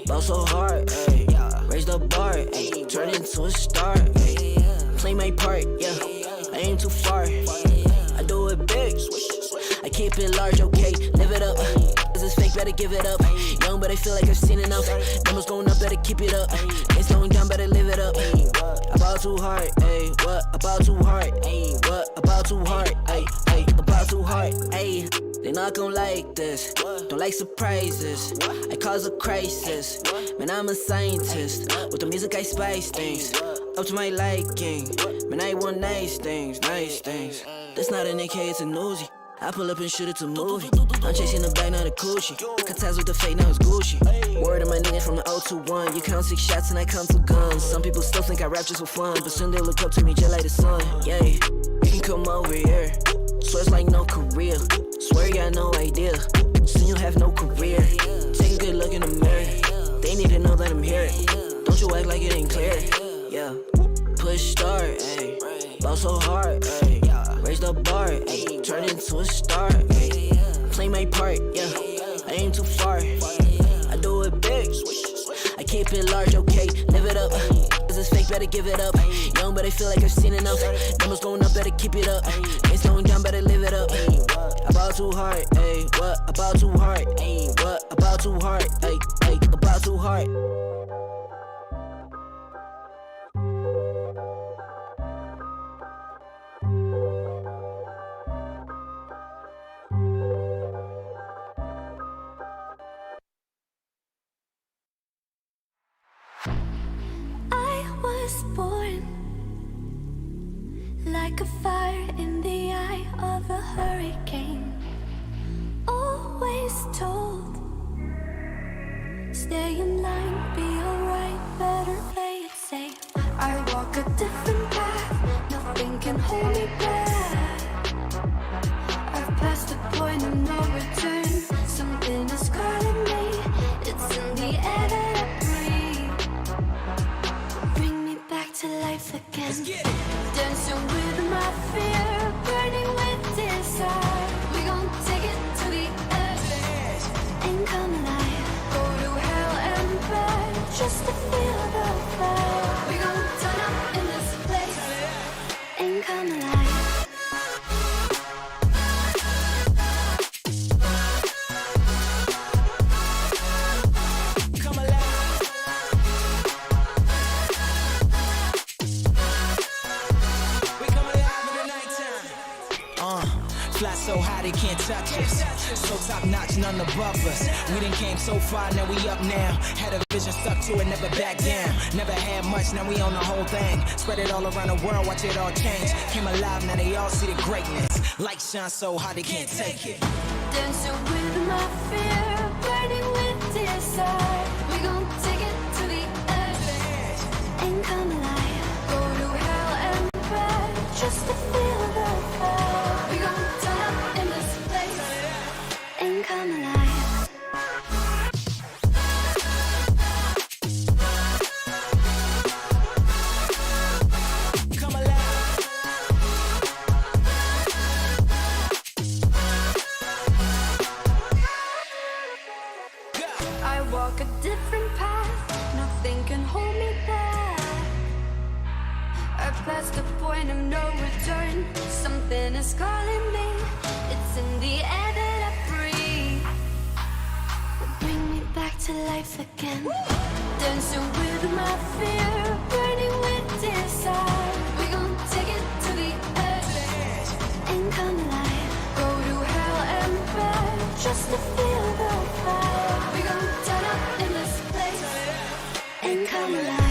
Ball so hard, ayy. Raise the bar, ayy. Turn into a star, ayy. Play my part, yeah. I aim too far. I do it big. I keep it large, okay. Live it up. This is fake, better give it up. Young, but I feel like I've seen enough. Numbers going up, better keep it up. Ain't slowing down, better live it up. About too hard, ayy. What? About too hard, ayy. What? About too hard, ayy. About too hard, ayy. They not gon' like this. Don't like surprises. I cause a crisis. Man, I'm a scientist. With the music, I spice things up to my liking. Man, I want nice things, nice things. That's not an AK, it's a Uzi. I pull up and shoot it to movie. I'm chasing the bag, not a coochie. Cut ties with the fake, now it's Gucci. Word of my niggas from the 021. You count 6 shots and I count 2 guns. Some people still think I rap just for fun, but soon they look up to me just like the sun. Yeah, you can come over here. Swear it's like no career. Swear you got no idea. Soon you'll have no career. Take a good look in the mirror. They need to know that I'm here. Don't you act like it ain't clear. Yeah. Push start, ayy. Ball so hard, ayy. Raise the bar, ayy. Turn into a star, ayy. Play my part, yeah. I aim too far. I do it big. I keep it large, okay. Live it up. This is fake, better give it up. Young, but I feel like I've seen enough. Numbers going up, better keep it up. Ain't slowing down, better live it up. About too hard, ayy. What? About too hard, ayy. What? About too hard, ayy. About too hard. Born like a fire in the eye of a hurricane. Always told, stay in line, be alright, better play it safe. I walk a different path, nothing can hold me back. I've passed the point of no return. Something is calling me, it's in the air that I to life again. Dancing with my fear, burning with desire. We gon' take it to the edge and come alive. Go to hell and back just to feel the fire. We gon' turn up in this place and come alive. Fly so high they can't touch us. So top notch, none above us. We done came so far, now we up now. Had a vision, stuck to it, never back down. Never had much, now we own the whole thing. Spread it all around the world, watch it all change. Came alive, now they all see the greatness. Light shine so high they can't take it. Dancing with my fear, burning with desire. We gon' take it to the edge and come alive. Go to hell and back just to feel the fire. We gon' turn up in this place and come alive. I walk a different path, nothing can hold me back. I've passed the point of no return. Something is calling me, it's in the air that I breathe. Bring me back to life again. Dancing with my fear, burning with desire. We gon' take it to the edge and come alive. Go to hell and back just to feel the fire. We gon' turn up in this place and come alive.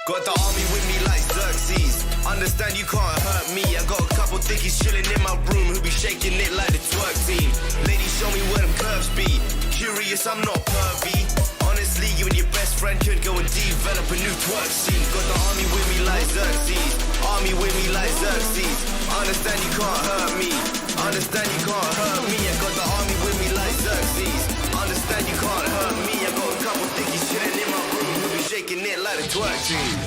Got the army with me like Xerxes. Understand you can't hurt me. I got a couple thickies chilling in my room who be shaking it like the twerk team. Ladies, show me where them curves be. Curious, I'm not pervy. Honestly, you and your best friend could go and develop a new twerk scene. Got the army with me like Xerxes. Army with me like Xerxes. Understand you can't hurt me. Understand you can't hurt me. I got the army with me like Xerxes. Understand you can't hurt me. I got a couple thickies chilling in my room who be shaking it like the twerk team.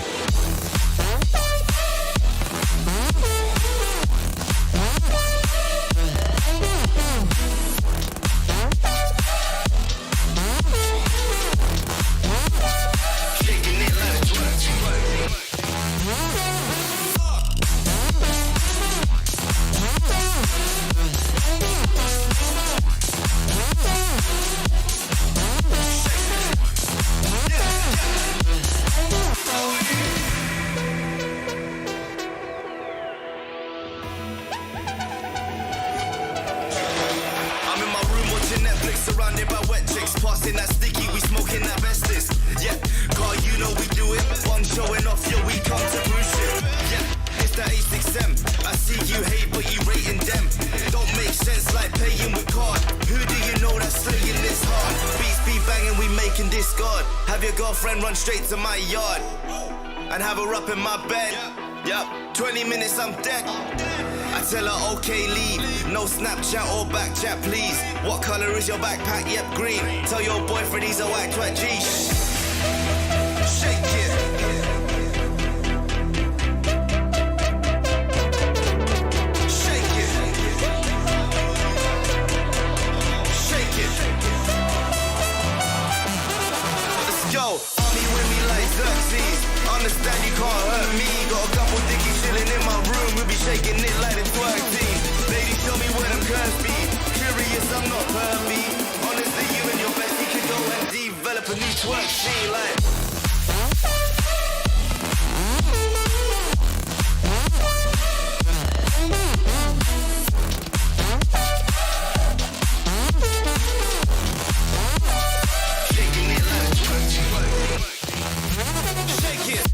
Surrounded by wet chicks, passing that sticky, we smoking that Vestas. Yeah, God, you know we do it. One showing off, yo, we come to cruise ship. Yeah, it's the A6M. I see you hate, but you rating them. Don't make sense like paying with card. Who do you know that's slaying this hard? Beats be banging, we making discard. Have your girlfriend run straight to my yard and have her up in my bed. Yup, 20 minutes, I'm dead. I tell her, okay, leave. No Snapchat or back chat, please. What color is your backpack? Yep, green. Tell your boyfriend he's a white twat G. Shake it. Shake it. Shake it. Let's go. Army with me like Xerxes. Understand you can't hurt me. Got a couple dickies chilling in my room. We'll be shaking it like the twerk team. Ladies, show me where them curves be. Curious, I'm not pervy. Honestly, you and your bestie could go and develop a new twerk scene like. Shaking it like a twerk team. Shake it.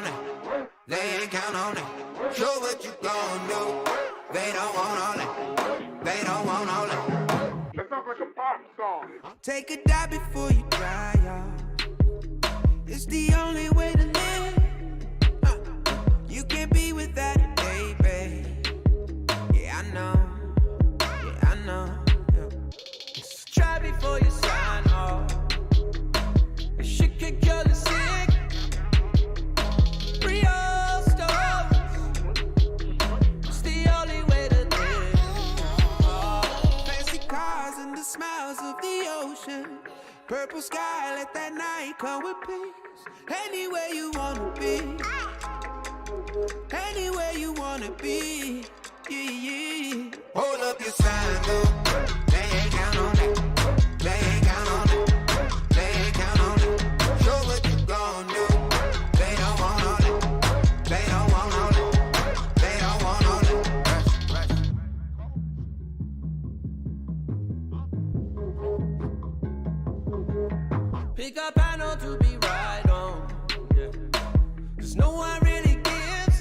on it. They ain't count on it. Show what you gon' do. They don't want all that. They don't want all that. That sounds like a pop song. Take a dive before you dry, y'all. It's the only way to live. You can't be without it, baby. Yeah, I know. Yeah, I know. Yeah. Try before you sign off. Shit can kill the sick. Real stuff. It's the only way to live. Fancy cars and the smiles of the ocean. Purple sky, let that night come with peace. Anywhere you wanna be. Anywhere you wanna be. Yeah, yeah. Hold up your sign, though. They ain't count on that. They ain't count on that. They ain't count on it. Show what you gon' do. They don't want all that. They don't want all that. They don't want all that. Pick a panel to be right on. Yeah. 'Cause no one really gives.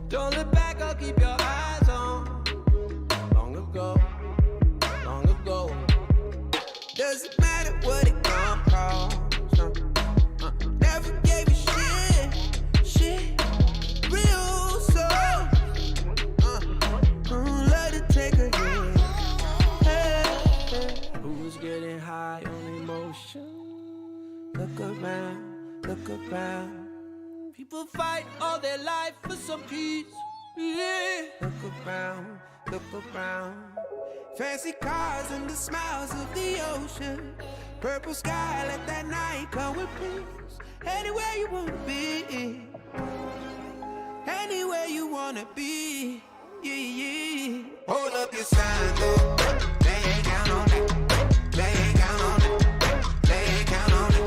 Don't look back or keep your eyes on. Long ago. Doesn't matter what it gon' cost. Never gave a shit. Real soul. Love to take a hit. Hey. Who's getting high on emotion? Look around. People fight all their life for some peace. Yeah. Look around. Fancy cars and the smiles of the ocean. Purple sky, let that night come with peace. Anywhere you wanna be. Anywhere you wanna be. Yeah. Hold up your sign, though. They ain't count on it. They ain't count on it. They ain't count on it.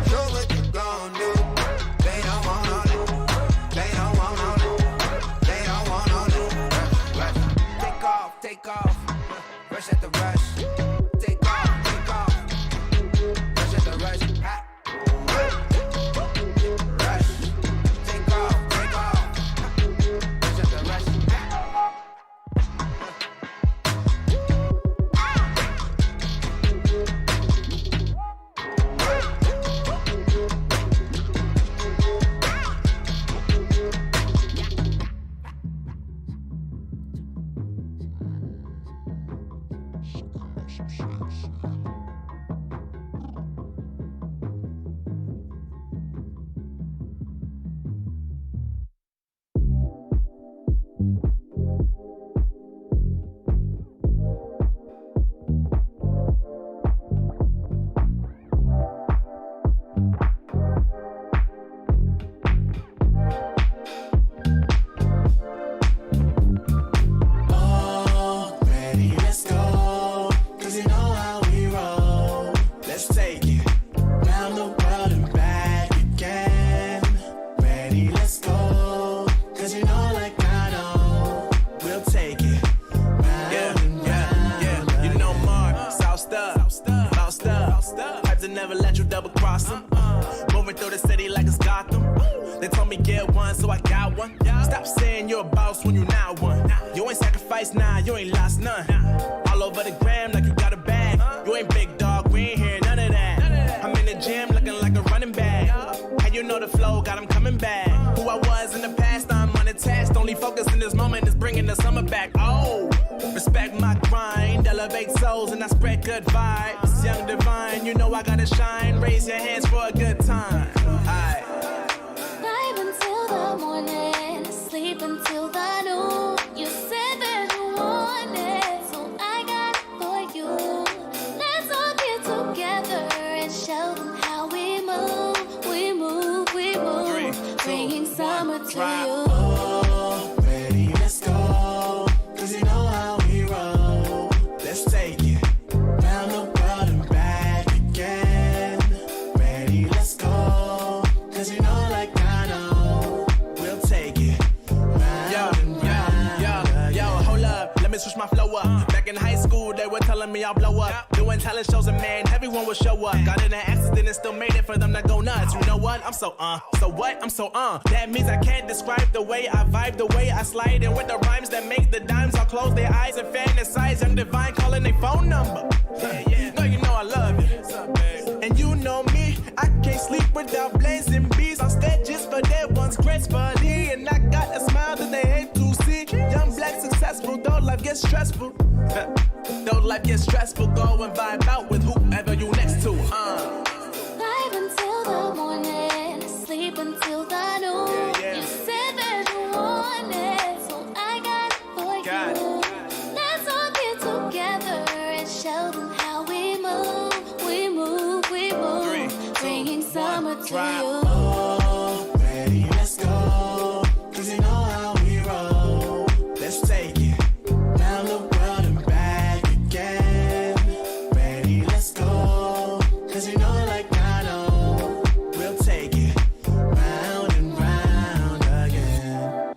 Show what you gon' do. They don't want all that. They don't want all that. They don't want all that. Take off. Rush at the rush. Take off. Rush at the rush. Ha. Rush. Take off. Rush at the rush. Ha. and telling me I'll blow up. Doing talent shows and man, everyone will show up. Got in an accident and still made it for them to go nuts. You know what? I'm so so what? I'm so That means I can't describe the way I vibe, the way I slide. And with the rhymes that make the dimes, I'll close their eyes and fantasize. I'm divine calling their phone number. No, you know I love you. And you know me, I can't sleep without blazing beats. On stages for their ones gracefully. And I got a smile that they hate to see. Young, black, successful, though life gets stressful. Though life gets stressful, go and vibe out with whoever you next to. Vibe until the morning, sleep until the noon. You said that you want it, so I got it for you. Let's all get together and show them how we move. We move, we move. 3, 2, bringing summer to you. Oh, ready, let's go. 'Cause you know how we roll. Let's take it. Now the world and back again. Ready, let's go. 'Cause you know like I know. We'll take it round and round again.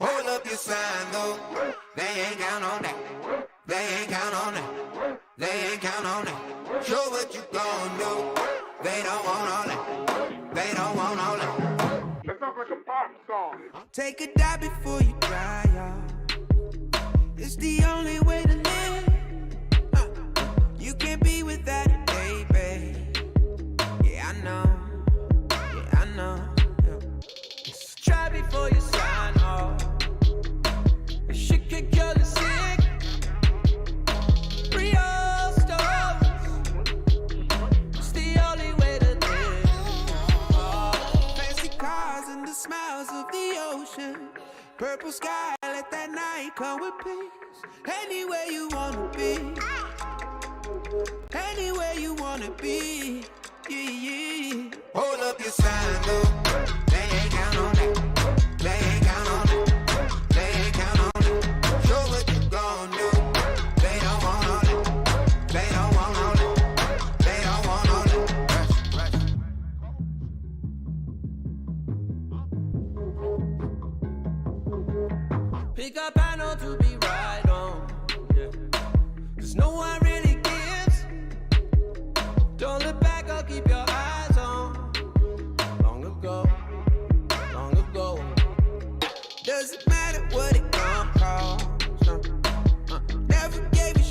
Hold up your sign though. They ain't count on that. They ain't count on that. They ain't count on that. Show what you gon' do. They don't want all that. They don't want all that. That sounds like a pop song. Take a dive before you dry, y'all. It's the only way to live. You can't be without it, baby. Yeah, I know. Yeah, I know. Yeah. Try before you sign off. She could kill the sick. Real stories. It's the only way to live. Fancy cars and the smiles of the ocean. Purple sky, let that night come with peace. Anywhere you wanna be. Anywhere you wanna be. Yeah, yeah. Hold up your sign, though. They ain't count on that. They ain't count on that. They ain't count on that. Show what you gon' do. They don't want all that. They don't want all that. They don't want all that. Rush. Pick up panel to be right on. Yeah. 'Cause no one really gives. Don't look back or keep your eyes on. Long ago. Doesn't matter what it gon' cost. Never gave a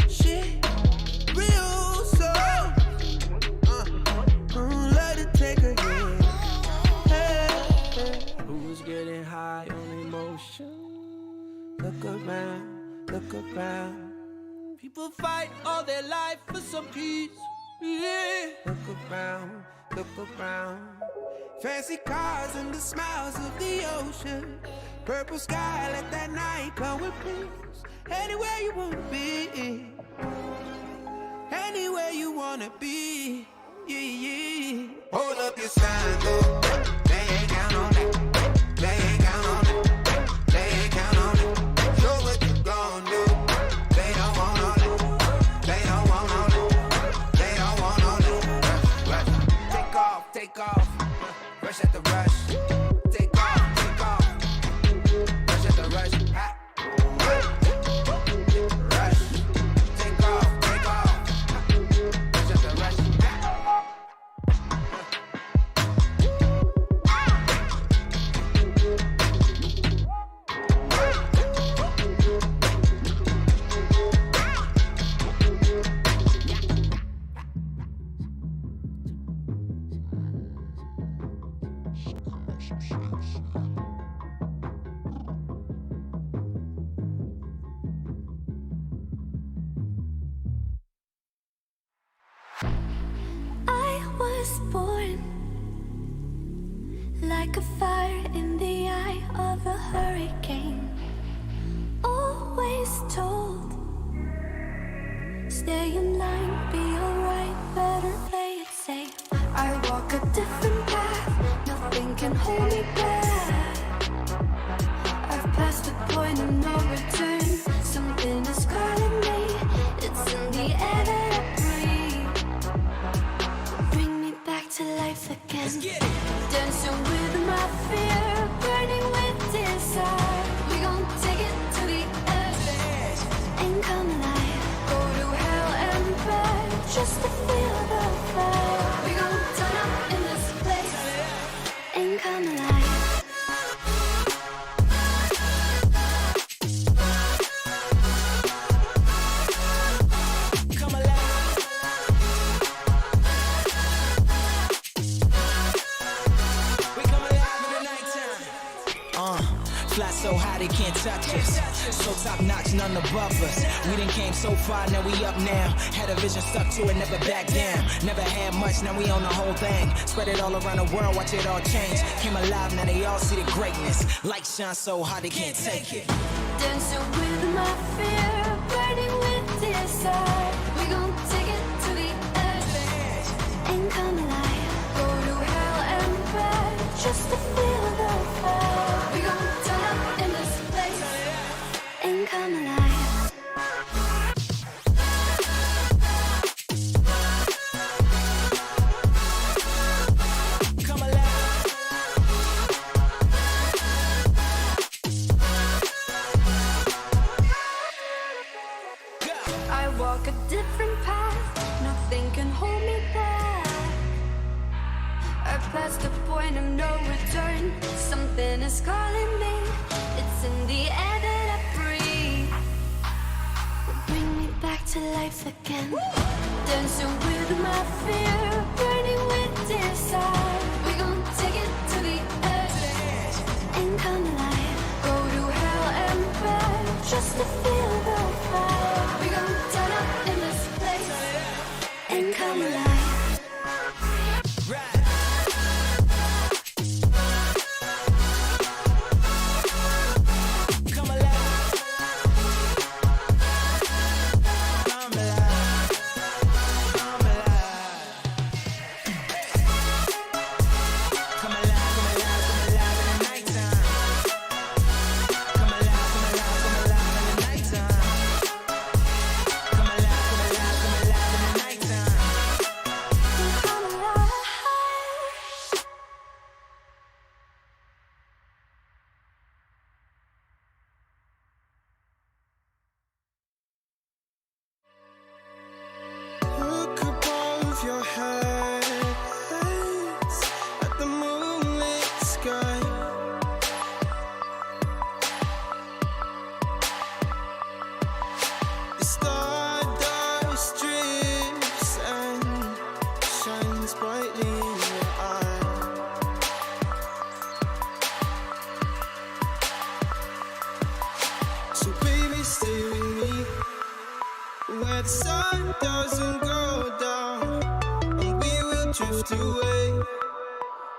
shit. Real soul. Let it take a hit. Hey. Who's getting high on emotion? Look around. People fight all their life for some peace. Yeah. Look around. Fancy cars and the smiles of the ocean. Purple sky, let that night come with peace. Anywhere you wanna be. Anywhere you wanna be. Yeah, yeah. Hold up your sign, though. They ain't count on that. They ain't count on that. They ain't count on that. Show what you gon' do. They don't want all that. They don't want all that. They don't want all that. Rush. Take off. Rush at the rush. Take off. Rush at the rush. Rush. Take off. Rush at the rush. I was born like a fire in the eye of a hurricane. Always told, stay in line, be alright, better play it safe. I walk a different path, nothing can hold me back. I've Dancing with my fear, burning with desire. We gon' take it to the edge. Ain't come alive. Go to hell and back just to feel the fire. We gon' turn up in this place. Ain't come alive. Fly so high they can't touch us. So top notch, none above us. We done came so far, now we up now. Had a vision, stuck to it, never back down. Never had much, now we own the whole thing. Spread it all around the world, watch it all change. Came alive, now they all see the greatness. Light shine so hard they can't take it. Dancing with my fear, burning with desire. We gon' take it to the edge. Ain't come alive. Go to hell and back just to feel the fire. We gon' turn up in this place. Ain't come alive. Come alive. I walk a different path. Nothing can hold me back. I passed the point of no return. Something is calling me. It's in the air that I breathe. Bring me back to life again. Dancing with my fear, burning with desire. We gon' take it to the edge. Ain't come alive. Go to hell and back just to feel the fire. We gon' turn up in this place. Ain't come alive. Look above your heads at the moonlit sky. The stardust drips and shines brightly in your eye. So baby, stay with me where the sun doesn't go down, and we will drift away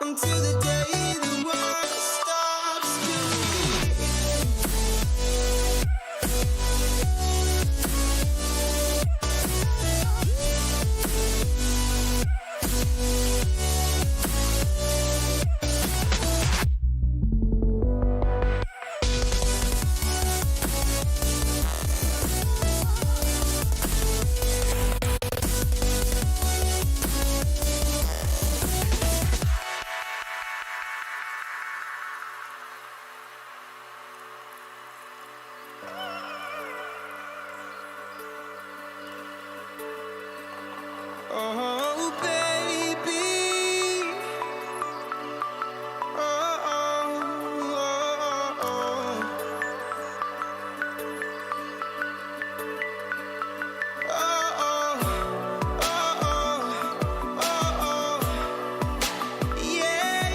until the day the world stops spinning. Oh, baby. Oh, oh, oh, oh. Oh, oh, oh, oh. Yeah,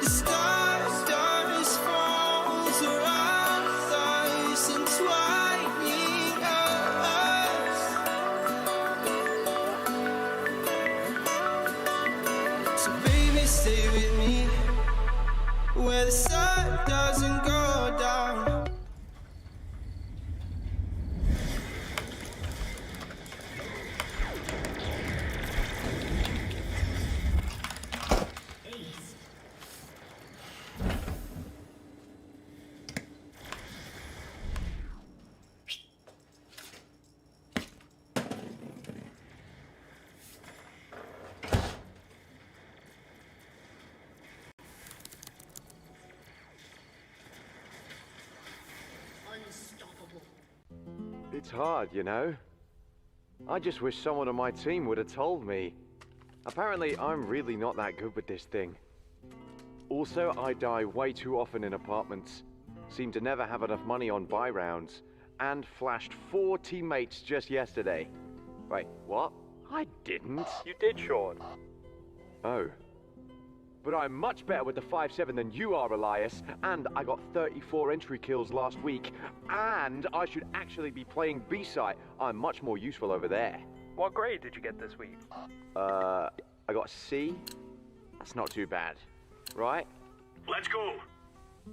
the stars falls around us, entwining us. So baby, stay with me where the sun doesn't go down. It's hard, you know. I just wish someone on my team would have told me. Apparently, I'm really not that good with this thing. Also, I die way too often in apartments. Seem to never have enough money on buy rounds. And flashed 4 teammates just yesterday. Wait, what? I didn't. You did, Sean. Oh. But I'm much better with the 5-7 than you are, Elias. And I got 34 entry kills last week. And I should actually be playing B-side. I'm much more useful over there. What grade did you get this week? I got a C. That's not too bad. Right? Let's go.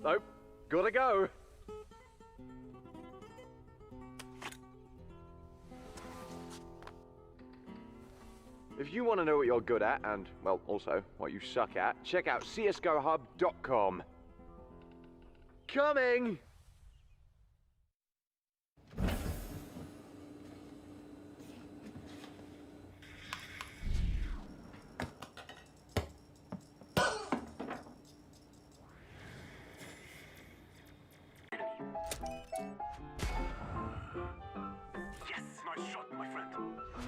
Nope. Gotta go. If you want to know what you're good at, and, well, also what you suck at, check out csgohub.com. Coming! Yes, nice shot, my friend.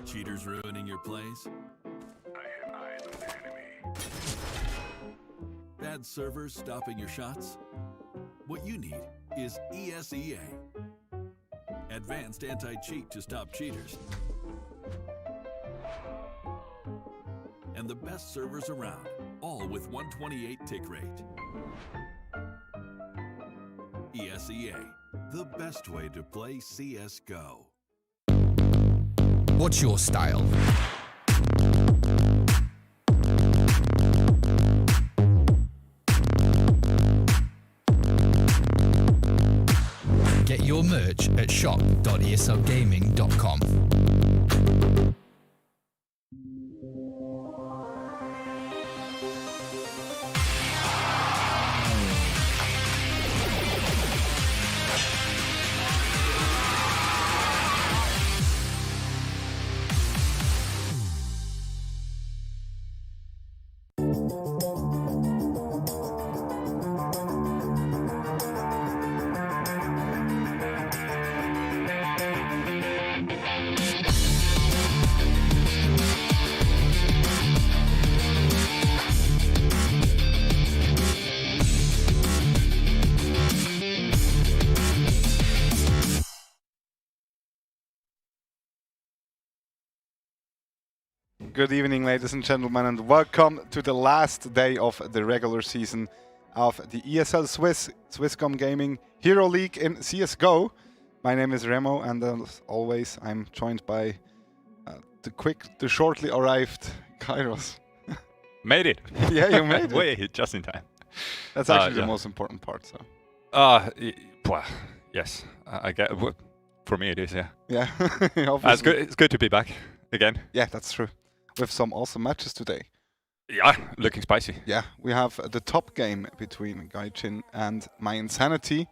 Cheaters ruining your plays? I have eyes on the enemy. Bad servers stopping your shots? What you need is ESEA. Advanced anti-cheat to stop cheaters. And the best servers around, all with 128 tick rate. ESEA, the best way to play CSGO. What's your style? Get your merch at shop.eslgaming.com. Good evening, ladies and gentlemen, and welcome to the last day of the regular season of the ESL Swisscom Gaming Hero League in CSGO. My name is Remo, and as always, I'm joined by the shortly arrived Kairos. Made it. Yeah, you made it. Wait, just in time. That's actually the most important part. So. Yes, I get. For me, it is. Yeah. Yeah. It's good to be back again. Yeah, that's true. With some awesome matches today. Yeah, looking spicy. Yeah, we have the top game between Gaijin and My Insanity.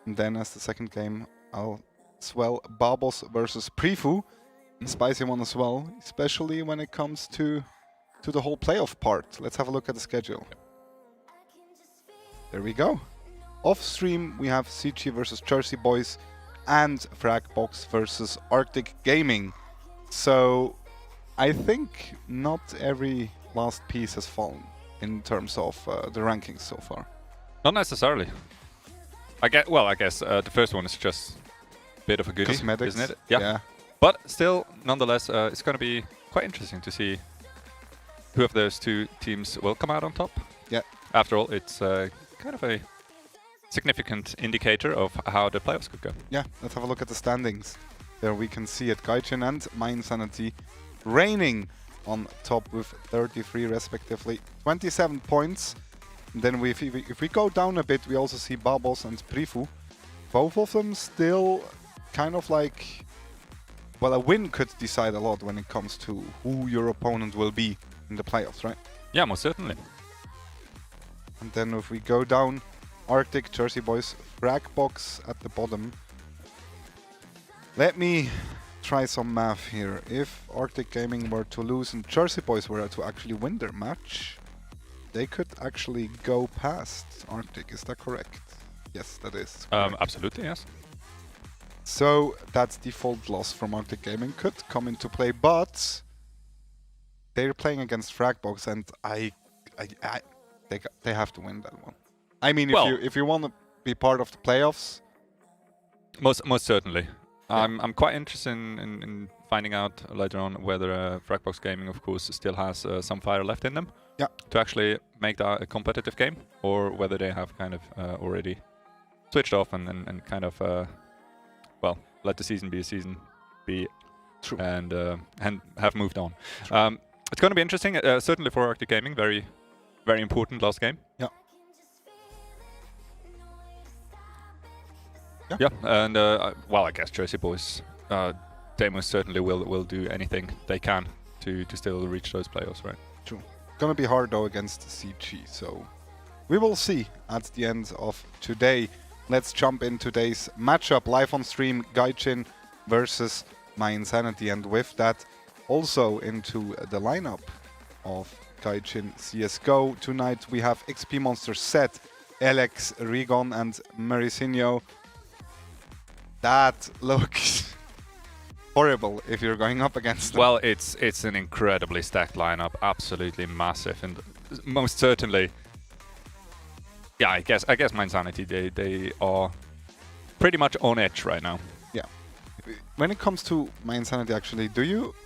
And then as the second game, as well, Babos versus Prifu. Spicy one as well, especially when it comes to the whole playoff part. Let's have a look at the schedule. There we go. Off stream, we have CG versus Jersey Boys and Fragbox versus Arctic Gaming. So I think not every last piece has fallen in terms of the rankings so far. Not necessarily. I guess the first one is just a bit of a goodie, Cosmetics, isn't it? Yeah. But still, nonetheless, it's going to be quite interesting to see who of those two teams will come out on top. Yeah. After all, it's kind of a significant indicator of how the playoffs could go. Yeah, let's have a look at the standings. There we can see it, Gaijin and My Insanity reigning on top with 33 respectively, 27 points. And then if we go down a bit, we also see Babos and Prifu. Both of them still kind of like, well, a win could decide a lot when it comes to who your opponent will be in the playoffs, right? Yeah, most certainly. And then if we go down, Arctic, Jersey Boys, Fragbox at the bottom. Let me try some math here. If Arctic Gaming were to lose and Jersey Boys were to actually win their match, they could actually go past Arctic. Is that correct? Yes, that is correct. Absolutely, yes. So that default loss from Arctic Gaming could come into play, but they're playing against Fragbox, and they have to win that one. I mean, if you want to be part of the playoffs, most certainly. Yeah. I'm quite interested in finding out later on whether Fragbox Gaming, of course, still has some fire left in them. Yeah. To actually make that a competitive game, or whether they have kind of already switched off and kind of let the season be a season, True. and have moved on. It's going to be interesting, certainly for Arctic Gaming. Very, very important last game. Yeah. Yeah, and I guess Jersey Boys, they most certainly will do anything they can to still reach those playoffs, right? True. Gonna be hard though against CG, so we will see at the end of today. Let's jump in today's matchup live on stream: Gaijin versus My Insanity, and with that also into the lineup of Gaijin CSGO. Tonight we have XP Monster, Set, Alex, Rigon and Maricinho. That looks horrible if you're going up against them. Well, it's an incredibly stacked lineup, absolutely massive, and most certainly, yeah, I guess My Insanity, they are pretty much on edge right now. Yeah. When it comes to My Insanity, actually, do you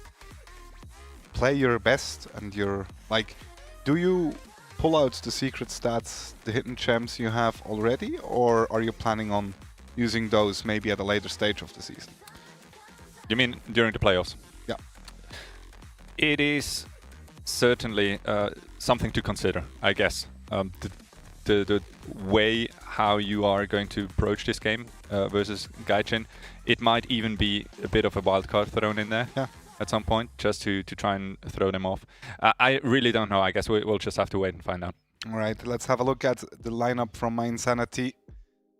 play your best and do you pull out the secret stats, the hidden gems you have already, or are you planning on using those maybe at a later stage of the season? You mean during the playoffs? Yeah. It is certainly something to consider, I guess. The way how you are going to approach this game versus Gaijin, it might even be a bit of a wild card thrown in there at some point, just to try and throw them off. I really don't know. I guess we'll just have to wait and find out. All right, let's have a look at the lineup from My Insanity.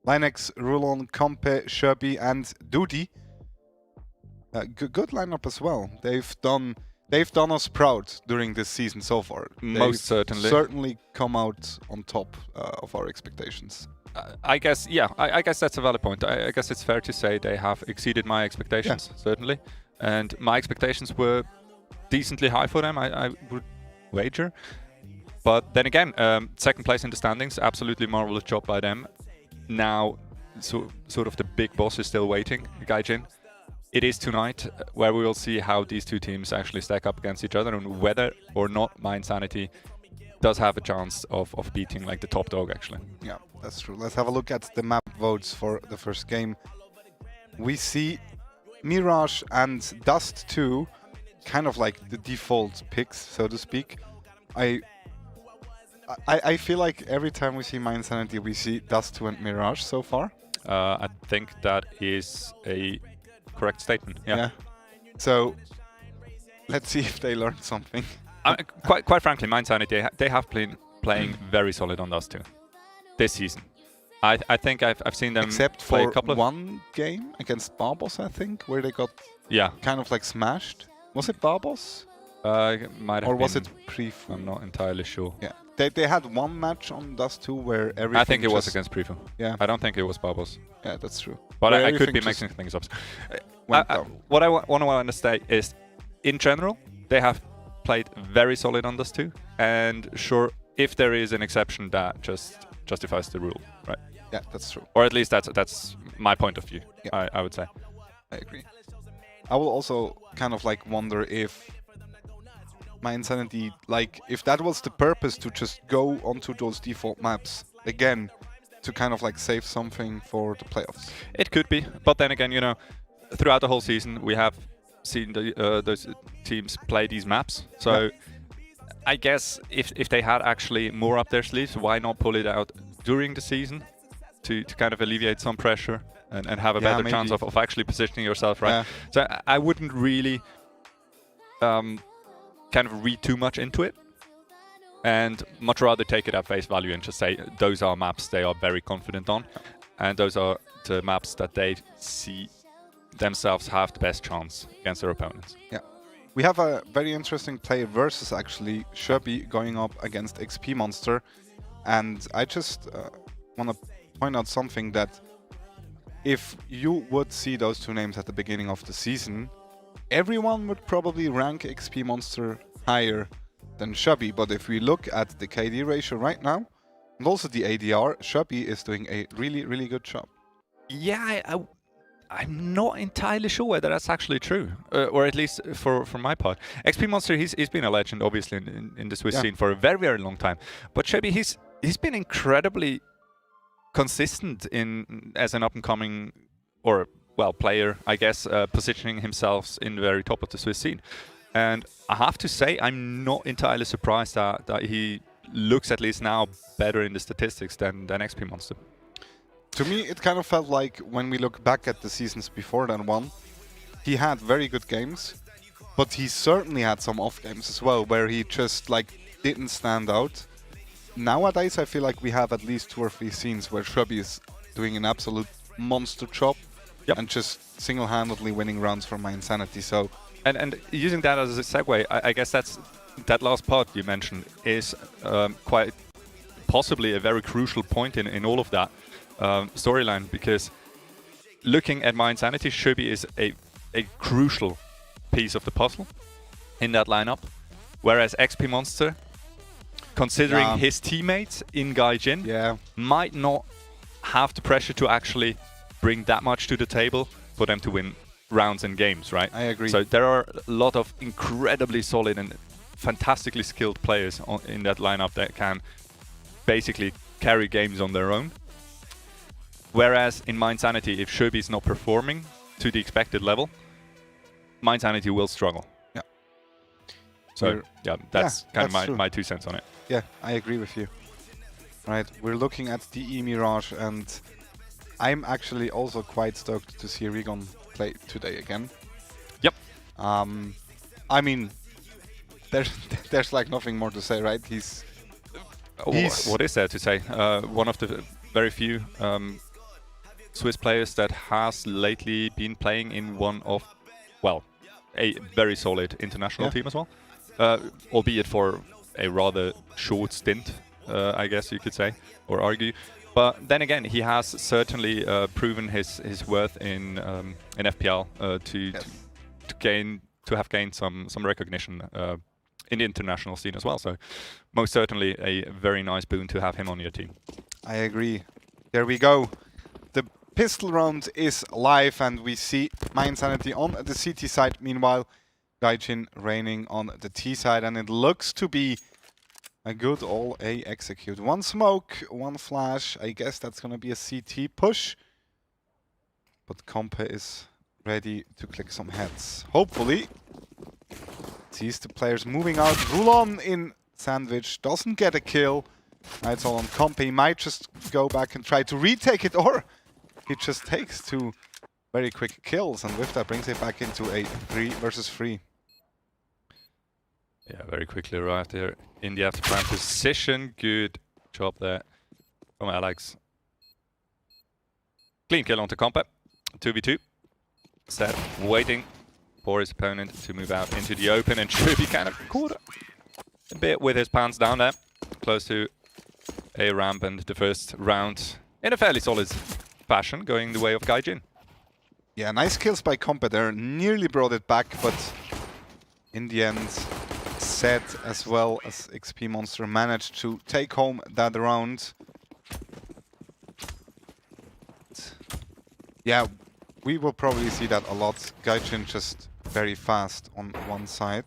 Linex, Rulon, Compe, Sherby and Doody. Good lineup as well. They've done us proud during this season so far. Most certainly. Certainly come out on top of our expectations. I guess, yeah, I guess that's a valid point. I guess it's fair to say they have exceeded my expectations, certainly. And my expectations were decently high for them, I would wager. But then again, second place in the standings, absolutely marvelous job by them. Now, sort of the big boss is still waiting, Gaijin. It is tonight where we will see how these two teams actually stack up against each other and whether or not My Insanity does have a chance of beating like the top dog, actually. Yeah, that's true. Let's have a look at the map votes for the first game. We see Mirage and Dust 2, kind of like the default picks, so to speak. I feel like every time we see My Insanity, we see Dust 2 and Mirage so far. I think that is a correct statement. Yeah. So let's see if they learned something. Quite frankly, My Insanity, they have been playing very solid on Dust 2 this season. I think I've seen them except play for a couple of one game against Barbos, I think, where they got kind of like smashed. Was it Barbos? Might have or was been. it Prefu? I'm not entirely sure. Yeah, they had one match on Dust 2 where everything. I think it was against Prefu. Yeah, I don't think it was Barbos. Yeah, that's true. But I could be mixing things up. What I want to understand is, in general, they have played very solid on Dust 2, and sure, if there is an exception, that just justifies the rule, right? Yeah, that's true. Or at least that's my point of view. Yeah. I would say. I agree. I will also kind of like wonder if My Insanity, like if that was the purpose, to just go onto those default maps again to kind of like save something for the playoffs. It could be, but then again, you know, throughout the whole season we have seen those teams play these maps. So I guess if they had actually more up their sleeves, why not pull it out during the season to kind of alleviate some pressure and have a better chance of actually positioning yourself right. Yeah. So I wouldn't really kind of read too much into it, and much rather take it at face value and just say those are maps they are very confident on, and those are the maps that they see themselves have the best chance against their opponents. Yeah. We have a very interesting play versus actually Sherby going up against XP Monster, and I just want to point out something that if you would see those two names at the beginning of the season, everyone would probably rank XP Monster higher than Shubby. But if we look at the KD ratio right now, and also the ADR, Shubby is doing a really, really good job. Yeah, I'm not entirely sure whether that's actually true, or at least for my part. XP Monster, he's been a legend, obviously, in the Swiss scene for a very, very long time. But Shubby, he's been incredibly consistent as an up-and-coming, or well, player, I guess, positioning himself in the very top of the Swiss scene. And I have to say, I'm not entirely surprised that he looks, at least now, better in the statistics than XP Monster. To me, it kind of felt like when we look back at the seasons before that one, he had very good games, but he certainly had some off games as well, where he just like didn't stand out. Nowadays, I feel like we have at least 2 or 3 scenes where Shubby is doing an absolute monster job and just single-handedly winning rounds for my Insanity. So, and using that as a segue, I guess that last part you mentioned is quite possibly a very crucial point in all of that storyline, because looking at my Insanity, Shubby is a crucial piece of the puzzle in that lineup, whereas XP Monster, considering his teammates in Gaijin, might not have the pressure to actually bring that much to the table for them to win rounds and games, right? I agree. So there are a lot of incredibly solid and fantastically skilled players in that lineup that can basically carry games on their own. Whereas in my Insanity, if Shubby is not performing to the expected level, my Insanity will struggle. Yeah. So yeah, that's kind of my 2 cents on it. Yeah, I agree with you. Right, we're looking at the Mirage, and I'm actually also quite stoked to see Rigon play today again. Yep. I mean, there's like nothing more to say, right? He's what is there to say? One of the very few Swiss players that has lately been playing in one of, well, a very solid international team as well, albeit for a rather short stint, I guess you could say, or argue. But then again, he has certainly proven his worth in FPL to have gained some recognition in the international scene as well. So most certainly a very nice boon to have him on your team. I agree. There we go. The pistol round is live, and we see my Insanity on the CT side. Meanwhile, Gaijin reigning on the T side, and it looks to be a good all-A execute. 1 smoke, 1 flash. I guess that's going to be a CT push. But Compe is ready to click some heads. Hopefully. Sees the players moving out. Rulon in sandwich. Doesn't get a kill. It's all on Compe. He might just go back and try to retake it, or he just takes 2 very quick kills, and with that brings it back into a 3 versus 3. Yeah, very quickly arrived here in the after-plan position. Good job there from Alex. Clean kill onto Compe. 2v2. Set, waiting for his opponent to move out into the open, and Shubby kind of caught a bit with his pants down there. Close to a ramp, and the first round in a fairly solid fashion, going the way of Gaijin. Yeah, nice kills by Compe there. Nearly brought it back, but in the end, Zed as well as XP Monster managed to take home that round. Yeah, we will probably see that a lot. Gaijin just very fast on one side.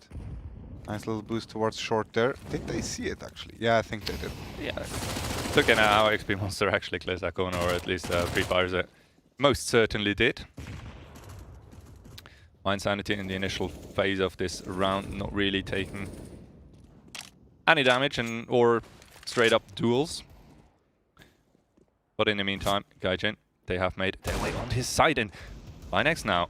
Nice little boost towards short there. Did they see it actually? Yeah, I think they did. Yeah, looking at how XP Monster actually clears that corner, or at least pre-fires it, most certainly did. My Insanity in the initial phase of this round not really taking any damage or straight up duels. But in the meantime, Gaijin, they have made their way on his side, and Linex now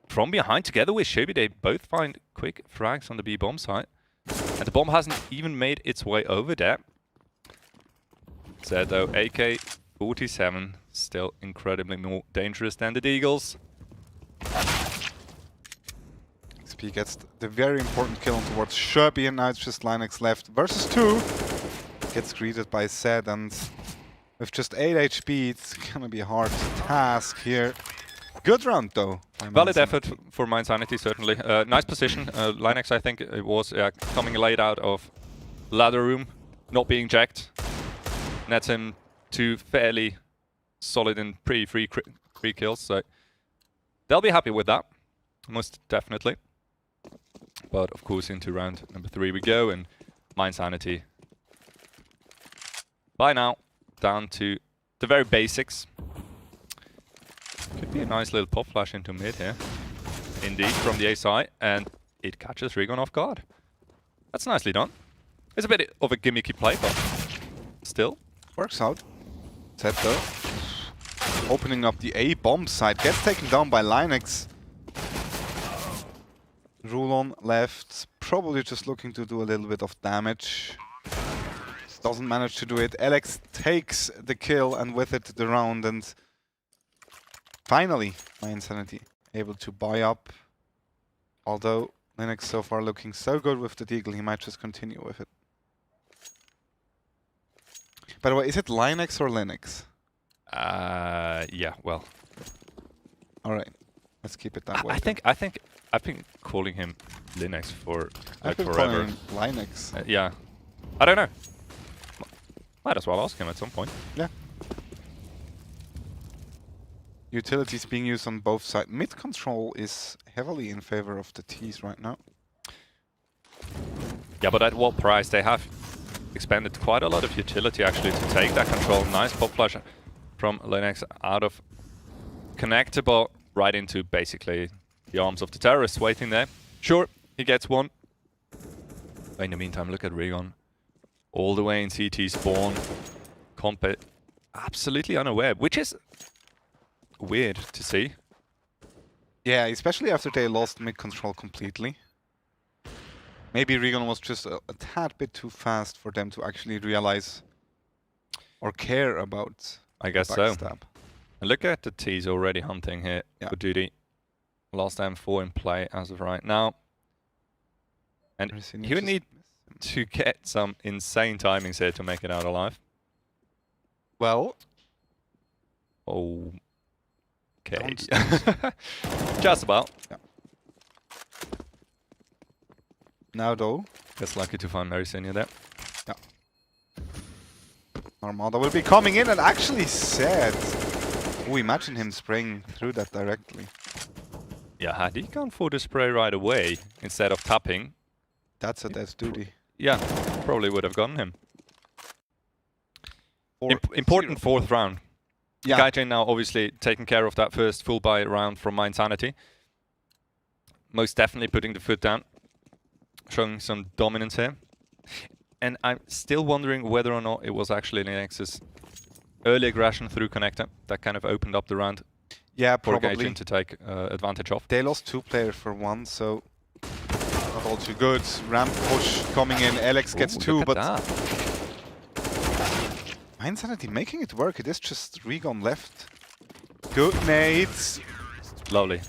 from behind together with Shubby, they both find quick frags on the B bomb side. And the bomb hasn't even made its way over there. Said though, AK-47 still incredibly more dangerous than the Deagles. XP gets the very important kill on towards Shubby, and now it's just Linux left versus 2. Gets greeted by Zed, and With just 8 HP, it's gonna be a hard task here. Good round though. Valid effort for Mind Sanity, certainly. Nice position. Linux, I think it was coming late out of ladder room, not being jacked. Nets him 2 fairly solid and pretty free kills, so they'll be happy with that, most definitely. But of course, into round number 3 we go, and Mind Sanity by now down to the very basics. Could be a nice little pop flash into mid here. Indeed, from the A side, and it catches Rigon off guard. That's nicely done. It's a bit of a gimmicky play, but still. Works out. Zed though. Opening up the A bomb side. Gets taken down by Linux. Rulon left. Probably just looking to do a little bit of damage. Doesn't manage to do it. Alex takes the kill and with it the round, and finally Mind Sanity able to buy up. Although Linux so far looking so good with the deagle, he might just continue with it. By the way, is it Linux or Linux? Yeah, well. Alright. Let's keep it that way. I think I've been calling him Linux for I've been forever. calling him Linux. Yeah. I don't know. Might as well ask him at some point. Yeah. Utilities being used on both sides. Mid control is heavily in favor of the T's right now. Yeah, but at what price? They have expended quite a lot of utility actually to take that control. Nice pop flash from Linux out of connectable right into basically the arms of the terrorists waiting there. Sure, he gets one. But in the meantime, look at Rigon. All the way in CT spawn. Compe absolutely unaware, which is weird to see. Yeah, especially after they lost mid control completely. Maybe Rigon was just a tad bit too fast for them to actually realize or care about. I guess so. And look at the T's already hunting here for duty. Last M4 in play as of right now. And he would need to get some insane timings here to make it out alive. Well. Okay. Just about. Yeah. Now though. Just lucky to find Maricinia there. Yeah. Armada will be coming in and actually said. Oh, imagine him spraying through that directly. Yeah, had he gone for the spray right away instead of tapping. That's a death duty. Yeah, probably would have gotten him. Important 4th round. Yeah. Gaijin now obviously taking care of that first full buy round from Mind Sanity. Most definitely putting the foot down. Showing some dominance here. And I'm still wondering whether or not it was actually Linux's early aggression through connector that kind of opened up the round. Yeah, for probably. Gaijin to take advantage of. They lost 2 players for 1, so not all too good. Ramp push coming in. Alex gets 2, but Mind Sanity making it work. It is just Rigon left. Good nades. Lovely.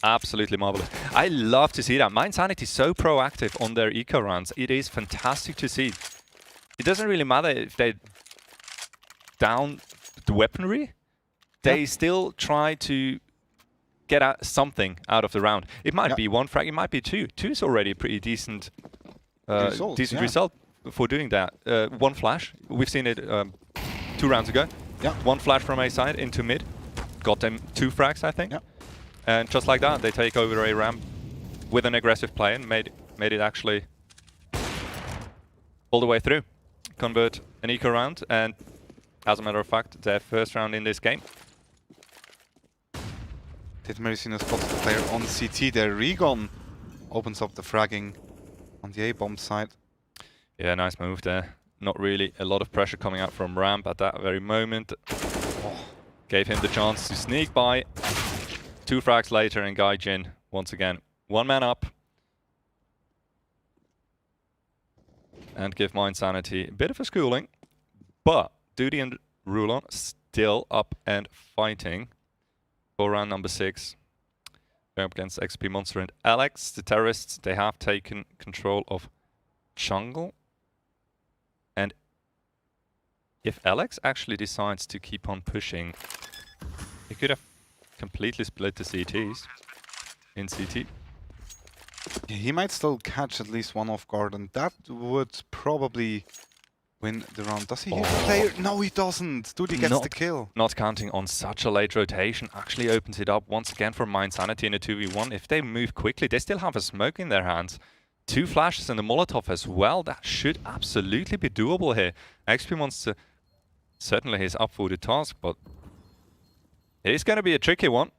Absolutely marvelous. I love to see that. Mind Sanity is so proactive on their eco rounds. It is fantastic to see. It doesn't really matter if they down the weaponry. They still try to get something out of the round. It might be 1 frag, it might be 2. 2 is already a pretty decent result for doing that. 1 flash, we've seen it 2 rounds ago. Yeah. 1 flash from A side into mid. Got them 2 frags, I think. Yeah. And just like that, they take over a ramp with an aggressive play and made it actually all the way through. Convert an eco round, and as a matter of fact, their first round in this game. Did Maricina spot the player on CT there? Rigon opens up the fragging on the A-bomb side. Yeah, nice move there. Not really a lot of pressure coming out from ramp at that very moment. Gave him the chance to sneak by. 2 frags later, and Gaijin once again 1 man up. And give Mind Sanity a bit of a schooling. But Duty and Rulon still up and fighting for round number 6. Going up against XP Monster and Alex. The terrorists, they have taken control of jungle. And if Alex actually decides to keep on pushing, he could have completely split the CTs in CT. Yeah, he might still catch at least one off guard, and that would probably win the round. Does he hit the player? No, he doesn't. Duty gets the kill. Not counting on such a late rotation actually opens it up once again for Mind Sanity in a 2v1. If they move quickly, they still have a smoke in their hands. 2 flashes and a Molotov as well. That should absolutely be doable here. XP Monster certainly is up for the task, but it's going to be a tricky one.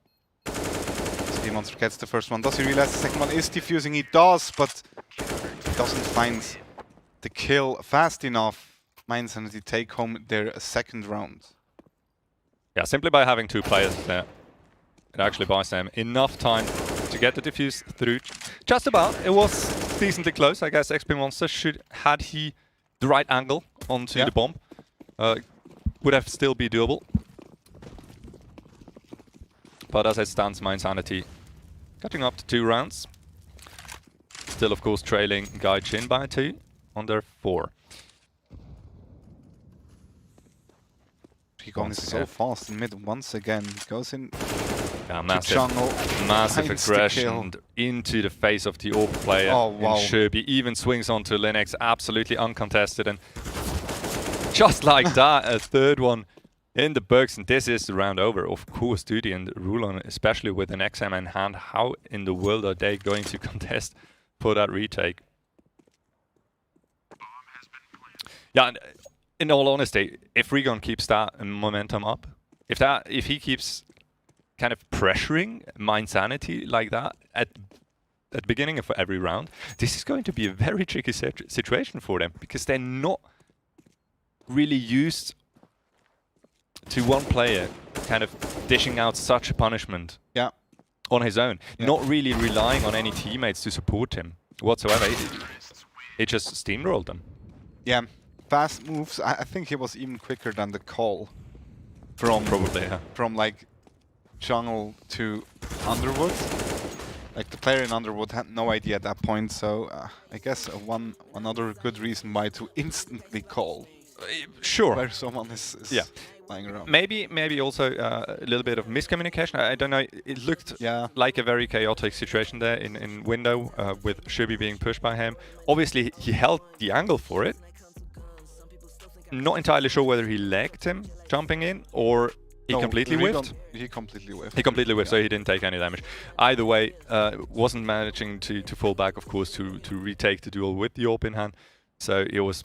XP Monster gets the first one. Does he realize the second one is defusing? He does, but he doesn't find the kill fast enough. Mind Sanity take home their second round. Yeah, simply by having 2 players there, it actually buys them enough time to get the defuse through. Just about. It was decently close. I guess XP Monster should, had he the right angle onto the bomb, would have still be doable. But as it stands, Mind Sanity cutting up to 2 rounds. Still, of course, trailing Gaijin by 2 on their 4. He goes so fast in mid once again. Goes in massive, jungle. massive aggression into the face of the AWP player. Oh, wow. Sherby even swings onto Linux, absolutely uncontested. And just like that, a third one in the books. And this is the round over. Of course, Duty and Rulon, especially with an XM in hand, how in the world are they going to contest for that retake? Yeah. In all honesty, if Regon keeps that momentum up, if he keeps kind of pressuring Mind Sanity like that at the beginning of every round, this is going to be a very tricky situation for them, because they're not really used to one player kind of dishing out such a punishment on his own, not really relying on any teammates to support him whatsoever. It just steamrolled them. Yeah. Fast moves. I think he was even quicker than the call from from like jungle to Underwood. Like the player in Underwood had no idea at that point, so I guess another good reason why to instantly call. Sure. Where someone is lying around. Maybe also a little bit of miscommunication. I don't know. It looked like a very chaotic situation there in window with Shubi being pushed by him. Obviously, he held the angle for it. Not entirely sure whether he lagged him jumping in or he completely whiffed. He completely whiffed. He completely whiffed, so he didn't take any damage. Either way, wasn't managing to fall back, of course, to retake the duel with the AWP in hand. So he was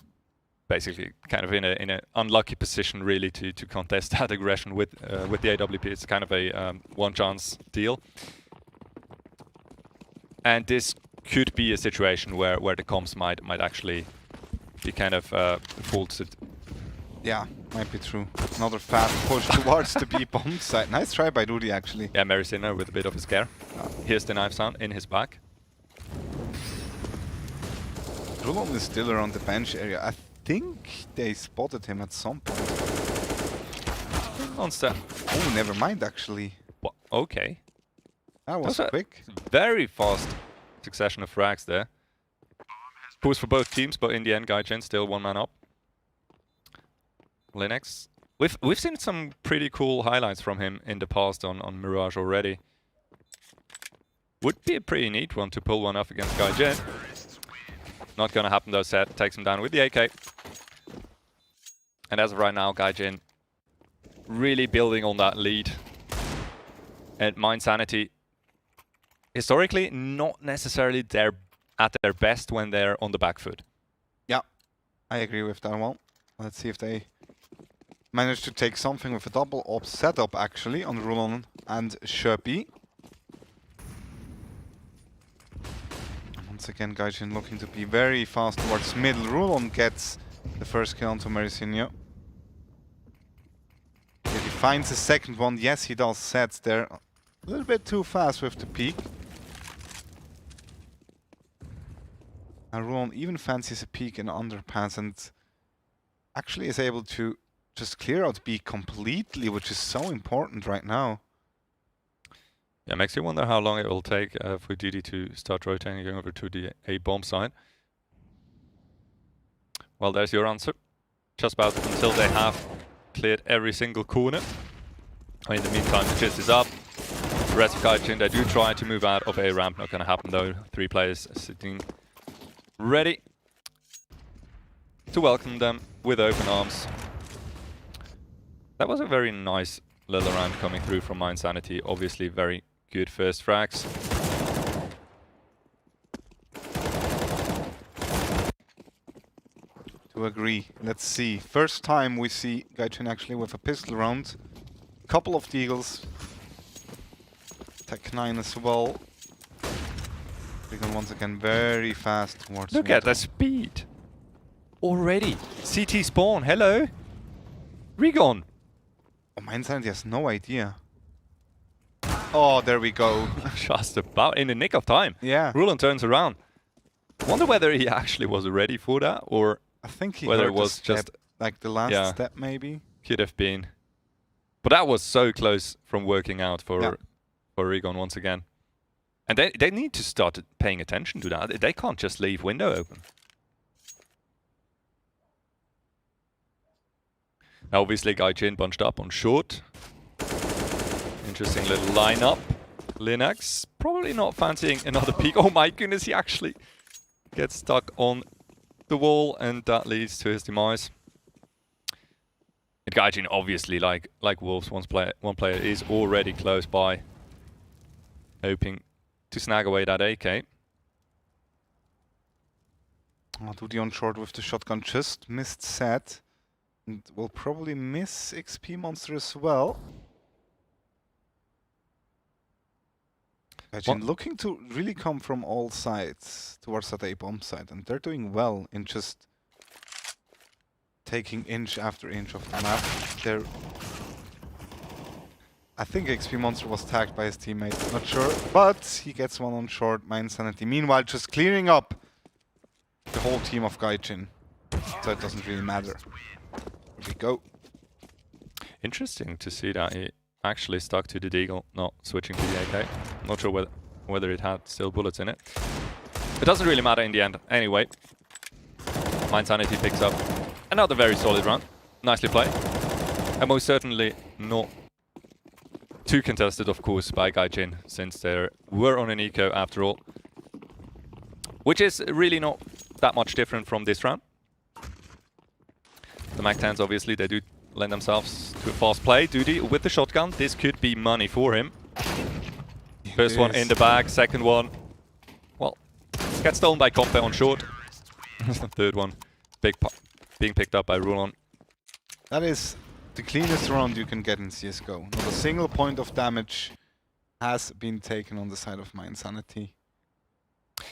basically kind of in an unlucky position, really, to contest that aggression with the AWP. It's kind of a one chance deal. And this could be a situation where the comms might actually be kind of faulted. Yeah, might be true. Another fast push towards the B bomb side. Nice try by Rudy, actually. Yeah, Mary Sinner with a bit of a scare. Here's the knife sound in his back. Rulon is still around the bench area. I think they spotted him at some point. Monster. Oh, never mind, actually. What? Okay. That was quick. Very fast succession of frags there. Boost for both teams, but in the end, Gaijin still 1 man up. Linux. We've seen some pretty cool highlights from him in the past on Mirage already. Would be a pretty neat one to pull one off against Gaijin. Not gonna happen though, Seth takes him down with the AK. And as of right now, Gaijin really building on that lead. And Mind Sanity, historically, not necessarily at their best when they're on the back foot. Yeah, I agree with that one. Let's see if they manage to take something with a double op setup, actually, on Rulon and Sherpy. Once again, Gaijin looking to be very fast towards middle. Rulon gets the first kill onto Maricinho. If he finds a second one, yes, he does. Sets there a little bit too fast with the peak. And Rulon even fancies a peek in underpass and actually is able to just clear out B completely, which is so important right now. Yeah, makes you wonder how long it will take for Didi to start rotating over to the A bomb side. Well, there's your answer. just about until they have cleared every single corner. In the meantime, the Gist is up. The rest of Gaijin, they do try to move out of A ramp. Not gonna happen though. 3 players sitting ready to welcome them with open arms. That was a very nice little round coming through from my Insanity. Obviously very good first frags. To agree. Let's see. First time we see Gaijin actually with a pistol round. Couple of deagles. Tech 9 as well. Regan once again very fast towards Look water. at the speed. Already. CT spawn, hello. Regon. Oh, my Insanity has no idea. Oh, there we go. Just about in the nick of time. Yeah. Rulon turns around. Wonder whether he actually was ready for that, or I think he whether heard it was the step, just like the last yeah, step maybe. could have been. But that was so close from working out for Regon once again. And they need to start paying attention to that. They can't just leave window open. Now obviously Gaijin bunched up on short. Interesting little lineup. Linux probably not fancying another peek. Oh my goodness, he actually gets stuck on the wall, and that leads to his demise. And Gaijin obviously, like Wolves, one player is already close by, hoping to snag away that AK. Oh, Duty on short with the shotgun, just missed set. And will probably miss XP Monster as well. Gaijin looking to really come from all sides towards that A bomb side, and they're doing well in just taking inch after inch of the map. They're I think XP Monster was tagged by his teammate, not sure, but he gets one on short, my Insanity. Meanwhile, just clearing up the whole team of Gaijin, so it doesn't really matter. Here we go. Interesting to see that he actually stuck to the deagle, not switching to the AK. I'm not sure whether it had still bullets in it. It doesn't really matter in the end. Anyway, my Insanity picks up another very solid round. Nicely played. And most certainly not too contested, of course, by Gaijin, since they were on an eco after all. Which is really not that much different from this round. The Mac-10s, obviously, they do lend themselves to a fast play. Duty with the shotgun. This could be money for him. First one in the bag, second one, well, gets stolen by Compe on short. The third one being picked up by Rulon. That is the cleanest round you can get in CSGO. Not a single point of damage has been taken on the side of my Insanity.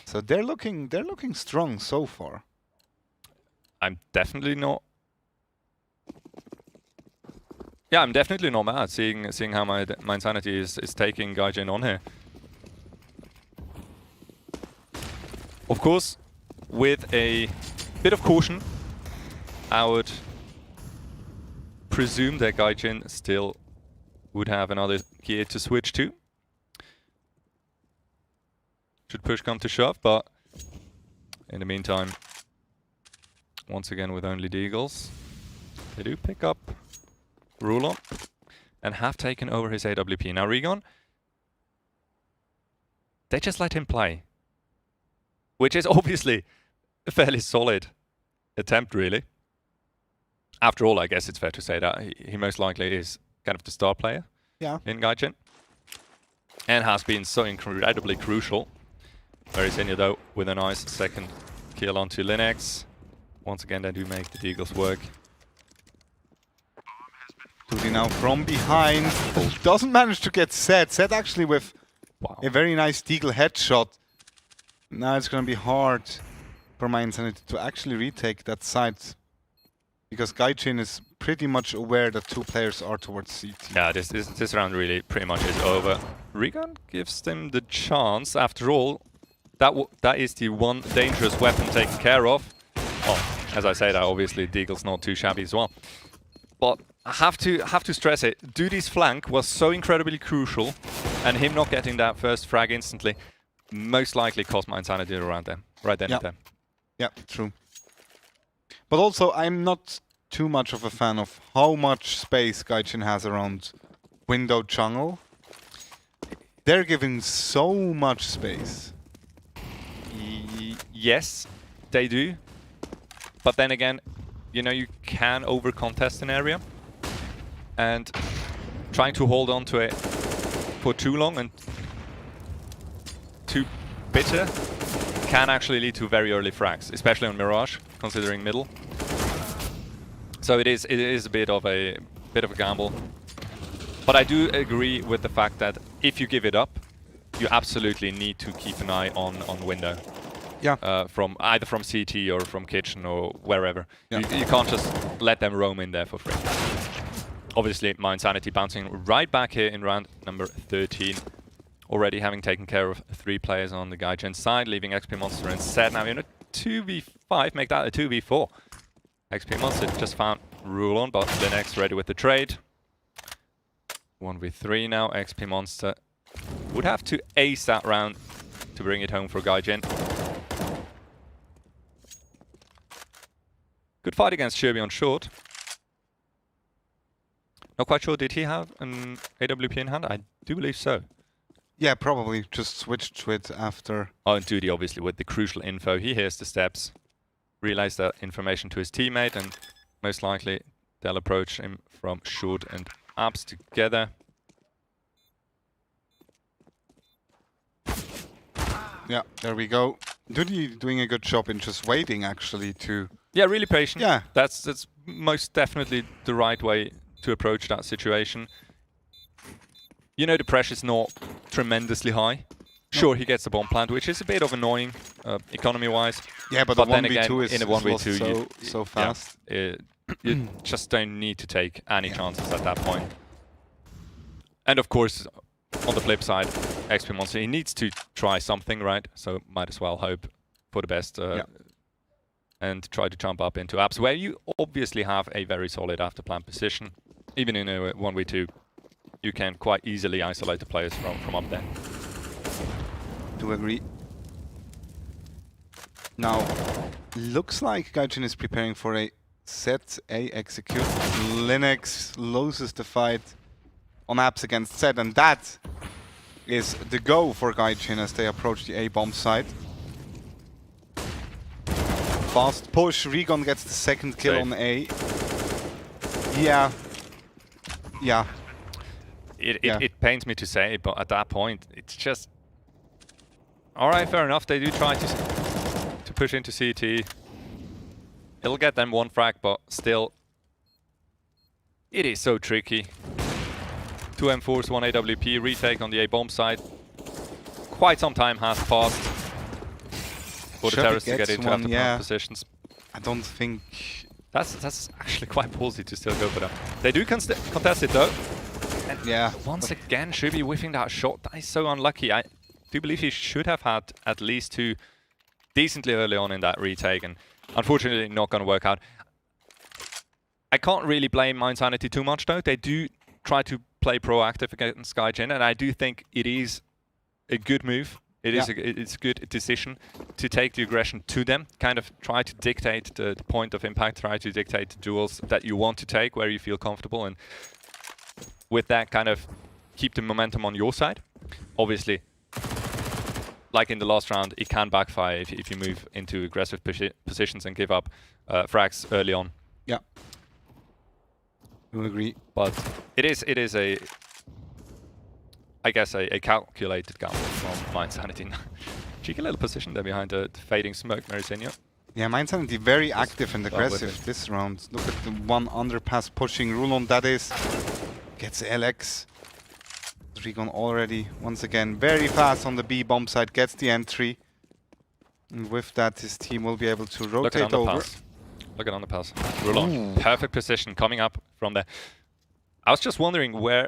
So they're looking strong so far. I'm definitely not. Yeah, I'm definitely not mad seeing how my Insanity is taking Gaijin on here. Of course, with a bit of caution, I would presume that Gaijin still would have another gear to switch to. Should push come to shove, but in the meantime, once again with only deagles, they do pick up Rulon and have taken over his AWP. Now Regon, they just let him play, which is obviously a fairly solid attempt, really. After all, I guess it's fair to say that he most likely is kind of the star player in Gaijin, and has been so incredibly crucial. Very senior though, with a nice second kill onto Linux. Once again, they do make the deagles work. Duty now from behind. Doesn't manage to get set. Set actually with a very nice deagle headshot. Now it's going to be hard for my Insanity to actually retake that site, because Gaijin is pretty much aware that two players are towards CT. Yeah, this round really pretty much is over. Regan gives them the chance. After all, that is the one dangerous weapon taken care of. Well, as I say that, obviously deagle's not too shabby as well. But I have to stress it. Duty's flank was so incredibly crucial, and him not getting that first frag instantly most likely cost my Insanity around them, right then and there. Yeah, true. But also, I'm not too much of a fan of how much space Gaijin has around window jungle. They're giving so much space. Yes, they do. But then again, you know, you can over-contest an area. And trying to hold on to it for too long and too bitter can actually lead to very early frags, especially on Mirage, considering middle. So it is a bit of a gamble. But I do agree with the fact that if you give it up, you absolutely need to keep an eye on window. Yeah. From either from CT or from kitchen or wherever. Yeah. You can't just let them roam in there for free. Obviously, my Insanity bouncing right back here in round number 13. Already having taken care of 3 players on the Gaijin side, leaving XP Monster instead. Now in a 2v5, make that a 2v4. XP Monster just found Rulon, but Linux ready with the trade. 1v3 now, XP Monster would have to ace that round to bring it home for Gaijin. Good fight against Sherby on short. Not quite sure, did he have an AWP in hand? I do believe so. Yeah, probably just switched to it after. Oh, and Duty obviously with the crucial info. He hears the steps, relays that information to his teammate, and most likely they'll approach him from short and abs together. Yeah, there we go. Duty doing a good job in just waiting actually to... Yeah, really patient. Yeah. That's most definitely the right way to approach that situation. You know, the pressure's not tremendously high. Sure, he gets the bomb plant, which is a bit of annoying, economy-wise. Yeah, but then the 1v2 again, is in a 1v2 so fast. Yeah, you just don't need to take any chances at that point. And of course, on the flip side, XP Monster, he needs to try something, right? So might as well hope for the best and try to jump up into apps, where you obviously have a very solid after-plant position. Even in a 1v2, you can quite easily isolate the players from up there. Do agree. Now, looks like Gaijin is preparing for a set A execute. Linux loses the fight on apps against set, and that is the go for Gaijin as they approach the A bomb site. Fast push, Regon gets the second kill on A. Yeah. Yeah. It pains me to say, but at that point, it's just... Alright, fair enough, they do try to push into CT. It'll get them 1 frag, but still... It is so tricky. 2 M4s, 1 AWP, retake on the A bomb side. Quite some time has passed for the terrorists to get into after positions. I don't think... That's actually quite ballsy to still go for that. They do contest it though. And yeah. Once again, Shubi whiffing that shot. That is so unlucky. I do believe he should have had at least 2 decently early on in that retake, and unfortunately not going to work out. I can't really blame Mindsanity too much though. They do try to play proactive against Gaijin, and I do think it is a good move. It's a good decision to take the aggression to them, kind of try to dictate the point of impact, try to dictate the duels that you want to take, where you feel comfortable, and with that kind of keep the momentum on your side. Obviously, like in the last round, it can backfire if you move into aggressive positions and give up frags early on. Yeah. I will agree. But it is a... I guess a calculated gamble from Mindsanity. Cheeky little position there behind the fading smoke, Marisinho. Yeah, Mindsanity very active and aggressive this round. Look at the one underpass pushing Rulon, that is. Gets LX. Regon already, once again, very fast on the B bomb side, gets the entry. And with that, his team will be able to rotate over. Look at underpass. Rulon, perfect position coming up from there. I was just wondering where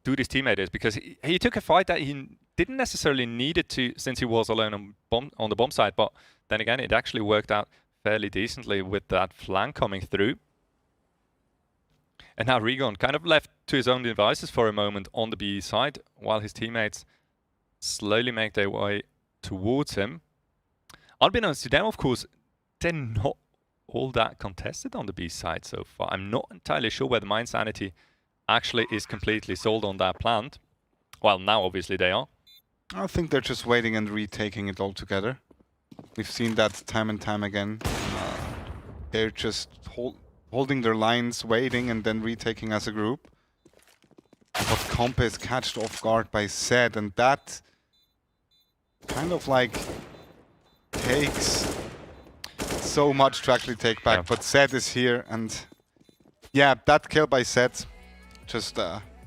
Duty's teammate is, because he took a fight that he didn't necessarily need it to, since he was alone on the bomb side, but then again it actually worked out fairly decently with that flank coming through. And now Regon kind of left to his own devices for a moment on the B side, while his teammates slowly make their way towards him. Unbeknownst to them, of course, they're not all that contested on the B side so far. I'm not entirely sure whether Mind Sanity actually is completely sold on that plant. Well, now obviously they are. I think they're just waiting and retaking it all together. We've seen that time and time again. They're just holding their lines, waiting, and then retaking as a group. But Comp is catched off guard by Zed, and that kind of like takes so much to actually take back. But Zed is here, and yeah, that kill by Zed just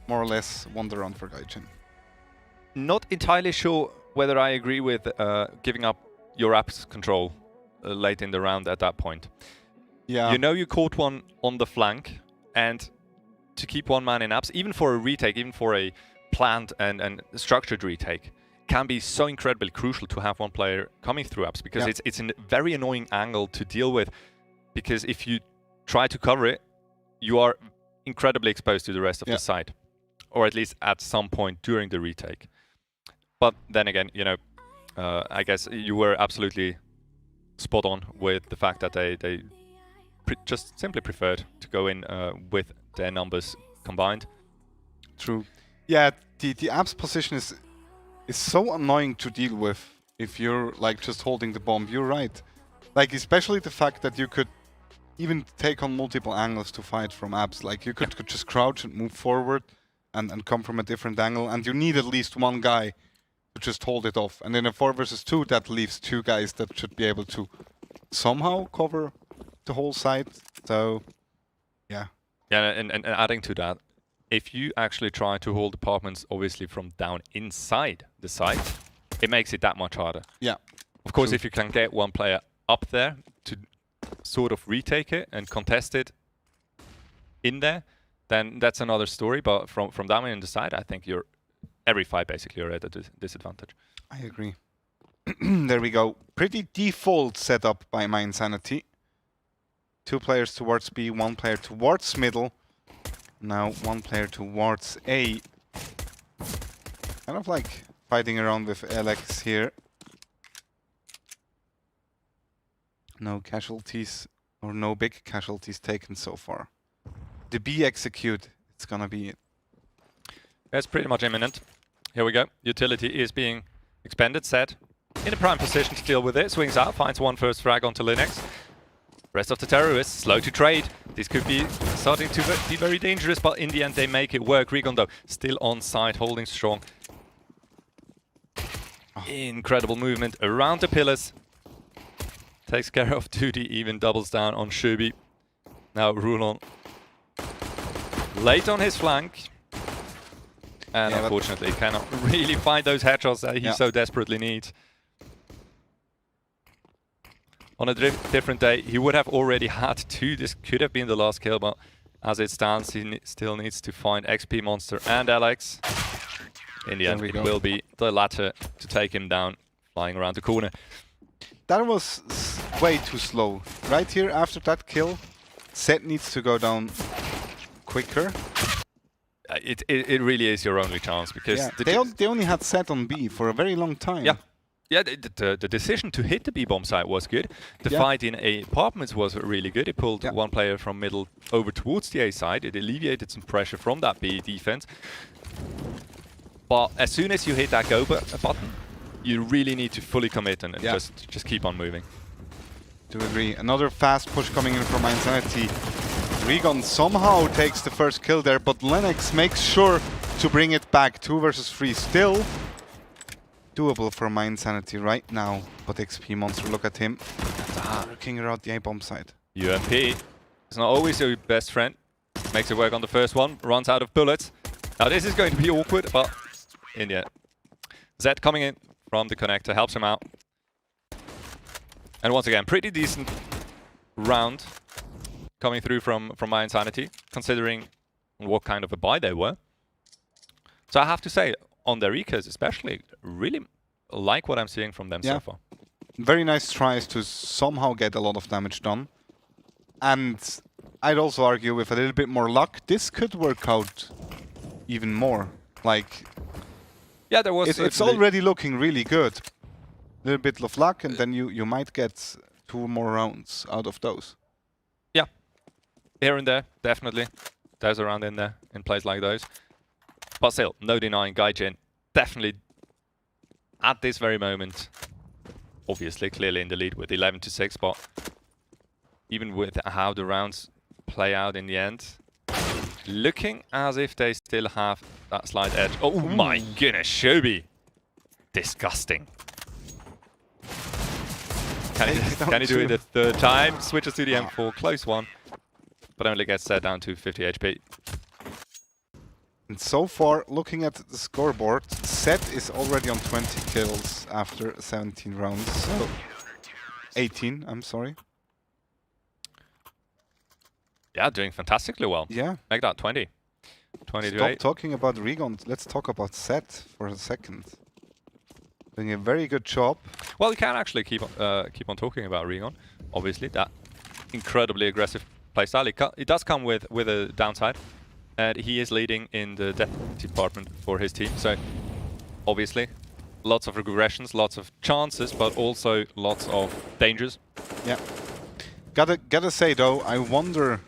more or less won the run for Gaijin. Not entirely sure whether I agree with giving up your apps control late in the round at that point. Yeah. You know you caught one on the flank, and to keep one man in apps, even for a retake, even for a planned and structured retake, can be so incredibly crucial to have one player coming through apps, because it's a very annoying angle to deal with, because if you try to cover it, you are incredibly exposed to the rest of the side, or at least at some point during the retake. But then again, you know, I guess you were absolutely spot on with the fact that they just simply preferred to go in with their numbers combined. True. Yeah, the apps position is so annoying to deal with if you're like just holding the bomb. You're right. Like, especially the fact that you could even take on multiple angles to fight from apps. Like, you could just crouch and move forward and come from a different angle, and you need at least one guy to just hold it off. And in a 4 versus 2, that leaves 2 guys that should be able to somehow cover the whole side. So, yeah. Yeah, and adding to that, if you actually try to hold apartments, obviously from down inside the site, it makes it that much harder. Yeah. Of course, if you can get one player up there to sort of retake it and contest it in there, then that's another story. But from down in the side, I think every fight basically you're at a disadvantage. I agree. There we go. Pretty default setup by Mind Sanity. 2 players towards B, 1 player towards middle. Now 1 player towards A. Kind of like fighting around with Alex here. No casualties, or no big casualties taken so far. The B execute, it's gonna be it. That's pretty much imminent. Here we go. Utility is being expended. Set in a prime position to deal with it. Swings out, finds one first frag onto Linux. Rest of the terrorists slow to trade. This could be starting to be very dangerous, but in the end they make it work. Rigon though still on side, holding strong. Incredible movement around the pillars. Takes care of Duty, even doubles down on Shubi. Now Rulon late on his flank. And unfortunately cannot really find those headshots that he so desperately needs. On a different day, he would have already had 2. This could have been the last kill, but as it stands, he still needs to find XP Monster and Alex. In the end, it will be the latter to take him down, flying around the corner. That was way too slow. Right here, after that kill, Zed needs to go down quicker. It really is your only chance, because they only had Zed on B for a very long time. Yeah, the decision to hit the B-bomb site was good. The fight in A apartments was really good. It pulled one player from middle over towards the A side. It alleviated some pressure from that B defense. But as soon as you hit that go button, you really need to fully commit and just keep on moving. To agree. Another fast push coming in from Mind Sanity. Rigon somehow takes the first kill there, but Lennox makes sure to bring it back. 2 versus 3 still doable for Mind Sanity right now. But XP Monster, look at him. Working around the A-bomb side. UMP is not always your best friend. Makes it work on the first one, runs out of bullets. Now this is going to be awkward, but in the end. Zed coming in from the connector, helps him out. And once again, pretty decent round coming through from Mind Sanity, considering what kind of a buy they were. So I have to say, on their ecos especially, really like what I'm seeing from them so far. Very nice tries to somehow get a lot of damage done. And I'd also argue with a little bit more luck, this could work out even more. Like, yeah, there was. It's already looking really good. A little bit of luck, and then you might get 2 more rounds out of those. here and there, definitely. There's around in there, in plays like those. But still, no denying Gaijin definitely, at this very moment, obviously clearly in the lead with 11-6, but even with how the rounds play out in the end, looking as if they still have that slight edge. Oh my goodness, Shobi! Disgusting. Can he do it the third time? Switches to the M4, close one, but only gets set down to 50 HP. And so far, looking at the scoreboard, Set is already on 20 kills after 17 rounds. So 18, I'm sorry. Yeah, doing fantastically well. Yeah. Make that 20. 20 to Stop 8. talking about Rigon. Let's talk about Set for a second. Doing a very good job. Well, you can actually keep on talking about Rigon. Obviously, that incredibly aggressive playstyle. It does come with a downside. And he is leading in the death department for his team. So, obviously, lots of regressions, lots of chances, but also lots of dangers. Yeah. Gotta say though, I wonder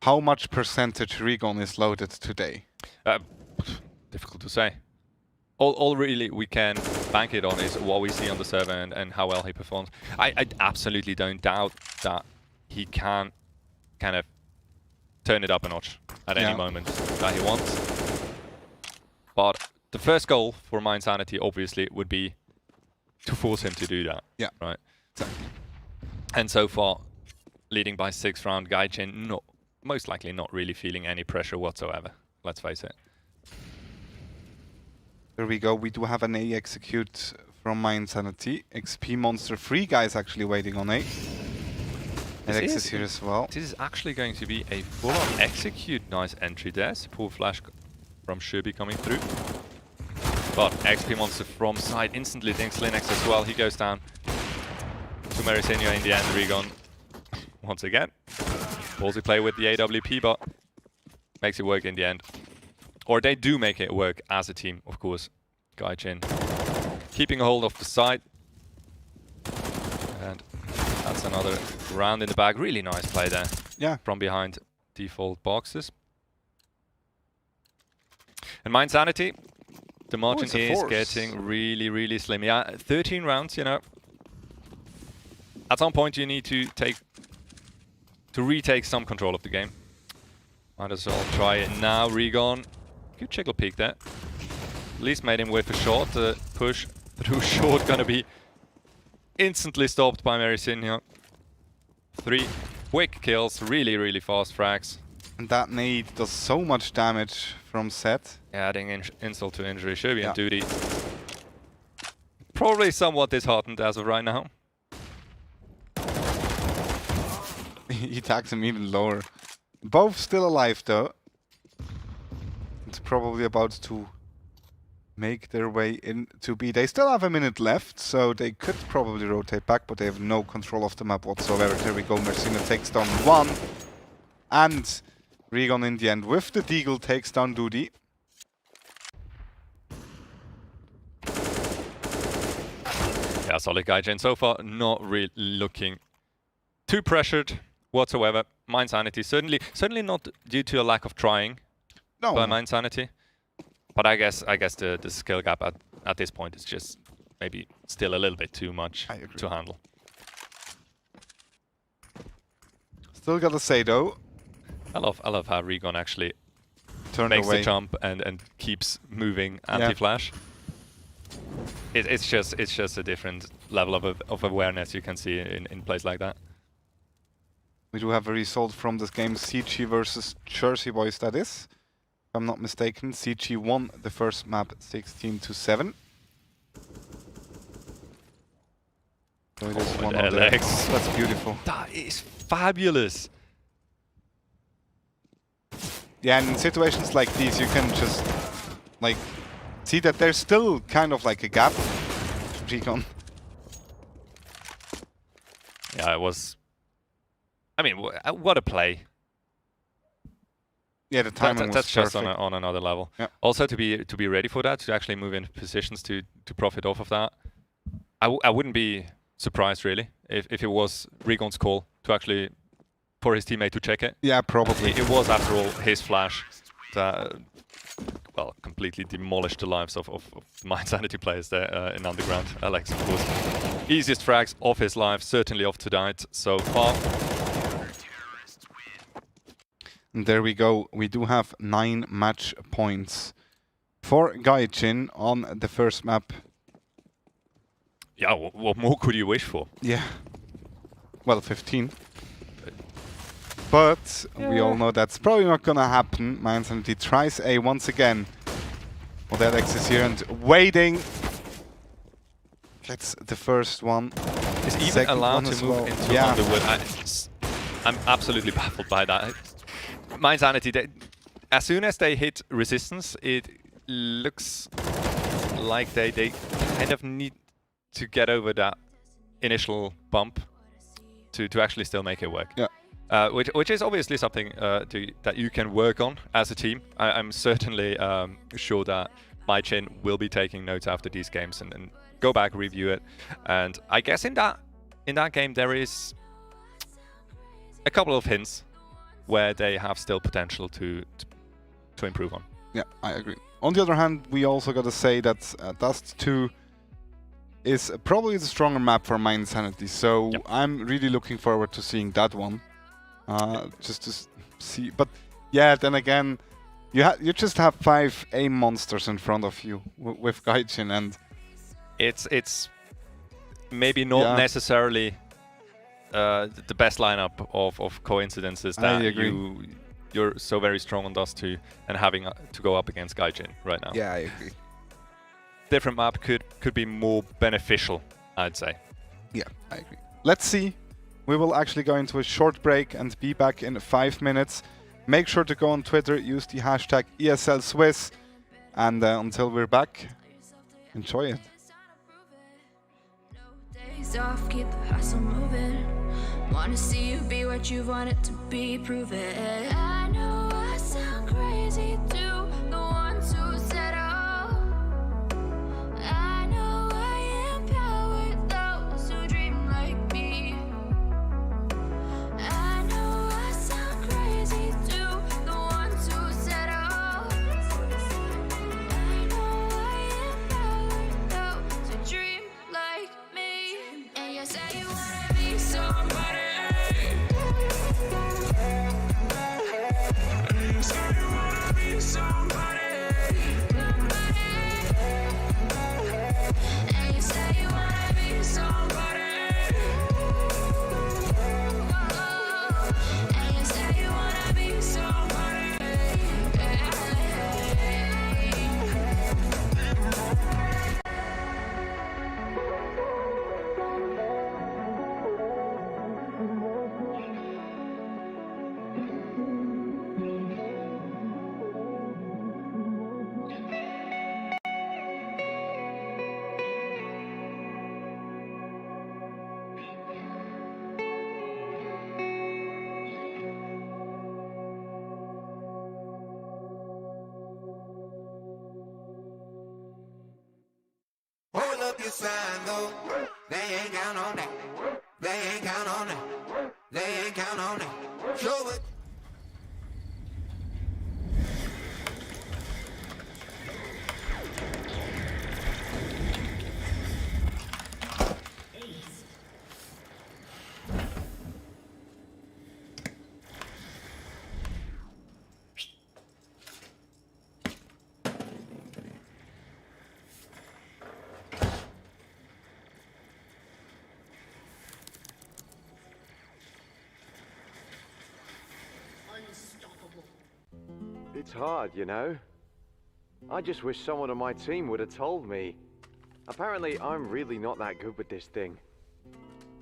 how much percentage Rigon is loaded today. Difficult to say. All really we can bank it on is what we see on the server and how well he performs. I absolutely don't doubt that he can kind of turn it up a notch at any moment that he wants. But the first goal for Mind Sanity obviously would be to force him to do that. Yeah. Right. Exactly. And so far, leading by 6th round, Gaijin most likely not really feeling any pressure whatsoever. Let's face it. There we go. We do have an A execute from Mind Sanity. XP Monster 3 guys actually waiting on A. And X is here as well. This is actually going to be a full-on execute. Nice entry there. Support flash from Shobi coming through. But XP Monster from side instantly thinks Linux as well. He goes down to Merisinho in the end. Rigon once again. Ballsy play with the AWP, but makes it work in the end. Or they do make it work as a team, of course. Gaijin keeping a hold of the side. And that's another round in the bag. Really nice play there. Yeah. From behind default boxes. And Mind Sanity, the margin is getting really, really slim. Yeah, 13 rounds, you know. At some point you need to retake some control of the game. Might as well try it now. Rigon, good jiggle peek there. At least made him wait for short. The push through short gonna be instantly stopped by Merisinho. 3 quick kills, really, really fast frags. And that nade does so much damage from Set. Adding insult to injury. Shobi and Duty probably somewhat disheartened as of right now. He tags him even lower. Both still alive though. It's probably about to make their way into B. They still have a minute left, so they could probably rotate back, but they have no control of the map whatsoever. There we go, Mercina takes down 1. And Rigon in the end with the Deagle takes down Duty. Yeah, solid Gaijin so far, not really looking too pressured whatsoever. Mind Sanity certainly not due to a lack of trying by Mind Sanity. But I guess the skill gap at this point is just maybe still a little bit too much to handle. Still gotta say though, I love how Rigon actually makes the jump and keeps moving anti-flash. It's just a different level of awareness you can see in plays like that. We do have a result from this game, CG versus Jersey Boys, that is. If I'm not mistaken, CG won the first map 16-7. So it is one of the... That's beautiful. That is fabulous. Yeah, and in situations like these, you can just like see that there's still kind of like a gap. Rigon. Yeah, it was. I mean, what a play. Yeah, the timing was that's perfect. just on another level. Yeah. Also, to be ready for that, to actually move in positions to profit off of that. I wouldn't be surprised really if it was Rigon's call to actually for his teammate to check it. Yeah, probably. It was, after all, his flash that, well, completely demolished the lives of my Insanity players there in Underground. Alex, of course, easiest frags of his life, certainly of tonight so far. And there we go. We do have 9 match points for Gaijin on the first map. Yeah, what more could you wish for? Yeah. Well, 15. But we all know that's probably not gonna happen. My Insanity tries A once again. Well, the Alex is here and waiting. Gets the first one. Is even allowed to move into Underwood. I'm absolutely baffled by that. My Insanity, as soon as they hit resistance, it looks like they kind of need to get over that initial bump to actually still make it work. Yeah. Which is obviously something that you can work on as a team. I'm certainly sure that my Chin will be taking notes after these games and go back, review it. And I guess in that game there is a couple of hints where they have still potential to improve on. Yeah, I agree. On the other hand, we also got to say that Dust 2 is probably the stronger map for my Insanity, so yep. I'm really looking forward to seeing that one. Just to see, but yeah, then again, you just have 5 aim monsters in front of you with Gaijin, and it's maybe not necessarily the best lineup of coincidences that you're so very strong on Dust 2 and having to go up against Gaijin right now. Yeah, I agree. Different map could be more beneficial, I'd say. Yeah, I agree. Let's see. We will actually go into a short break and be back in 5 minutes. Make sure to go on Twitter, use the hashtag ESLSwiss, and until we're back, enjoy it. Days off, keep the hustle moving. Wanna see you be what you want it to be, prove it. I know I sound crazy to the ones who said oh. I know I empower those who dream like me. I know I sound crazy to the ones who said oh. I know I empower those who dream like me. And you say you wanna be somebody. Hold up your sign though, they ain't count on that. They ain't count on that. They ain't count on that. Show it. It's hard, you know. I just wish someone on my team would have told me. Apparently, I'm really not that good with this thing.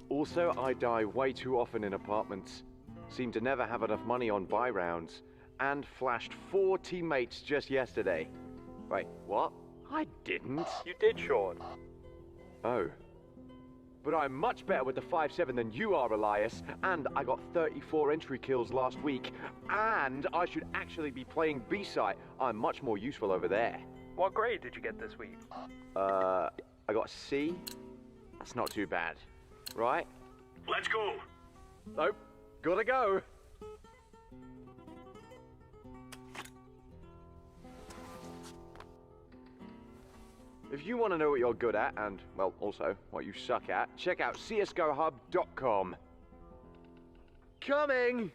Also, I die way too often in apartments, seem to never have enough money on buy rounds, and flashed 4 teammates just yesterday. Wait, what? I didn't. You did, Sean. Oh. But I'm much better with the 5-7 than you are, Elias, and I got 34 entry kills last week, and I should actually be playing B-site. I'm much more useful over there. What grade did you get this week? I got C. That's not too bad, right? Let's go. Nope. Gotta go. If you want to know what you're good at, and, well, also what you suck at, check out csgohub.com. Coming!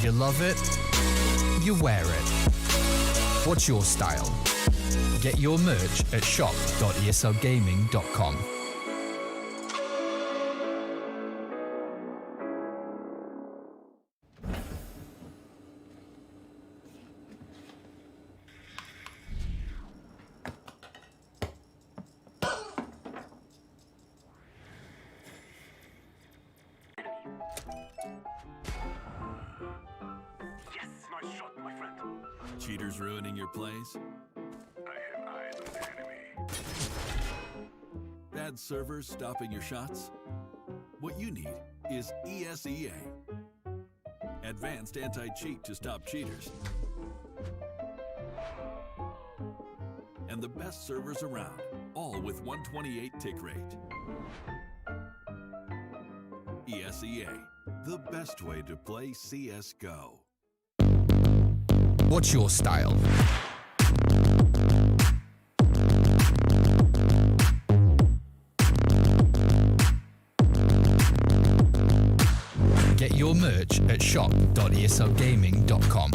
You love it, you wear it. What's your style? Get your merch at shop.eslgaming.com. Cheaters ruining your plays? I have eyes on the enemy. Bad servers stopping your shots? What you need is ESEA. Advanced anti-cheat to stop cheaters. And the best servers around, all with 128 tick rate. ESEA, the best way to play CSGO. What's your style? Get your merch at shop.eslgaming.com.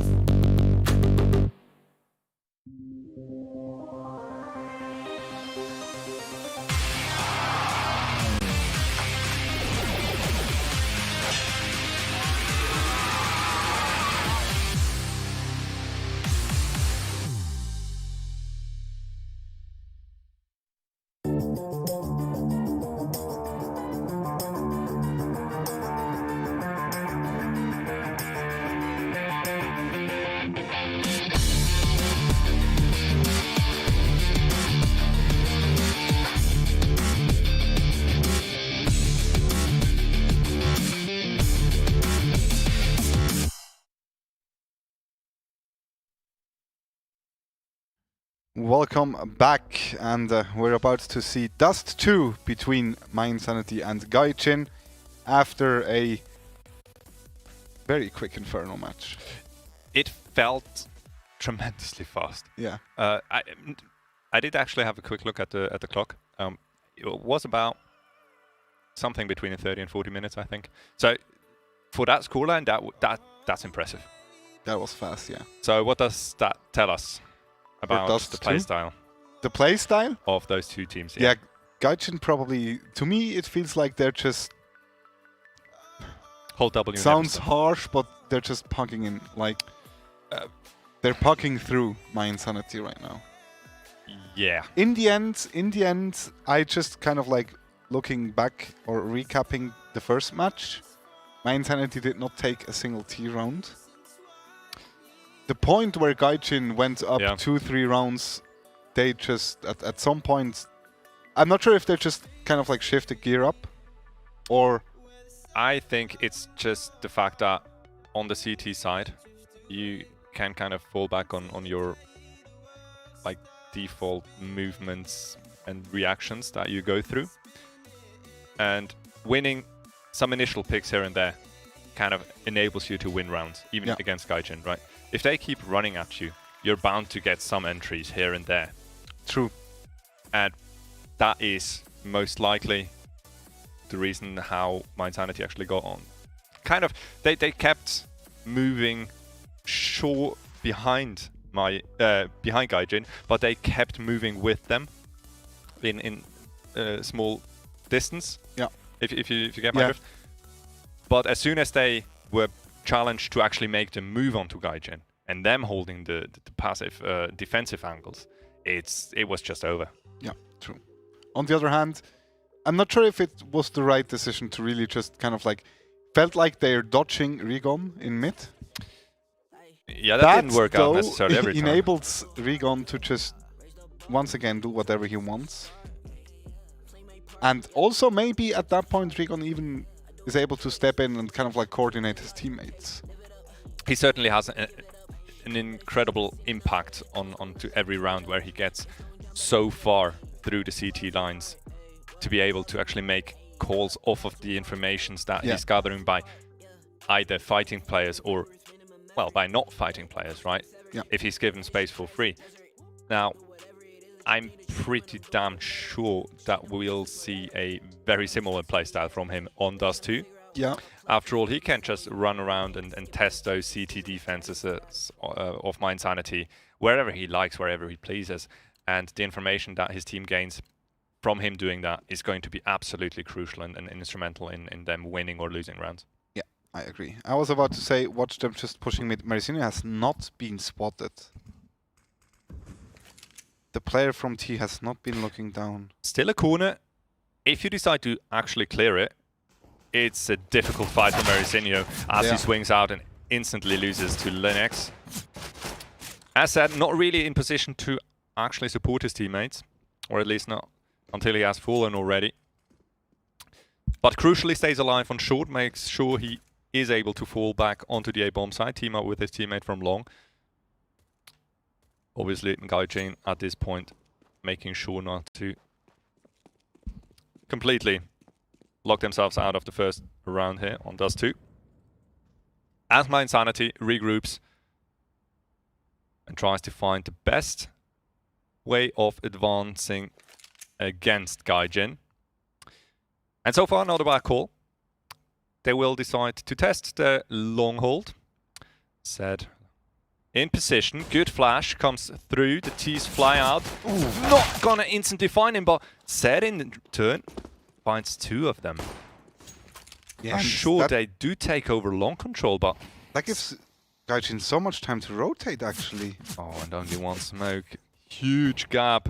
Welcome back, and we're about to see Dust 2 between My Insanity and Gaijin after a very quick Inferno match. It felt tremendously fast. Yeah. I did actually have a quick look at the clock. It was about something between 30 and 40 minutes, I think. So for that scoreline, that's impressive. That was fast, yeah. So what does that tell us about the playstyle? The playstyle of those two teams. Yeah, Gaijin probably, to me, it feels like they're just hold W. Sounds harsh, but they're just pucking in, like they're pucking through My Insanity right now. Yeah. In the end, I just kind of like looking back or recapping the first match. My Insanity did not take a single T round. The point where Gaijin went up 2-3 rounds, they just at some point, I'm not sure if they just kind of like shifted gear up, or I think it's just the fact that on the CT side, you can kind of fall back on your like default movements and reactions that you go through, and winning some initial picks here and there kind of enables you to win rounds, even against Gaijin, right? If they keep running at you, you're bound to get some entries here and there. True. And that is most likely the reason how My Insanity actually got on. Kind of, they kept moving short behind behind Gaijin, but they kept moving with them in small distance. Yeah. If you get my drift. But as soon as they were challenged to actually make the move onto Gaijin and them holding the passive defensive angles, it was just over. Yeah, true. On the other hand, I'm not sure if it was the right decision to really just kind of like felt like they're dodging Rigon in mid. Yeah, that didn't work out necessarily every time. Enables Rigon to just once again do whatever he wants. And also maybe at that point Rigon even is able to step in and kind of like coordinate his teammates. He certainly has an incredible impact onto every round where he gets so far through the CT lines to be able to actually make calls off of the informations that he's gathering by either fighting players or, well, by not fighting players, right? Yeah. If he's given space for free. Now, I'm pretty damn sure that we'll see a very similar playstyle from him on Dust 2. Yeah. After all, he can just run around and test those CT defenses of My Insanity wherever he likes, wherever he pleases. And the information that his team gains from him doing that is going to be absolutely crucial and instrumental in them winning or losing rounds. Yeah, I agree. I was about to say, watch them just pushing mid. Marisinho has not been spotted. The player from T has not been looking down. Still a corner. If you decide to actually clear it, it's a difficult fight for Marisinho as he swings out and instantly loses to Linux. As said, not really in position to actually support his teammates, or at least not until he has fallen already. But crucially stays alive on short, makes sure he is able to fall back onto the A-bomb side, team up with his teammate from long. Obviously, Gaijin at this point making sure not to completely lock themselves out of the first round here on Dust 2. As My Insanity regroups and tries to find the best way of advancing against Gaijin. And so far, not a bad call. They will decide to test the long hold. Said in position, good flash comes through, the T's fly out. Ooh, not gonna instantly find him, but Said in turn finds two of them. Yeah, I'm sure they do take over long control, but that gives Gaijin so much time to rotate actually. Oh, and only one smoke. Huge gap.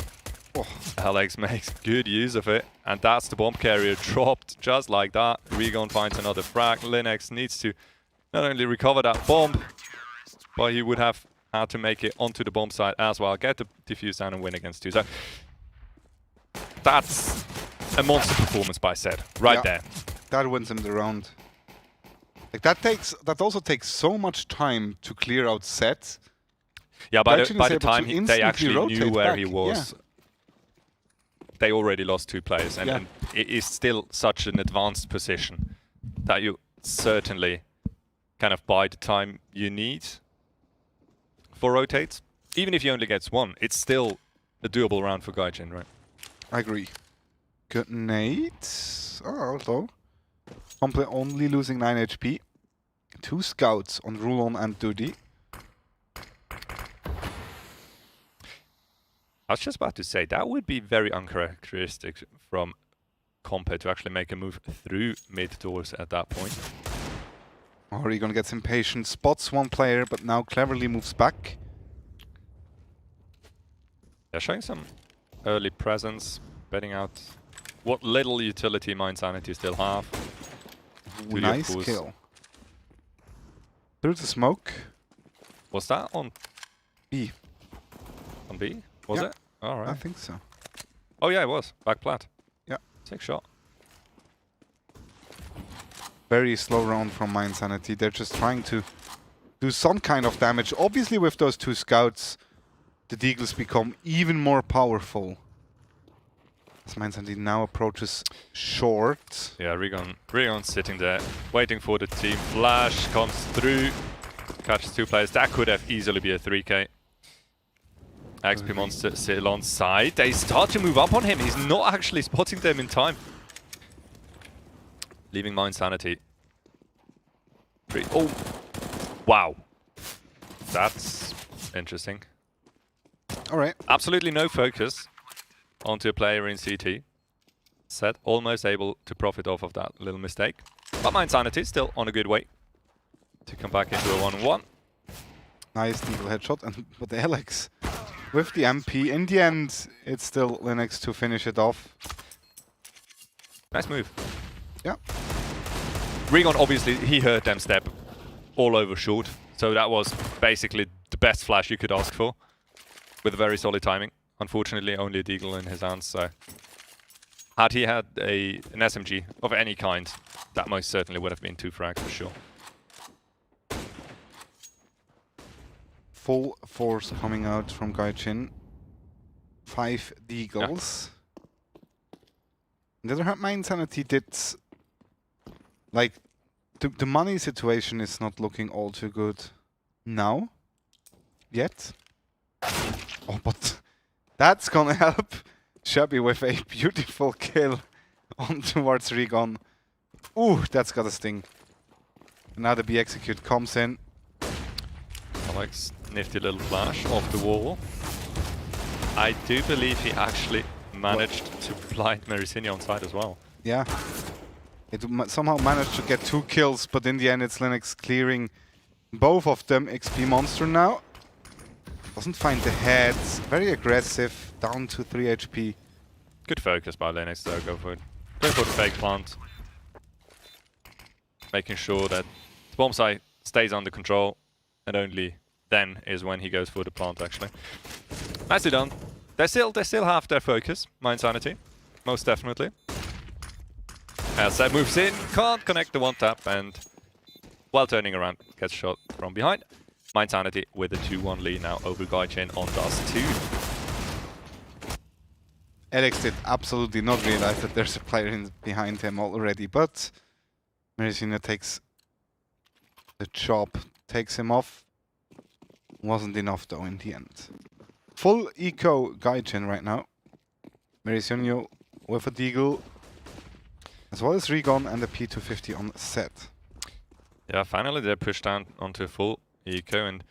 Oh, Alex makes good use of it, and that's the bomb carrier dropped just like that. Rigon finds another frag. Linux needs to not only recover that bomb, but he would have had to make it onto the bomb side as well, get the defuse down and win against two. So that's a monster performance by Zed right there. That wins him the round. Like that also takes so much time to clear out sets. Yeah, by the time they actually knew where he was, they already lost two players, and it is still such an advanced position that you certainly kind of buy the time you need for rotates. Even if he only gets one, it's still a doable round for Gaijin, right? I agree. Good nade. Oh, although Complete only losing 9 HP. 2 scouts on Rulon and Dudi. I was just about to say, that would be very uncharacteristic from Compe to actually make a move through mid doors at that point. Rigon gets impatient, spots one player, but now cleverly moves back. They're showing some early presence, betting out what little utility My Insanity still have. Ooh, nice kill. Through the smoke. Was that on B? On B? Was it? Alright. I think so. Oh yeah, it was. Back plat. Yeah. Sick shot. Very slow round from My Insanity. They're just trying to do some kind of damage. Obviously with those 2 scouts, the Deagles become even more powerful. As My Insanity now approaches short. Yeah, Rigon sitting there, waiting for the team. Flash comes through, catches 2 players. That could have easily be a 3k. XP Monster still on side. They start to move up on him. He's not actually spotting them in time. Leaving My Insanity. Oh! Wow. That's interesting. Alright. Absolutely no focus onto a player in CT. Set almost able to profit off of that little mistake. But My Insanity still on a good way to come back into a 1-1. Nice Deagle headshot, and but the Alex with the MP. In the end, it's still Linux to finish it off. Nice move. Yeah. Rigon, obviously, he heard them step all over short. So that was basically the best flash you could ask for, with very solid timing. Unfortunately, only a Deagle in his hands, so Had he had an SMG of any kind, that most certainly would have been 2 frags for sure. Full force coming out from Gaijin. 5 deagles. On the other hand, my Insanity did... Like, the money situation is not looking all too good now. Yet. Oh, but that's gonna help Shabby with a beautiful kill on towards Regon. Ooh, that's got a sting. Now the B execute comes in. Alex, nifty little flash off the wall. I do believe he actually managed to blind Marisinha on side as well. Yeah. It somehow managed to get 2 kills, but in the end it's Linux clearing both of them. XP Monster now. Doesn't find the heads. Very aggressive. Down to 3 HP. Good focus by Linux though. Go for the fake plant. Making sure that the bomb site stays under control, and only then is when he goes for the plant actually. Nicely done. They still have their focus, my Insanity. Most definitely. As that moves in, can't connect the 1-tap, and while turning around, gets shot from behind. My Insanity with a 2-1 lead now over Gaijin on Dust 2. Alex did absolutely not realize that there's a player behind him already, but Marisinha takes the chop, takes him off. Wasn't enough though in the end. Full eco Gaijin right now. Marisinha with a deagle, as well as Regon and the P250 on set. Yeah, finally they're pushed down onto full eco, and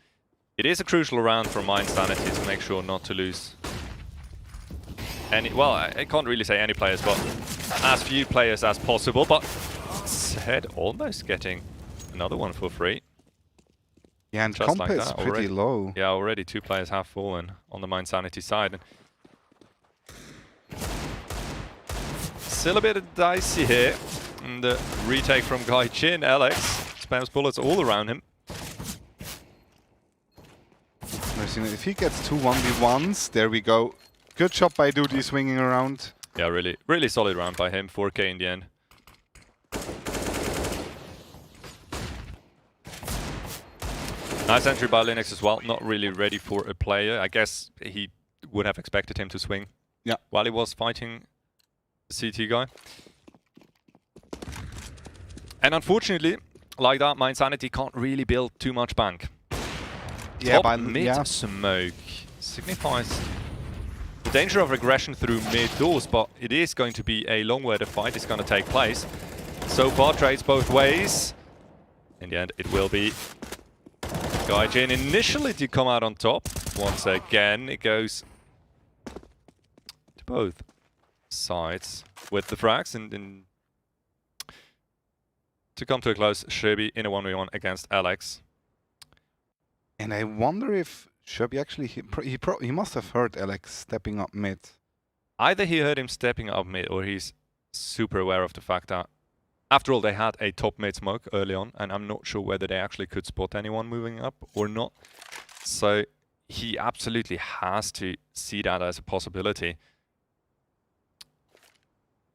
it is a crucial round for my Insanity to make sure not to lose any, well, I can't really say any players, but as few players as possible. But Zed almost getting another one for free. Yeah, and just comp like is that, pretty already, low. Yeah, already 2 players have fallen on the Insanity side. And still a bit dicey here. And the retake from Gaijin. Alex spams bullets all around him. If he gets 2 1v1s, there we go. Good job by Duty swinging around. Yeah, really solid round by him. 4k in the end. Nice entry by Linux as well. Not really ready for a player. I guess he would have expected him to swing. Yeah. While he was fighting the CT guy. And unfortunately, like that, my Insanity can't really build too much bank. Yeah, Top mid smoke signifies the danger of regression through mid doors, but it is going to be a long way the fight is going to take place. So far, trades both ways. In the end, it will be Gaijin initially to come out on top. Once again, it goes to both sides with the frags, and to come to a close, Sherby in a 1v1 against Alex. And I wonder if Sherby actually, he must have heard Alex stepping up mid. Either he heard him stepping up mid, or he's super aware of the fact that, after all, they had a top mid smoke early on, and I'm not sure whether they actually could spot anyone moving up or not. So he absolutely has to see that as a possibility.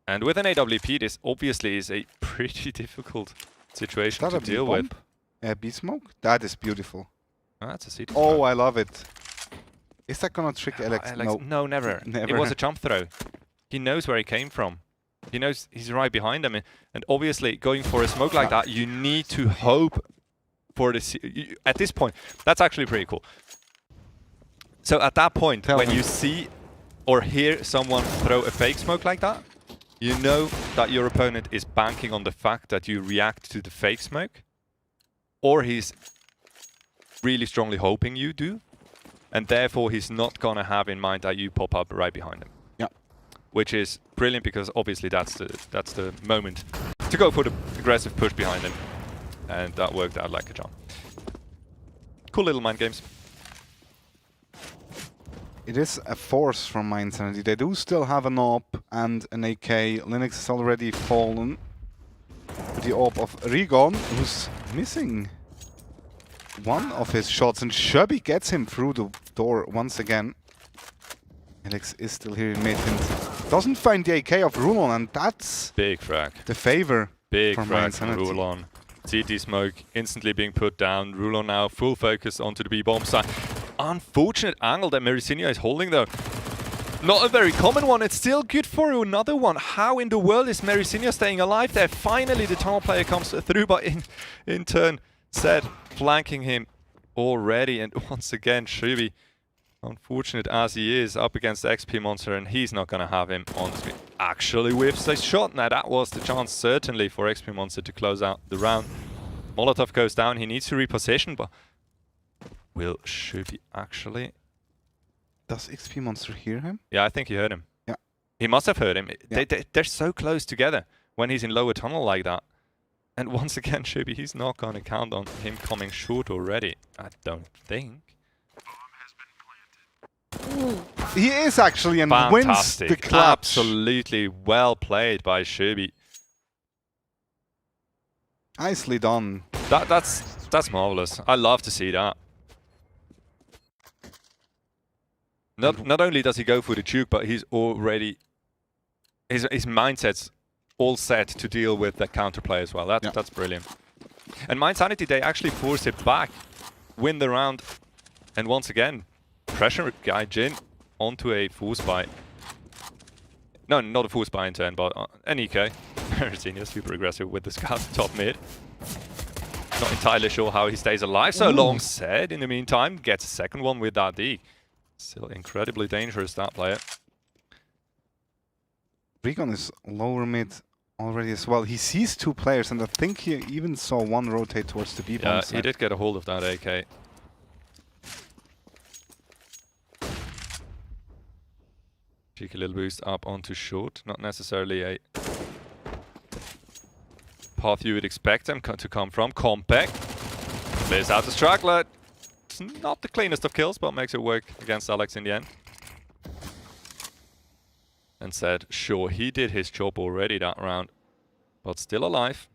And with an AWP, this obviously is a pretty difficult situation to deal with. B smoke? That is beautiful. Oh, that's a CT. Oh, I love it. Is that gonna trick Alex? No, never. It was a jump throw. He knows where he came from. He knows he's right behind him. And obviously, going for a smoke like that, you need to hope for the... At this point, that's actually pretty cool. So at that point, when you see or hear someone throw a fake smoke like that, you know that your opponent is banking on the fact that you react to the fake smoke, or he's really strongly hoping you do, and therefore he's not gonna have in mind that you pop up right behind him. Yeah, which is brilliant, because obviously that's the moment to go for the aggressive push behind him, and that worked out like a charm. Cool little mind games. It is a force from my Insanity. They do still have an AWP and an AK. Linux has already fallen to the AWP of Regon, who's missing one of his shots, and Sherby gets him through the door once again. Alex is still here in mid, and Doesn't find the AK of Rulon, and that's big frag. The favor. Big for frag from Insanity. Rulon. CT smoke instantly being put down. Rulon now full focus onto the B-bomb side. Unfortunate angle that Merisinio is holding though. Not a very common one. It's still good for another one. How in the world is Merisinio staying alive there? Finally the tunnel player comes through, but in turn Zed flanking him already. And once again Shubi, unfortunate as he is, up against the XP monster, and he's not gonna have him on screen. Actually whiffs a shot. Now that was the chance certainly for XP monster to close out the round. Molotov goes down. He needs to reposition, but will Shubi actually? Does XP monster hear him? Yeah, I think he heard him. Yeah. He must have heard him. Yeah. They're so close together when he's in lower tunnel like that. And once again, Shubi, he's not going to count on him coming short already. I don't think. He is actually, and Fantastic. wins the clutch. Absolutely well played by Shubi. Nicely done. That's marvelous. I love to see that. Not only does he go for the juke, but he's already his mindset's all set to deal with the counterplay as well. That's brilliant. And Mind Sanity, they actually force it back, win the round, and once again pressure Guy Jin onto a force buy. No, not a force buy in turn, but an EK. Merisinio super aggressive with the scout top mid. Not entirely sure how he stays alive so long. Said in the meantime gets a second one with that D. Still incredibly dangerous, that player. Regon is lower mid already as well. He sees two players, and I think he even saw one rotate towards the B-bomb side. He did get a hold of that AK. Cheeky little boost up onto short. Not necessarily a path you would expect them to come from. Compact. Clears out the straggler. It's not the cleanest of kills, but makes it work against Alex in the end. And said, sure, he did his job already that round, but still alive.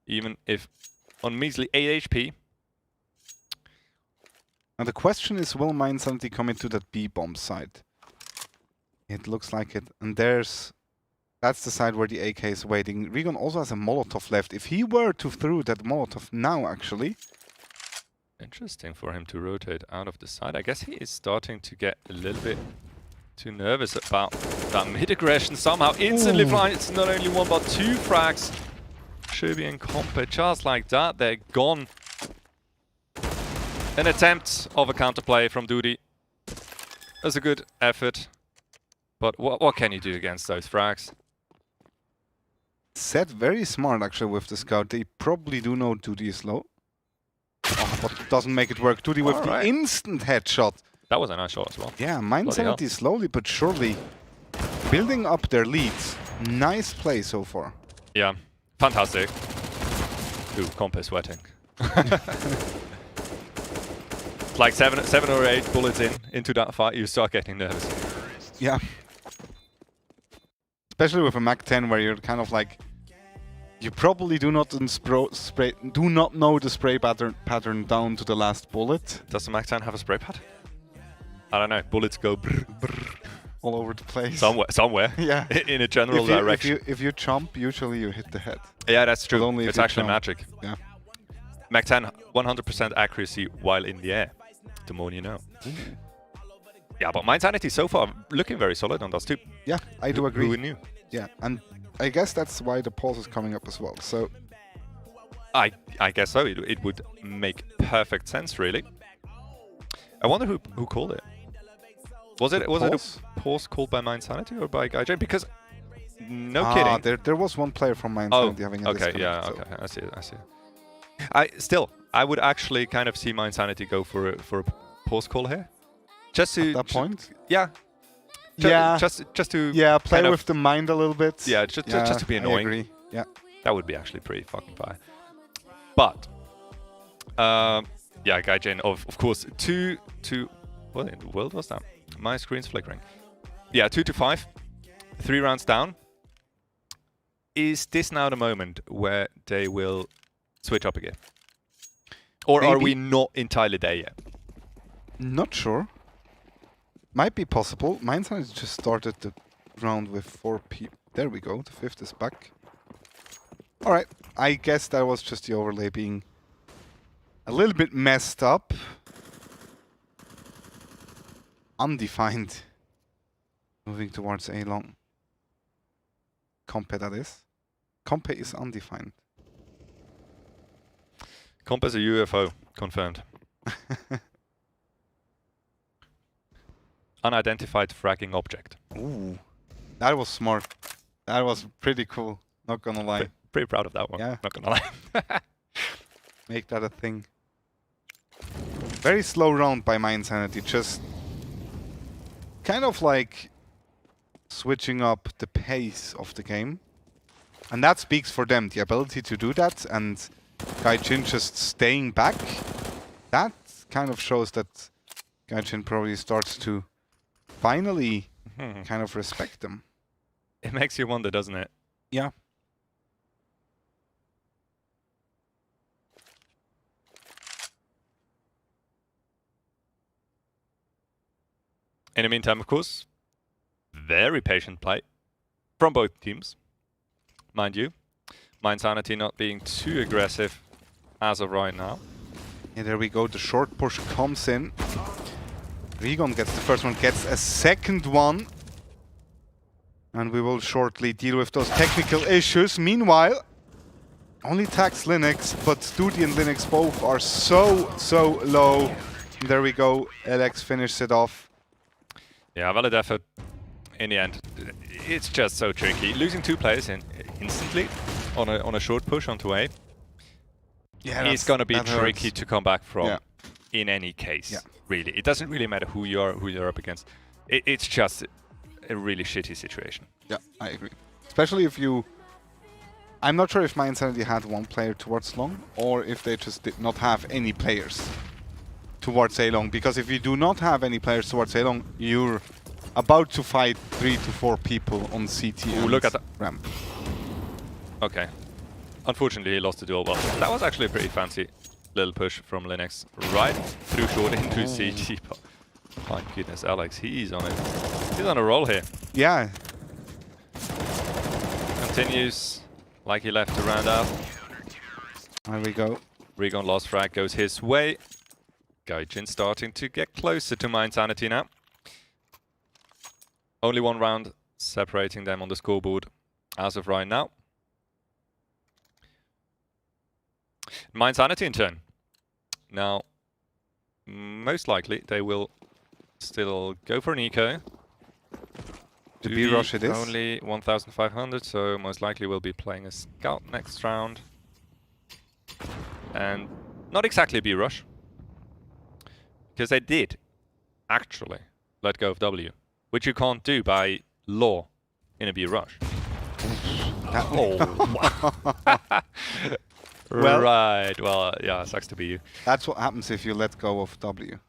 Even if on measly 8 HP. And the question is, will Mind Sanity come into that B-bomb side? It looks like it. And that's the side where the AK is waiting. Regon also has a Molotov left. If he were to throw that Molotov now, actually. Interesting for him to rotate out of the side. I guess he is starting to get a little bit too nervous about that mid-aggression. Somehow instantly flying. It's not only one, but two frags. Shubi and Compa, just like that, they're gone. An attempt of a counterplay from Duty. That's a good effort. But what can you do against those frags? Zed very smart actually with the scout. They probably do know Duty is low. Oh, but doesn't make it work. Duty with the instant headshot. That was a nice shot as well. Yeah, Mind Sanity slowly but surely building up their leads. Nice play so far. Yeah, fantastic. Ooh, Compa is sweating. Like seven or 8 bullets into that fight, you start getting nervous. Yeah. Especially with a Mac 10 where you're kind of like, you probably do not know the spray pattern down to the last bullet. Does the Mac 10 have a spray pad? I don't know. Bullets go brr, brr. All over the place. Somewhere. Yeah. In a general direction. If you jump, usually you hit the head. Yeah, that's true. Only it's actually magic. Yeah. Mac 10, 100% accuracy while in the air. The more you know. Yeah, but Mind Sanity so far looking very solid on those two. Yeah, I do agree. Who knew? Yeah, and I guess that's why the pause is coming up as well. So I guess so. It would make perfect sense, really. I wonder who called it. Was it a pause called by Mind Sanity or by Gaijin? Because no kidding. There was one player from Mind Sanity having a disconnect. Yeah, so. okay, I see. I would actually kind of see Mind Sanity go for a pause call here. Just to at that point? Yeah. Just to play kind with the mind a little bit. Yeah, just to be annoying. I agree. Yeah. That would be actually pretty fucking fire. But yeah, Gaijin of course 2 to what in the world was that? My screen's flickering. Yeah, 2 to 5. 3 rounds down. Is this now the moment where they will switch up again? Or are we not entirely there yet? Not sure. Might be possible. Mindsanity just started the round with 4 people. There we go. The 5th is back. Alright. I guess that was just the overlay being a little bit messed up. Undefined. Moving towards A long. Compe, that is. Compe is undefined. Comp as a UFO, confirmed. Unidentified fragging object. Ooh, that was smart. That was pretty cool. Not gonna lie. Pretty proud of that one. Yeah. Not gonna lie. Make that a thing. Very slow round by Mindsanity. Just kind of like switching up the pace of the game. And that speaks for them. The ability to do that and Gaijin just staying back. That kind of shows that Gaijin probably starts to finally kind of respect them. It makes you wonder, doesn't it? Yeah. In the meantime, of course, very patient play from both teams, mind you. Mindsanity not being too aggressive as of right now. Yeah, there we go. The short push comes in. Rigon gets the first one, gets a second one. And we will shortly deal with those technical issues. Meanwhile, only tags Linux, but Studi and Linux both are so low. And there we go. Alex finishes it off. Yeah, valid effort in the end. It's just so tricky. Losing 2 players instantly on a short push onto A. Yeah, it's gonna be tricky hurts to come back from in any case. Yeah. Really, it doesn't really matter who you're up against. It's just a really shitty situation. Yeah, I agree. Especially if you... I'm not sure if Mindsanity had 1 player towards long, or if they just did not have any players towards A long. Because if you do not have any players towards A long, you're about to fight 3 to 4 people on CT and look at that ramp. Okay. Unfortunately, he lost the duel, but that was actually a pretty fancy little push from Linux right through short into CT. But my goodness, Alex, he's on it. He's on a roll here. Yeah. Continues like he left to round out. There we go. Rigon lost frag goes his way. Gaijin starting to get closer to Mindsanity now. Only 1 round separating them on the scoreboard as of right now. Mindsanity in turn. Now, most likely they will still go for an eco. The B-rush it is. Only 1,500, so most likely we'll be playing a scout next round. And not exactly a B-rush. Because they did actually let go of W, which you can't do by law in a B-rush. Well, right, well, yeah, sucks to be you. That's what happens if you let go of W.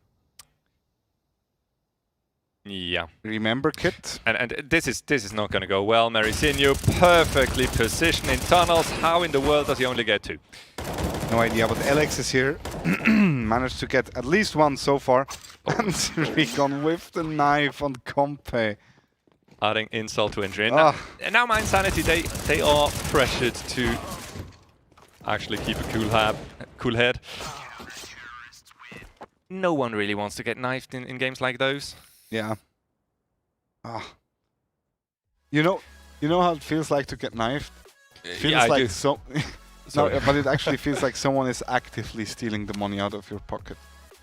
Yeah. Remember, Kit? And this is not going to go well. Marisinho perfectly positioned in tunnels. How in the world does he only get 2? No idea, but Alex is here. Managed to get at least 1 so far. And Rigon with the knife on Compe. Adding insult to injury. Now Mindsanity, they are pressured to actually keep a cool head. No one really wants to get knifed in games like those. Yeah. You know how it feels like to get knifed? It feels yeah, like I do. No, but it actually feels like someone is actively stealing the money out of your pocket.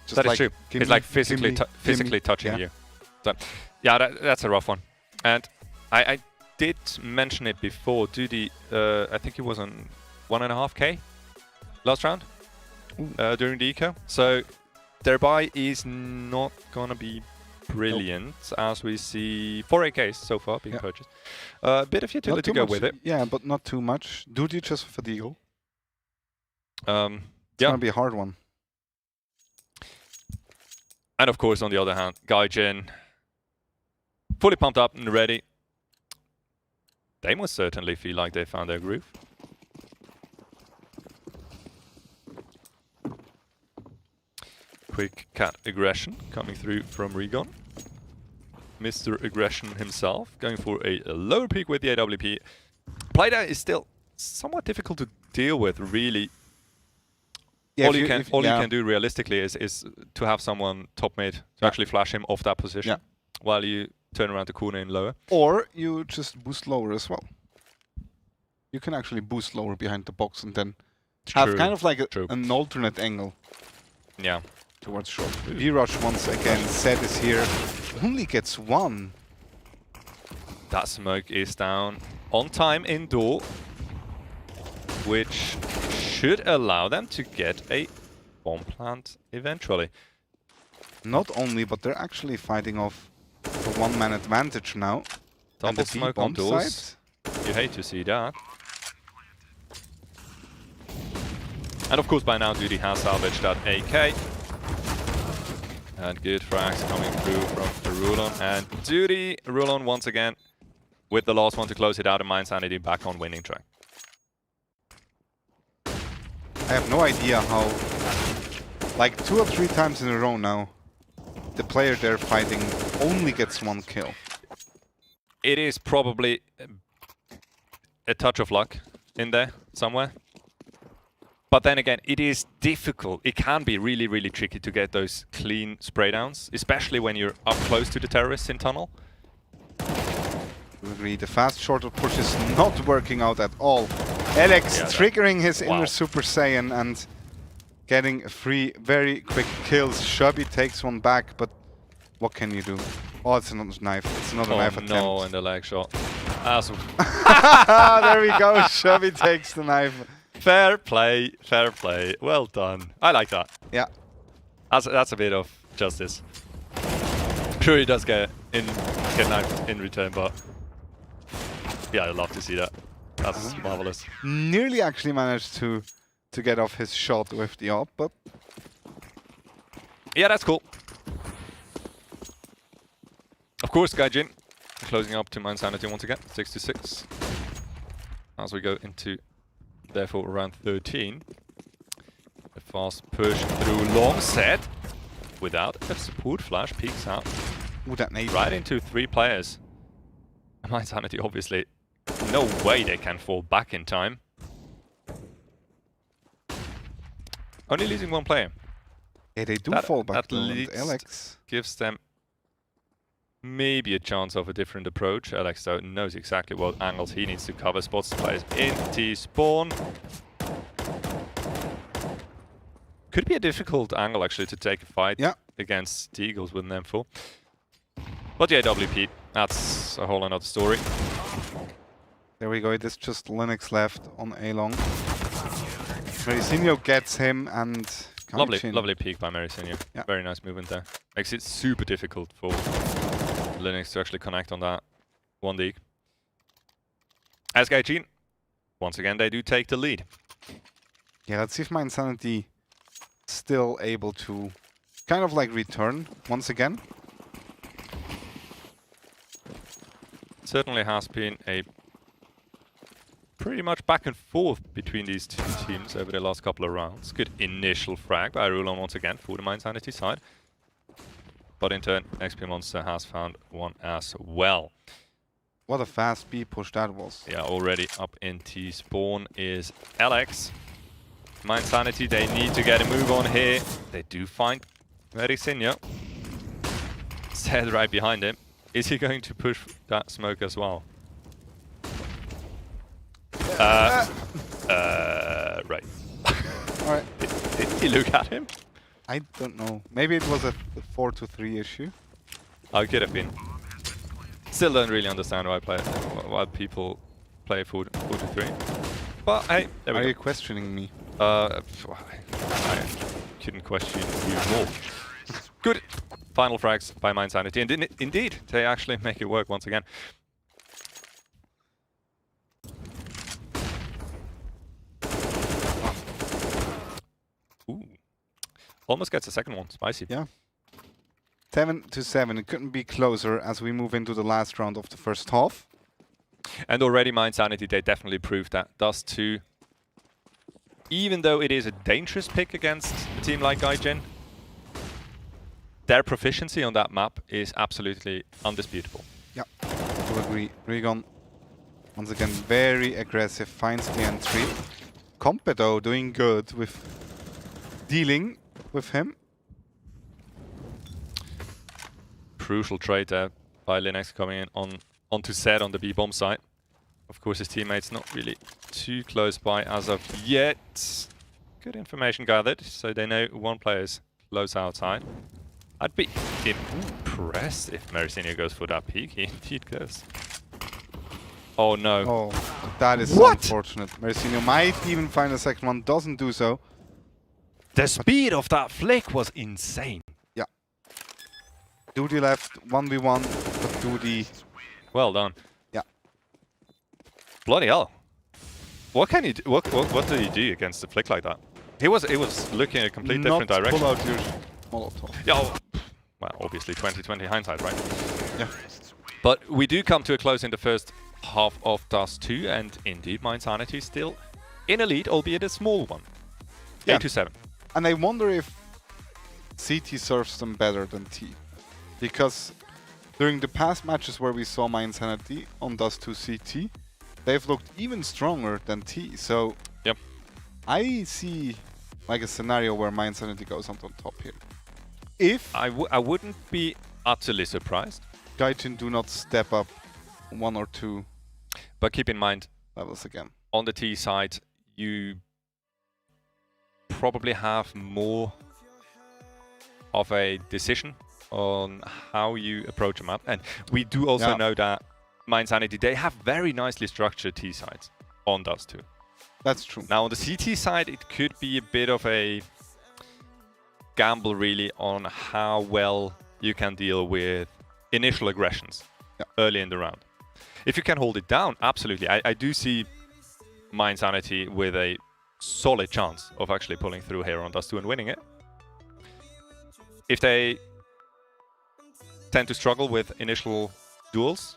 Just that like, is true. It's like physically touching you. So, yeah, that's a rough one. And I did mention it before. Dudi, I think he was on 1.5K last round during the eco. So their buy is not gonna be brilliant, as we see 4 AKs so far being purchased. A bit of utility to go with it. Yeah, but not too much. Dudi just for the deal. It's gonna be a hard one. And of course, on the other hand, Gaijin fully pumped up and ready. They must certainly feel like they found their groove. Quick cat aggression coming through from Rigon. Mr. Aggression himself, going for a lower peak with the AWP. Playda is still somewhat difficult to deal with, really. Yeah, all you can do realistically is to have someone top mid to actually flash him off that position while you turn around the corner in lower. Or you just boost lower as well. You can actually boost lower behind the box and then have kind of like an alternate angle. Yeah. Towards short. B-Rush once again. Zed is here. Only gets one. That smoke is down on time indoor, which should allow them to get a bomb plant eventually. Not only, but they're actually fighting off the one-man advantage now. Double smoke on doors. You hate to see that. And of course by now Duty has salvaged that AK. And good frags coming through from Rulon. And Duty, Rulon once again with the last one to close it out, and Mindsanity back on winning track. I have no idea how, like 2 or 3 times in a row now, the player they're fighting only gets 1 kill. It is probably a touch of luck in there somewhere. But then again, it is difficult. It can be really, really tricky to get those clean spray downs, especially when you're up close to the terrorists in tunnel. I agree. The fast shorter push is not working out at all. Alex triggering his inner Super Saiyan and getting 3 very quick kills. Shubby takes one back, but what can you do? Oh, it's another knife. It's another knife attempt. No, and the leg shot. There we go. Shubby takes the knife. Fair play, fair play. Well done. I like that. Yeah. That's a bit of justice. Sure, he does get knifed in return, but yeah, I love to see that. That's marvelous. Nearly actually managed to get off his shot with the op, but yeah, that's cool. Of course, Gaijin closing up to Mindsanity once again, 6-6. As we go into therefore round 13. A fast push through long set without a support flash, peeks out. Ooh, that nade. Right into 3 players. Mindsanity obviously no way they can fall back in time. Only losing 1 player. Yeah, they do fall back at though, least Alex gives them maybe a chance of a different approach. Alex though knows exactly what angles he needs to cover. Spots players in T-spawn. Could be a difficult angle actually to take a fight against the Eagles with an M4. But yeah, WP, that's a whole another story. There we go, it is just Linux left on A-long. Mericinio gets him and lovely peek by Mericinio. Yeah. Very nice movement there. Makes it super difficult for Linux to actually connect on that 1 dig. As Gaijin, once again, they do take the lead. Yeah, let's see if Mindsanity still able to kind of like return once again. Certainly has been a pretty much back and forth between these 2 teams over the last couple of rounds. Good initial frag by Rulon once again for the Mindsanity side. But in turn, XP Monster has found one as well. What a fast B push that was. Yeah, already up in T-spawn is Alex. Mindsanity, they need to get a move on here. They do find Mericinio. Zed right behind him. Is he going to push that smoke as well? Right. Alright. Did he look at him? I don't know. Maybe it was a 4-3 issue. Oh, it could have been. Still don't really understand why people play 4-3. But hey, there we go. Are you questioning me? I couldn't question you more. Good final frags by Mindsanity, and indeed, they actually make it work once again. Ooh. Almost gets a second one, spicy. Yeah. 7-7, it couldn't be closer as we move into the last round of the first half. And already Mindsanity, they definitely proved that. Dust 2, even though it is a dangerous pick against a team like Gaijin, their proficiency on that map is absolutely undisputable. Yeah, I do agree. Regon, once again, very aggressive, finds the entry. Compe, though, doing good with dealing with him. Crucial trade there by Linux coming in onto Zed on the B-bomb side. Of course, his teammates not really too close by as of yet. Good information gathered, so they know one player is close outside. I'd be impressed if Maricinho goes for that peek. He indeed goes. Oh no. Oh, that is unfortunate. Maricinho might even find a second one, doesn't do so. The speed of that flick was insane. Yeah. Duty left 1v1, but Duty... Well done. Yeah. Bloody hell. What can you do? What do you do against a flick like that? It was looking in a complete different direction. Pull out your Molotov. Yeah, well, obviously 20/20 hindsight, right? Yeah. But we do come to a close in the first half of Dust 2, and indeed, Mind Sanity still in a lead, albeit a small one. Yeah. 8-7. And I wonder if CT serves them better than T. Because during the past matches where we saw Mind Sanity on Dust 2 CT, they've looked even stronger than T. So yep. I see like a scenario where Mind Sanity goes on top here. If I wouldn't be utterly surprised. Gaijin do not step up 1 or 2 but keep in mind levels again. On the T side, you probably have more of a decision on how you approach a map. And we do also know that Mind Sanity, they have very nicely structured T sides on Dust 2. That's true. Now on the CT side, it could be a bit of a gamble really on how well you can deal with initial aggressions early in the round. If you can hold it down, absolutely. I do see Mind Sanity with a solid chance of actually pulling through here on Dust 2 and winning it. If they tend to struggle with initial duels,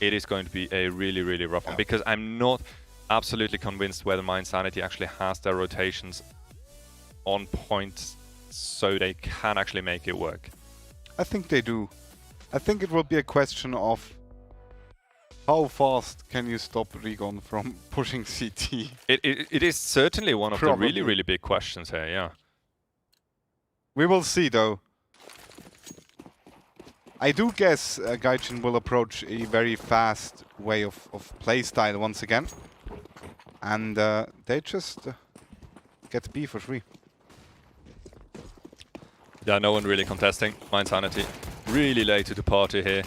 it is going to be a really, really rough one, because I'm not absolutely convinced whether Mind Sanity actually has their rotations on point so they can actually make it work. I think they do. I think it will be a question of how fast can you stop Regon from pushing CT? It is certainly one of the really, really big questions here, yeah. We will see, though. I do guess Gaijin will approach a very fast way of playstyle once again. And they just get B for free. Yeah, no one really contesting. Mind Sanity really late to the party here.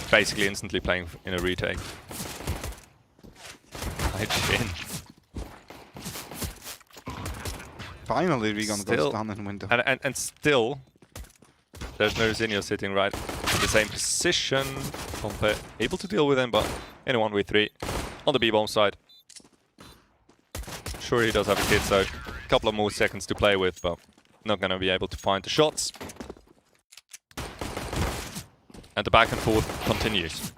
Basically instantly playing in a retake. Gaijin. Finally, Regon goes down in window. And still, there's Maricinho sitting right in the same position. Compe able to deal with him, but in a 1v3 on the B-bomb side. Sure, he does have a kid, so a couple of more seconds to play with, but not going to be able to find the shots. And the back and forth continues.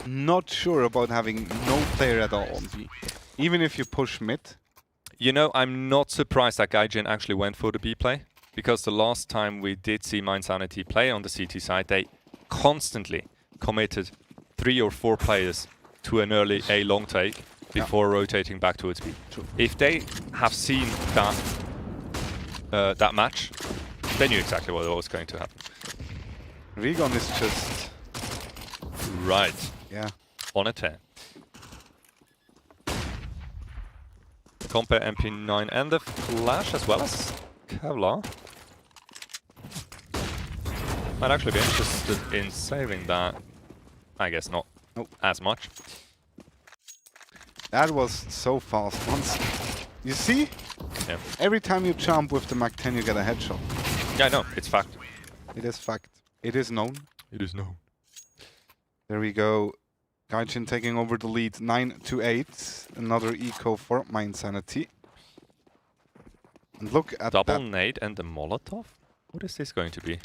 Not sure about having no player at all on B. Even if you push mid. You know, I'm not surprised that Gaijin actually went for the B play, because the last time we did see Mind Sanity play on the CT side, they constantly committed 3 or 4 players to an early A long take before rotating back towards B. True. If they have seen that that match, they knew exactly what was going to happen. Regon is just... Right. Yeah. On a 10. Compe MP9 and the Flash as well as Kevlar. Might actually be interested in saving that. I guess not as much. That was so fast. Once you see? Yeah. Every time you jump with the Mach 10 you get a headshot. Yeah, I know. It's fact. It is fact. It is known. It is known. There we go. Gaijin taking over the lead 9-8. Another eco for Mind Sanity. And look at Double that. nade and the Molotov? What is this going to be?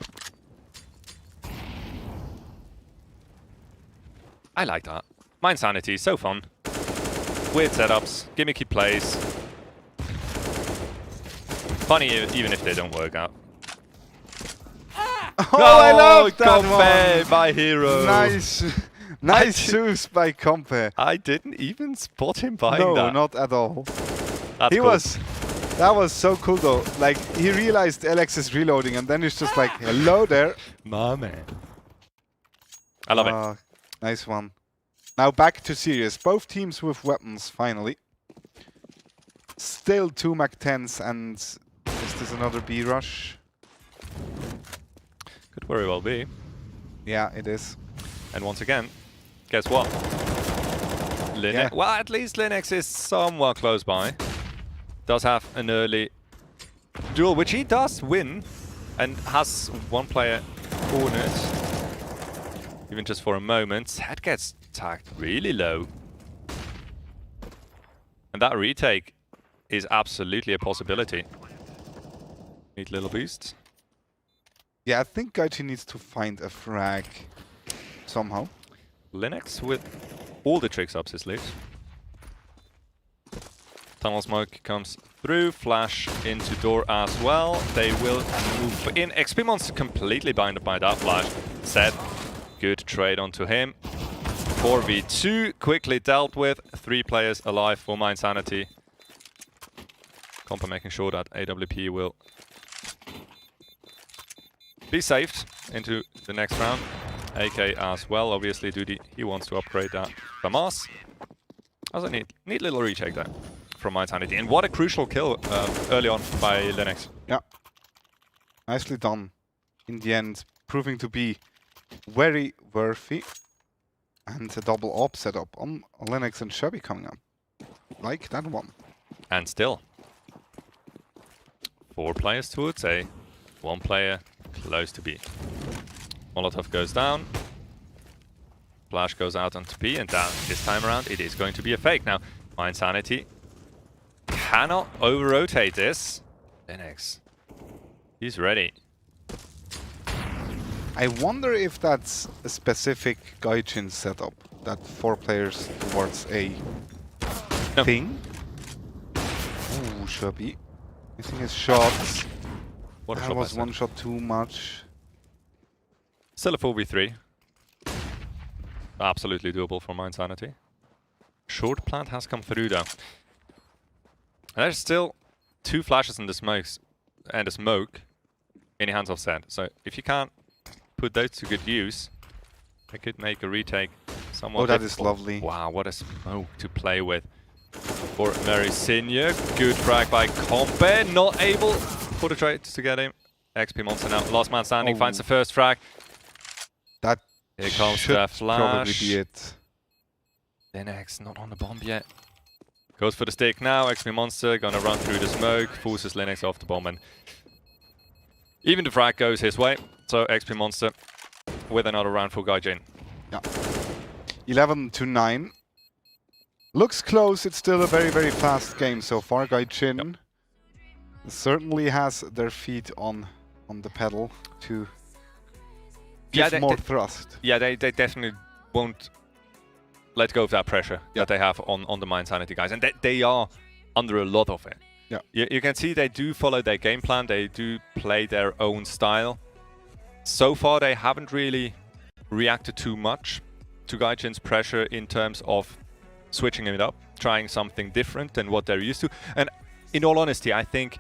I like that. Mind Sanity, so fun. Weird setups, gimmicky plays. Funny even if they don't work out. Oh, I love that Compe, one. my hero. Nice. Nice shoes by Compe. I didn't even spot him buying no, that. not at all. That's cool. That was so cool though. Like, he realized Alex is reloading and then he's just like, hello there. My man. I love it. Nice one. Now back to serious. Both teams with weapons, finally. Still 2 Mac-10s and is this another B rush? Could very well be. Yeah, it is. And once again, guess what? Linux. Yeah. Well, at least Linux is somewhat close by. Does have an early duel, which he does win, and has one player cornered. Even just for a moment. Head gets tagged really low. And that retake is absolutely a possibility. Neat little boost. Yeah, I think Gaiji needs to find a frag somehow. Linux with all the tricks up his sleeves. Tunnel smoke comes through, flash into door as well. They will move in. XP Monster completely blinded by that flash. Set. Good trade onto him. 4v2 quickly dealt with. 3 players alive for my insanity. Compa making sure that AWP will be saved into the next round. AK as well, obviously Duty, he wants to upgrade that FAMAS. That's a neat little retake there from my insanity. And what a crucial kill early on by Linux. Yeah. Nicely done. In the end, proving to be very worthy. And a double op setup on Linux and Shelby coming up. Like that one. And still 4 players towards A, 1 player close to B. Molotov goes down. Flash goes out onto B and down. This time around it is going to be a fake. Now, my insanity cannot over-rotate this. Linux. He's ready. I wonder if that's a specific Gaijin setup. That 4 players towards A thing. Ooh, Shelby. Missing his shots. What a that shot was by one Seth. shot too much. Still a 4v3. Absolutely doable for my insanity. Short plant has come through though. And there's still 2 flashes in the smokes and a smoke in the hands of Sand. So if you can't put those to good use, I could make a retake somewhat. Oh, that difficult. is lovely. Wow, what a smoke to play with for Mary Senior. Good frag by Compe, not able for the trade to get him. XP Monster now, last man standing, finds the first frag. That Here comes should the probably flash. be it. Linux not on the bomb yet. Goes for the stick now. XP Monster gonna run through the smoke, forces Linux off the bomb, and even the frag goes his way. So XP Monster with another round for Gaijin. Yeah. 11-9. Looks close. It's still a very, very fast game so far. Gaijin certainly has their feet on the pedal to give more thrust. Yeah, they definitely won't let go of that pressure that they have on the My Insanity guys. And they are under a lot of it. Yeah. You can see they do follow their game plan. They do play their own style. So far, they haven't really reacted too much to Gaijin's pressure in terms of switching it up, trying something different than what they're used to. And in all honesty, I think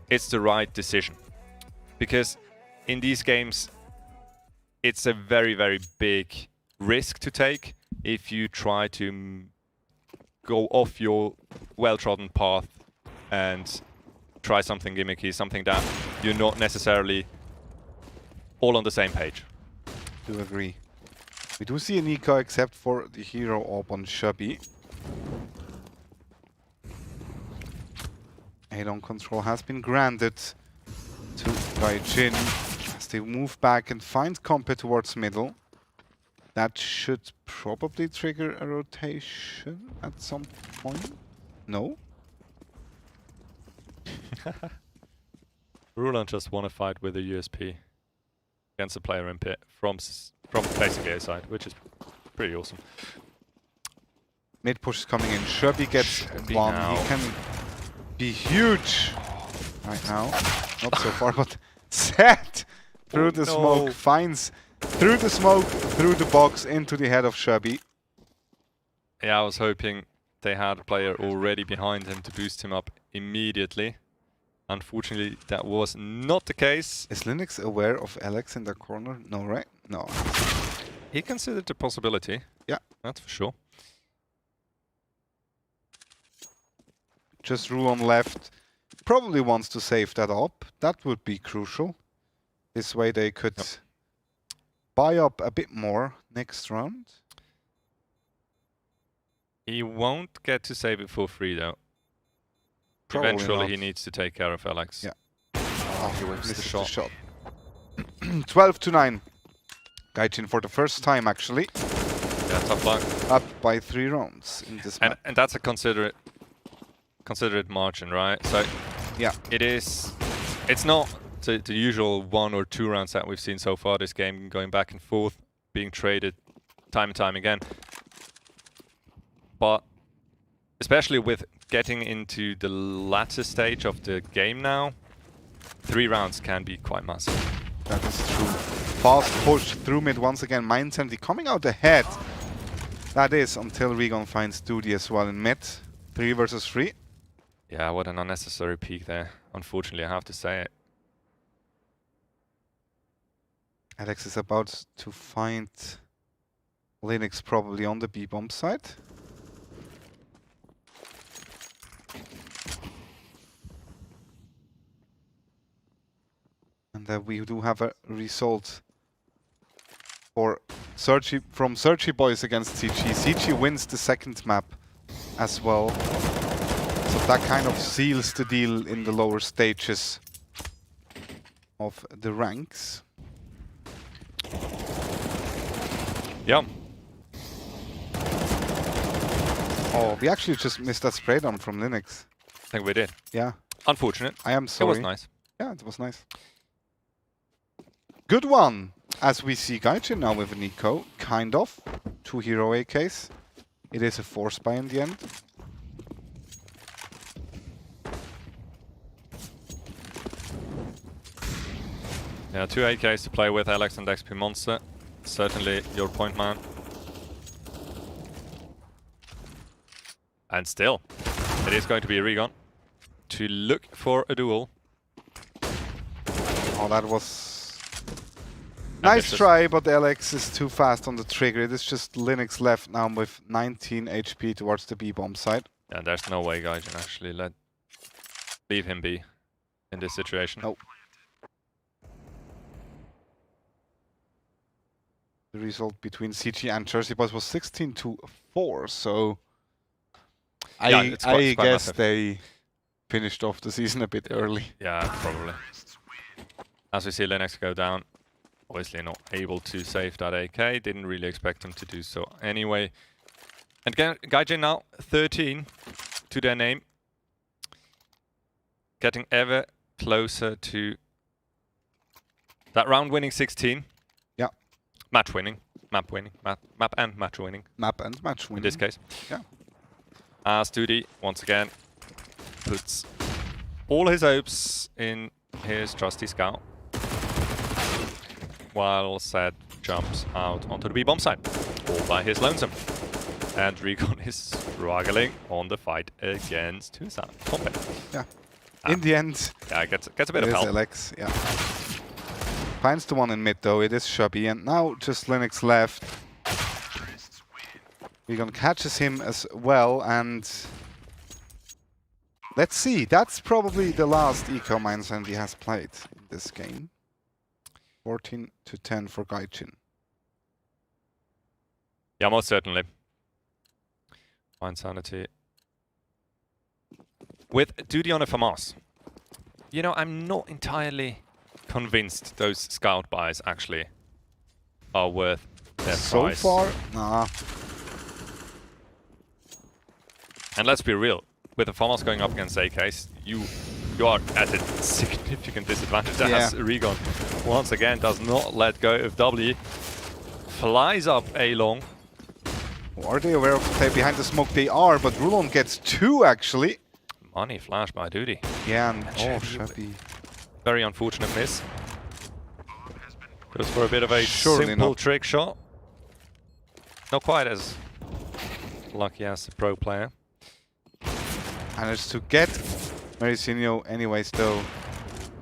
it's the right decision. Because in these games, it's a very, very big risk to take if you try to go off your well-trodden path and try something gimmicky, something that you're not necessarily all on the same page. Do agree. We do see a Nico except for the hero op on Shelby. Aid-on control has been granted to Gaijin as they move back and find Compe towards middle. That should probably trigger a rotation at some point. No? Rulan just won a fight with a USP against a player in pit from basically a side, which is pretty awesome. Mid push is coming in. Shelby gets one. Now. He can be huge right now. Not so far, but set through the smoke, finds through the smoke, through the box, into the head of Shabby. Yeah, I was hoping they had a player already behind him to boost him up immediately. Unfortunately, that was not the case. Is Linux aware of Alex in the corner? No, right? No. He considered the possibility. Yeah. That's for sure. Just Rulon left. Probably wants to save that up. That would be crucial. This way they could buy up a bit more next round. He won't get to save it for free though. Probably Eventually not. he needs to take care of Alex. Yeah. Oh, he whiffs the shot. 12-9. Gaijin for the first time actually. Yeah, tough luck. Up by 3 rounds in this map. And that's a considerate margin, right? So yeah, it's not the usual 1 or 2 rounds that we've seen so far this game, going back and forth, being traded time and time again. But especially with getting into the latter stage of the game now, 3 rounds can be quite massive. That is true. Fast push through mid once again. Mindsanity coming out ahead. That is until Regon finds Duty as well in mid. 3 versus 3. Yeah, what an unnecessary peek there. Unfortunately, I have to say it. Alex is about to find Linux probably on the B-bomb side. And we do have a result for from Searchy Boys against CG. CG wins the second map as well. So that kind of seals the deal in the lower stages of the ranks. Yeah. Oh, we actually just missed that spray down from Linux. I think we did. Yeah. Unfortunate. I am sorry. It was nice. Yeah, it was nice. Good one. As we see Gaijin now with an eco, kind of. 2 hero AKs. It is a 4 spy in the end. Yeah, 2 AKs to play with, Alex and XP Monster. Certainly your point man. And still, it is going to be a Regon to look for a duel. Oh, that was nice try, but Alex is too fast on the trigger. It is just Linux left now with 19 HP towards the B-bomb side. Yeah, there's no way guys can actually leave him be in this situation. Nope. The result between CG and Jersey Boys was 16-4, so yeah, I guess they finished off the season a bit early. Yeah, probably. As we see Linux go down, obviously not able to save that AK, didn't really expect him to do so anyway. And Gaijin now 13 to their name, getting ever closer to that round winning 16. Yeah. Match winning, map winning, map and match winning. Map and match winning. In this case. Yeah. As Duty once again puts all his hopes in his trusty scout, while Zed jumps out onto the B-bomb side, all by his lonesome. And Recon is struggling on the fight against Tucson. Yeah. In the end, yeah, gets a bit of help. Alex, yeah. Finds the one in mid though, it is Shabby, and now just Linux left. Recon catches him as well, and let's see, that's probably the last eco Mindsanity he has played in this game. 14-10 for Gaijin. Yeah, most certainly. Mindsanity. With Duty on a FAMAS. You know, I'm not entirely convinced those scout buys actually are worth their price. So far, nah. And let's be real, with the FAMAS going up against AKs, you are at a significant disadvantage. As Regon once again does not let go of W. Flies up A long. Are they aware of the play behind the smoke? They are, but Rulon gets 2 actually. Money flash by Duty. Yeah, and oh, Shabby. Very unfortunate miss. Goes for a bit of a Surely simple not. trick shot. Not quite as lucky as the pro player. Managed to get Maricinho anyways, though.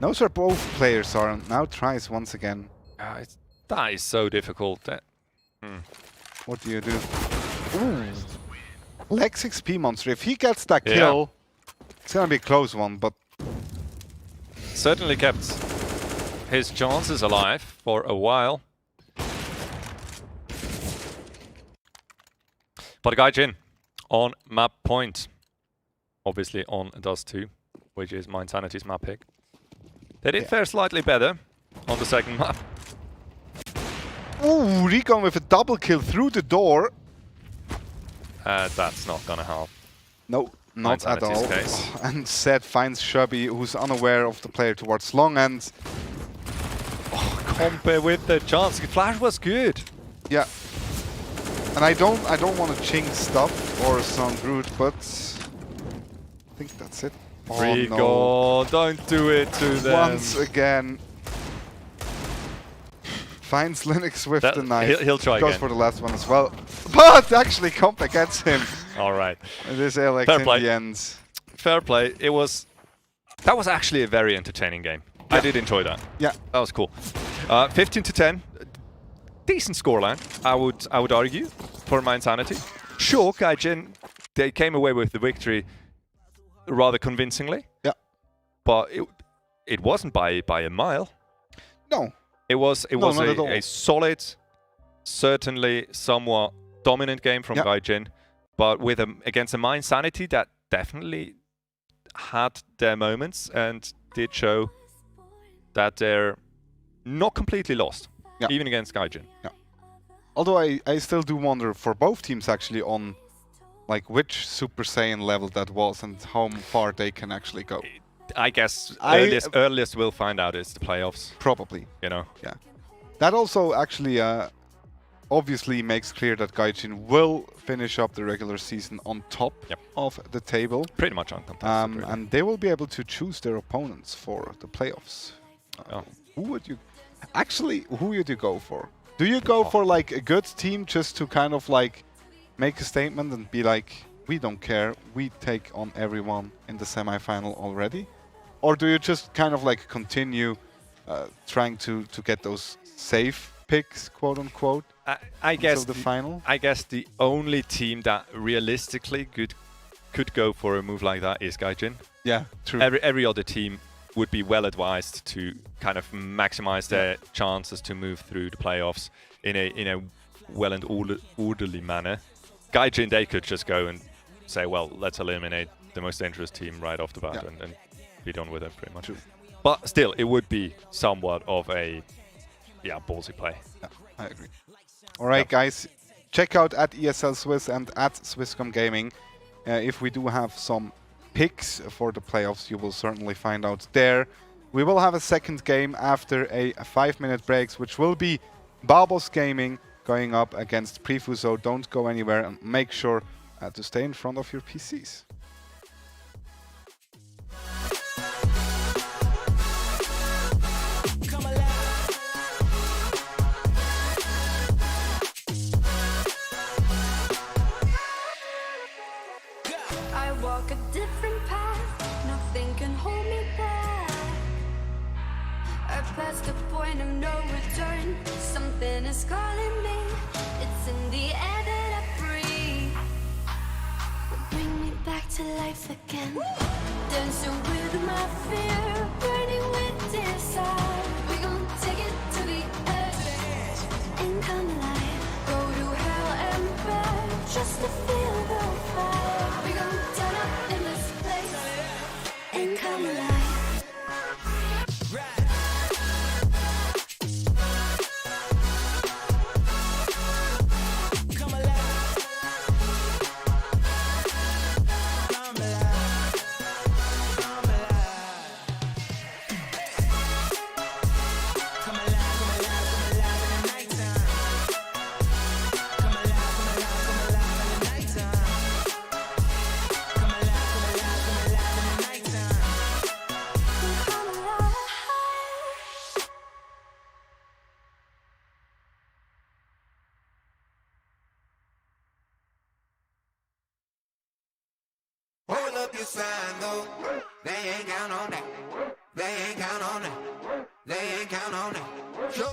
Knows where both players are and now tries once again. That is so difficult. What do you do? Ooh. Lex XP monster. If he gets that Yeah. kill, it's gonna be a close one, but Certainly kept his chances alive for a while. But Gaijin on map point. Obviously on Dust 2, which is my Insanity's map pick. They did fare slightly better on the second map. ooh, Recon with a double kill through the door. That's not gonna help. No, not at Insanity's all. case. And Zed finds Shubby, who's unaware of the player towards long end. Compare with the chance. Flash was good. Yeah. And I don't want to jinx stuff or sound rude, but I think that's it. Oh, Rico, no. don't do it to them. Once again. Finds Linux with the knife. He'll try Goes again. for the last one as well. But actually Comp gets him. All right. It is Alex Fair in play. the end. Fair play. That was actually a very entertaining game. I did enjoy that. Yeah. That was cool. 15 to 10. Decent scoreline, I would argue, for my Insanity. Sure, Gaijin, they came away with the victory rather convincingly. Yeah. But it wasn't by a mile. No. It was not at all. a solid, certainly somewhat dominant game from Gaijin, but with against a My Insanity that definitely had their moments and did show that they're not completely lost, even against Gaijin. Yeah. Although I still do wonder for both teams actually on like which Super Saiyan level that was and how far they can actually go. I guess earliest we'll find out is the playoffs. Probably. You know. Yeah. That also actually obviously makes clear that Gaijin will finish up the regular season on top of the table. Pretty much uncontested. Really. And they will be able to choose their opponents for the playoffs. Who would you go for? Do you go for like a good team just to kind of like make a statement and be like, we don't care, we take on everyone in the semi-final already? Or do you just kind of like continue trying to get those safe picks, quote unquote, I guess until the final? I guess the only team that realistically could go for a move like that is Gaijin. Yeah, true. Every other team would be well advised to kind of maximize their chances to move through the playoffs in a well and orderly manner. Gaijin, they could just go and say, well, let's eliminate the most dangerous team right off the bat and be done with it pretty much. True. But still, it would be somewhat of a ballsy play. Yeah, I agree. All right, guys, check out at ESL Swiss and at Swisscom Gaming. If we do have some picks for the playoffs, you will certainly find out there. We will have a second game after a 5-minute break, which will be Babos Gaming going up against Prefu, so don't go anywhere and make sure to stay in front of your PCs. I walk a different path, nothing can hold me back. I passed the point of no return, something is calling me. It's in the air that I breathe. Bring me back to life again. Dancing with my fear, burning with desire. We gon' take it to the edge and come alive. Go to hell and back just to feel the fire. We gon' turn up in this place and come alive. up your sign though. They ain't count on that. They ain't count on that. They ain't count on that. Show.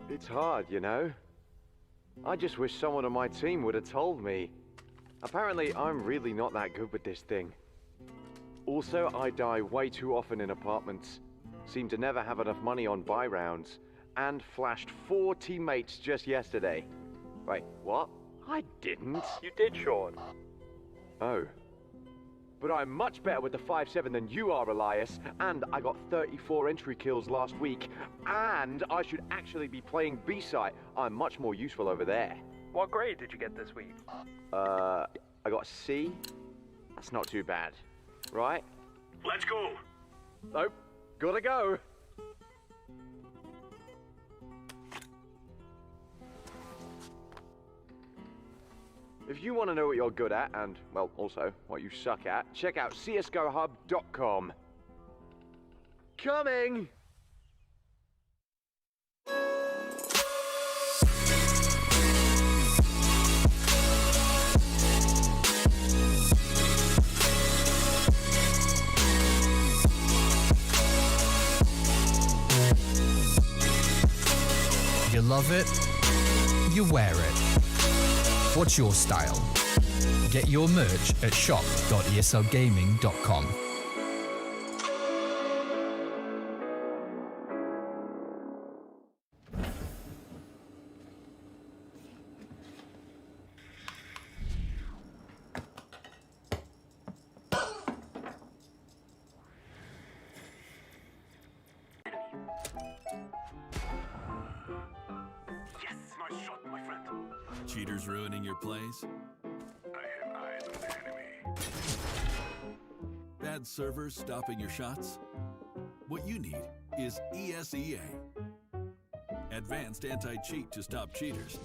It's hard, you know. I just wish someone on my team would have told me. Apparently, I'm really not that good with this thing. Also, I die way too often in apartments. Seem to never have enough money on buy rounds. And flashed 4 teammates just yesterday. Wait, what? I didn't. You did, Sean. Oh. But I'm much better with the 5-7 than you are, Elias. And I got 34 entry kills last week. And I should actually be playing B-site. I'm much more useful over there. What grade did you get this week? I got C. That's not too bad. Right? Let's go. Nope. Gotta go. If you want to know what you're good at, and, well, also what you suck at, check out csgohub.com. Coming! You love it, you wear it. What's your style? Get your merch at shop.eslgaming.com. Yes, nice shot, my friend. Cheaters ruining your plays? I have eyes on the enemy. Bad servers stopping your shots? What you need is ESEA. Advanced anti-cheat to stop cheaters.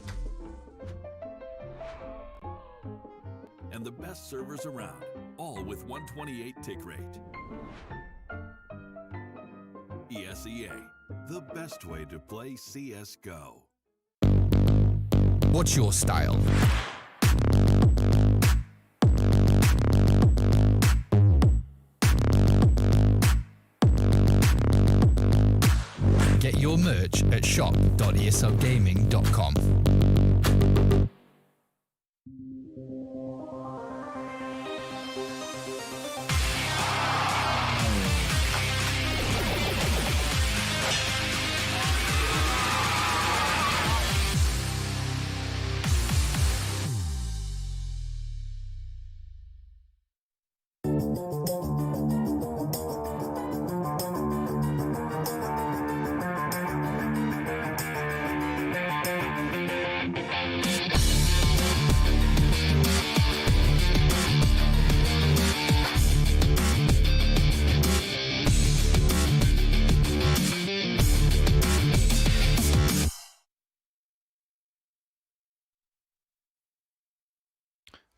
And the best servers around, all with 128 tick rate. ESEA, the best way to play CSGO. What's your style? Get your merch at shop.eslgaming.com.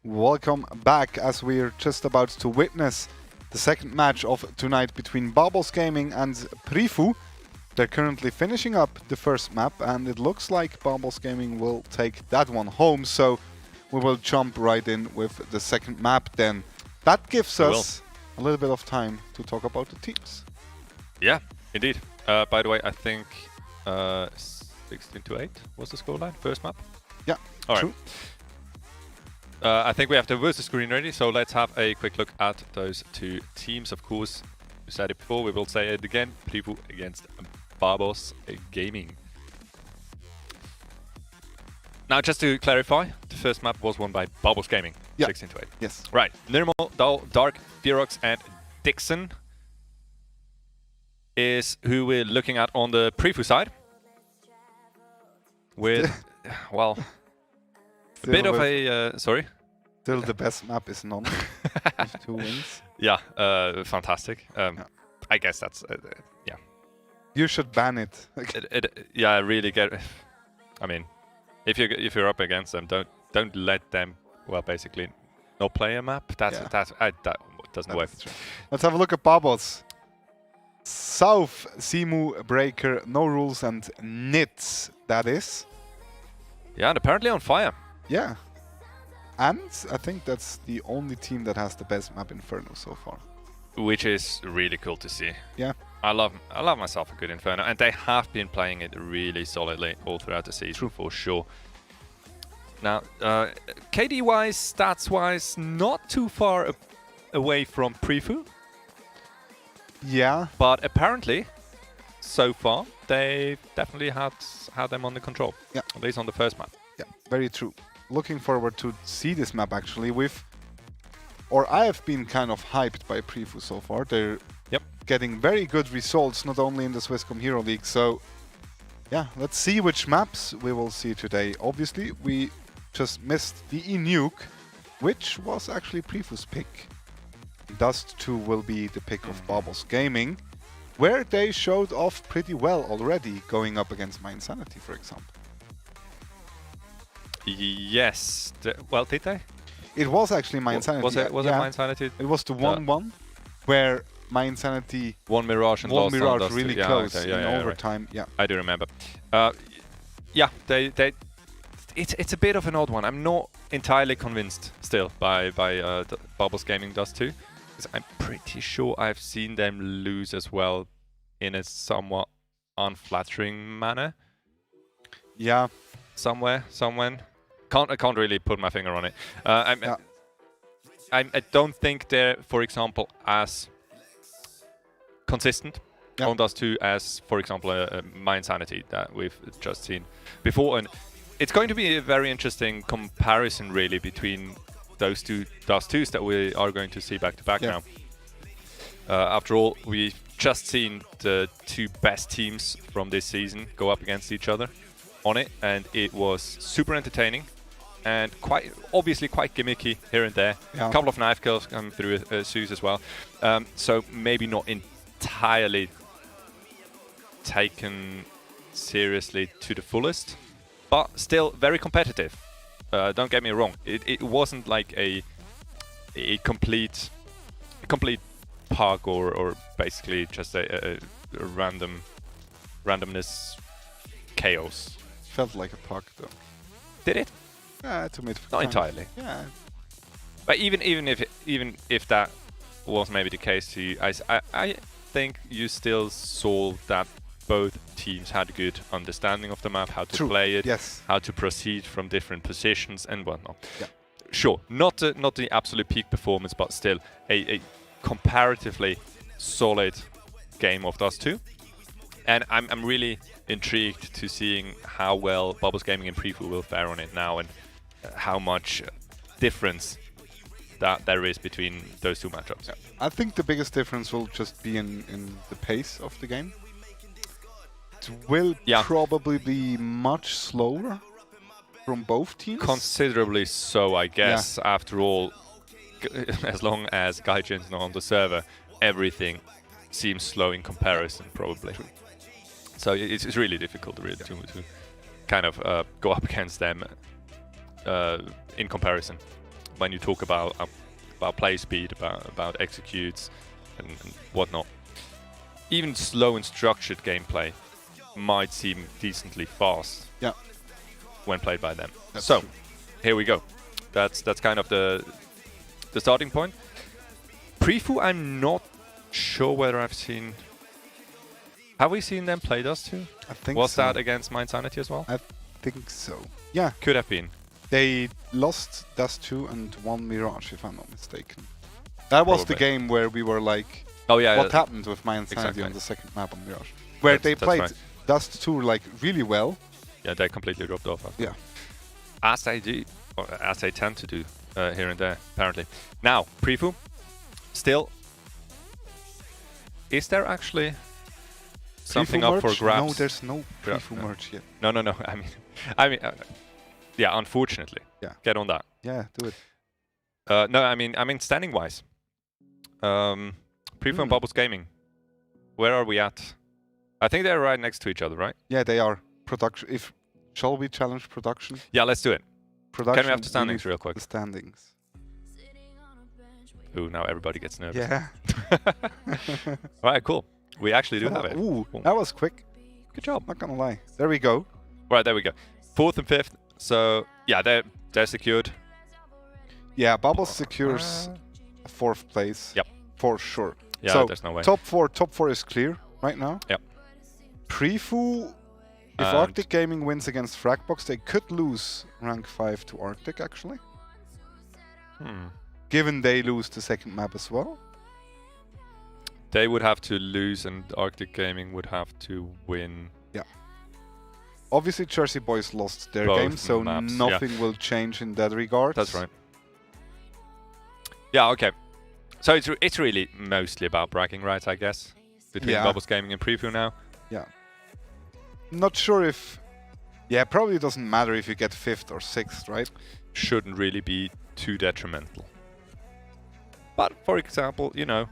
Welcome back, as we're just about to witness the second match of tonight between Bubbles Gaming and Prifu. They're currently finishing up the first map, and it looks like Bubbles Gaming will take that one home, so we will jump right in with the second map then. That gives us a little bit of time to talk about the teams. Yeah, indeed. By the way, I think 16-8 was the scoreline, first map? Yeah, all true. Right. I think we have the versus screen ready, so let's have a quick look at those two teams. Of course, we said it before, we will say it again. Prifu against Barbos Gaming. Now, just to clarify, the first map was won by Barbos Gaming, 16-8. Yes. Right. Nirmal, Dull, Dark, Ferox, and Dixon is who we're looking at on the Prifu side. With, well... a bit of a... sorry? Still, the best map is none with 2 wins. Yeah, fantastic. I guess that's yeah. You should ban it. Yeah, really get. I mean, if you're up against them, don't let them. Well, basically, not play a map. That doesn't work. Let's have a look at Babos. South, Simu, Breaker, No Rules, and Nits. That is. Yeah, and apparently on fire. Yeah. And I think that's the only team that has the best map Inferno so far. Which is really cool to see. Yeah. I love myself a good Inferno, and they have been playing it really solidly all throughout the season for sure. Now, KD-wise, stats-wise, not too far away from Prefu. Yeah. But apparently, so far, they definitely had them under control. Yeah. At least on the first map. Yeah, very true. Looking forward to see this map actually I have been kind of hyped by Prefu so far. They're getting very good results, not only in the Swisscom Hero League. So, yeah, let's see which maps we will see today. Obviously, we just missed the E-Nuke, which was actually Prefu's pick. Dust 2 will be the pick of Babos Gaming, where they showed off pretty well already, going up against My Insanity, for example. Yes. Well, did they? It was actually My Insanity. Was it My Insanity? It was the 1-1, where My Insanity won Mirage and won lost Mirage Dust really close in overtime. Right. Yeah, I do remember. Yeah, it's a bit of an odd one. I'm not entirely convinced still by Babos Gaming Dust 2. I'm pretty sure I've seen them lose as well in a somewhat unflattering manner. Yeah. Somewhere. I can't really put my finger on it. I don't think they're, for example, as consistent on Dust 2 as, for example, My Insanity that we've just seen before. And it's going to be a very interesting comparison, really, between those two Dust 2s that we are going to see back to back now. After all, we've just seen the two best teams from this season go up against each other on it, and it was super entertaining and quite obviously quite gimmicky here and there. A couple of knife kills come through Suze as well, so maybe not entirely taken seriously to the fullest, but still very competitive. Don't get me wrong, it wasn't like a complete pug or basically just a randomness chaos. Felt like a pug though. Did it? Yeah, to me. Not entirely. Yeah. But even if that was maybe the case to you, I think you still saw that both teams had a good understanding of the map, how to play it, how to proceed from different positions and whatnot. Yeah. Sure, not the absolute peak performance, but still a comparatively solid game of Dust 2. And I'm really intrigued to seeing how well Babos Gaming and Prefu will fare on it now, and how much difference that there is between those two matchups. Yeah. I think the biggest difference will just be in the pace of the game. It will probably be much slower from both teams. Considerably so, I guess. After all, as long as Gaijin's not on the server, everything seems slow in comparison, probably. So it's really difficult to kind of go up against them in comparison when you talk about play speed, about executes and whatnot. Even slow and structured gameplay might seem decently fast when played by them. That's so true. Here we go. That's kind of the starting point. Prefu, I'm not sure whether I've seen. Have we seen them play Dust 2? I think Was so. that against My Insanity as well? I think so. Yeah. Could have been. They lost Dust 2 and won Mirage, if I'm not mistaken. That was the game where we were like, oh yeah, what happened with My Insanity on the second map on Mirage? Where they played Dust 2 like really well. Yeah, they completely dropped off. Yeah. As they do, or as they tend to do here and there, apparently. Now, Prefu, still, is there actually something Prefu up for merch? grabs? No, there's no Prefu merch yet. No. I mean, yeah, unfortunately. Yeah. Get on that. Yeah, do it. No, I mean standing wise. Prefo and Bubbles Gaming. Where are we at? I think they're right next to each other, right? Yeah, they are. Production. Shall we challenge production? Yeah, let's do it. Production. Can we have the standings real quick? The standings. Ooh, now everybody gets nervous. Yeah. All right, cool. We actually do have it. Ooh, that was quick. Good job. Not gonna lie. There we go. Right, there we go. 4th and 5th. So yeah, they're secured. Yeah, Bubbles secures 4th place. Yep. For sure. Yeah, so there's no way. Top four is clear right now. Yep. Prefu, if Arctic Gaming wins against Fragbox, they could lose rank 5 to Arctic actually. Given they lose the second map as well. They would have to lose and Arctic Gaming would have to win. Yeah. Obviously Jersey Boys lost their Both game, so maps, nothing will change in that regard. That's right. Yeah, okay. So it's really mostly about bragging rights, I guess, between Bubbles Gaming and Preview now. Yeah. Not sure if... Yeah, probably doesn't matter if you get 5th or 6th, right? Shouldn't really be too detrimental. But, for example, you know,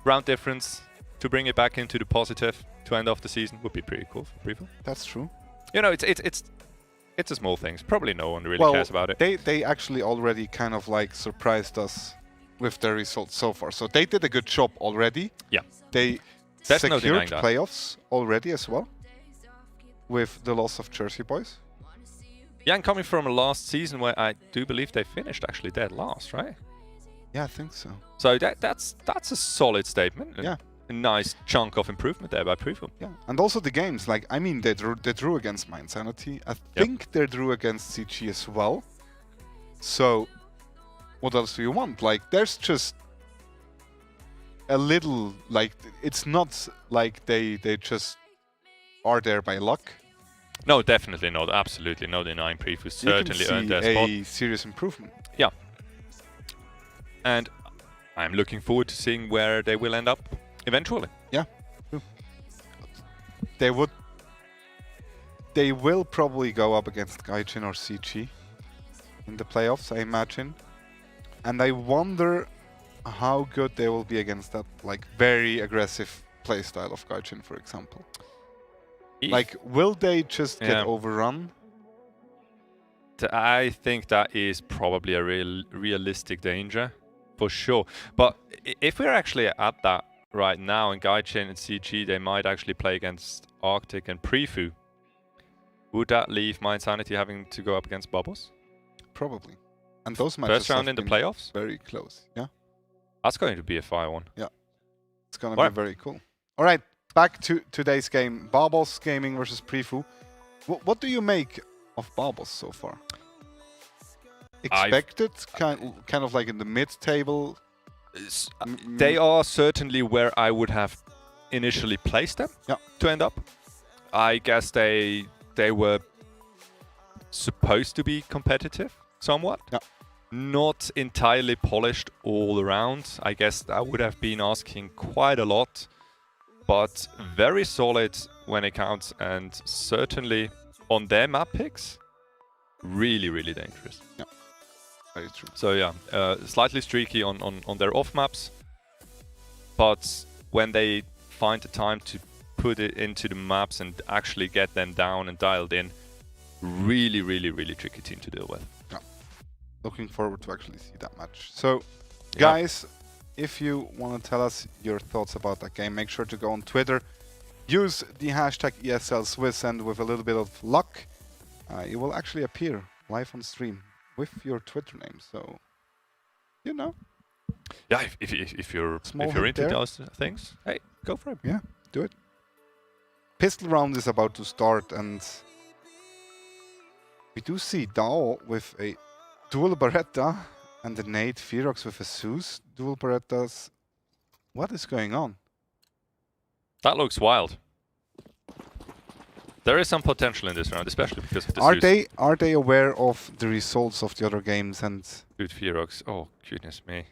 round difference to bring it back into the positive to end off the season would be pretty cool for Preview. That's true. You know, it's a small things. Probably no one really cares about it. They actually already kind of like surprised us with their results so far. So they did a good job already. Yeah. They There's no secured denying that. playoffs already as well with the loss of Jersey Boys. Yeah, and coming from a last season where I do believe they finished actually dead last, right? Yeah, I think so. So that's a solid statement. Yeah. A nice chunk of improvement there by Preview. Yeah, and also the games. Like, I mean, they drew against Mind Sanity. I think they drew against CG as well. So, what else do you want? Like, there's just a little, like, it's not like they just are there by luck. No, definitely not. Absolutely no denying Preview certainly earned their spot. A serious improvement. Yeah. And I'm looking forward to seeing where they will end up eventually. Yeah. They will probably go up against Gaijin or CG in the playoffs, I imagine. And I wonder how good they will be against that, like, very aggressive playstyle of Gaijin, for example. Like, will they just get overrun? I think that is probably a realistic danger, for sure. But if we're actually at that right now, in Gaijin and CG, they might actually play against Arctic and Preview. Would that leave Mind Sanity having to go up against Bubbles? Probably. And those matches first round in the playoffs? Very close, yeah. That's going to be a fire one. Yeah. It's going to be very cool. All right, back to today's game. Bubbles Gaming versus Preview. What do you make of Bubbles so far? Expected? Kind of like in the mid-table? They are certainly where I would have initially placed them to end up. I guess they were supposed to be competitive somewhat. Yeah. Not entirely polished all around. I guess I would have been asking quite a lot, but very solid when it counts, and certainly on their map picks, really, really dangerous. Yeah. Very true. So yeah, slightly streaky on their off maps, but when they find the time to put it into the maps and actually get them down and dialed in, really, really, really tricky team to deal with. Yeah. Looking forward to actually see that match. So, guys, if you want to tell us your thoughts about that game, make sure to go on Twitter, use the hashtag ESLSwiss, and with a little bit of luck, you will actually appear live on stream with your Twitter name. So, you know. Yeah, if you're into those things, hey, go for it. Yeah, do it. Pistol round is about to start, and we do see Dao with a dual Beretta and the Nate Ferox with a Zeus. Dual Berettas. What is going on? That looks wild. There is some potential in this round, especially because of the Zeus. Are they aware of the results of the other games and Dude, Ferox. Oh, goodness me.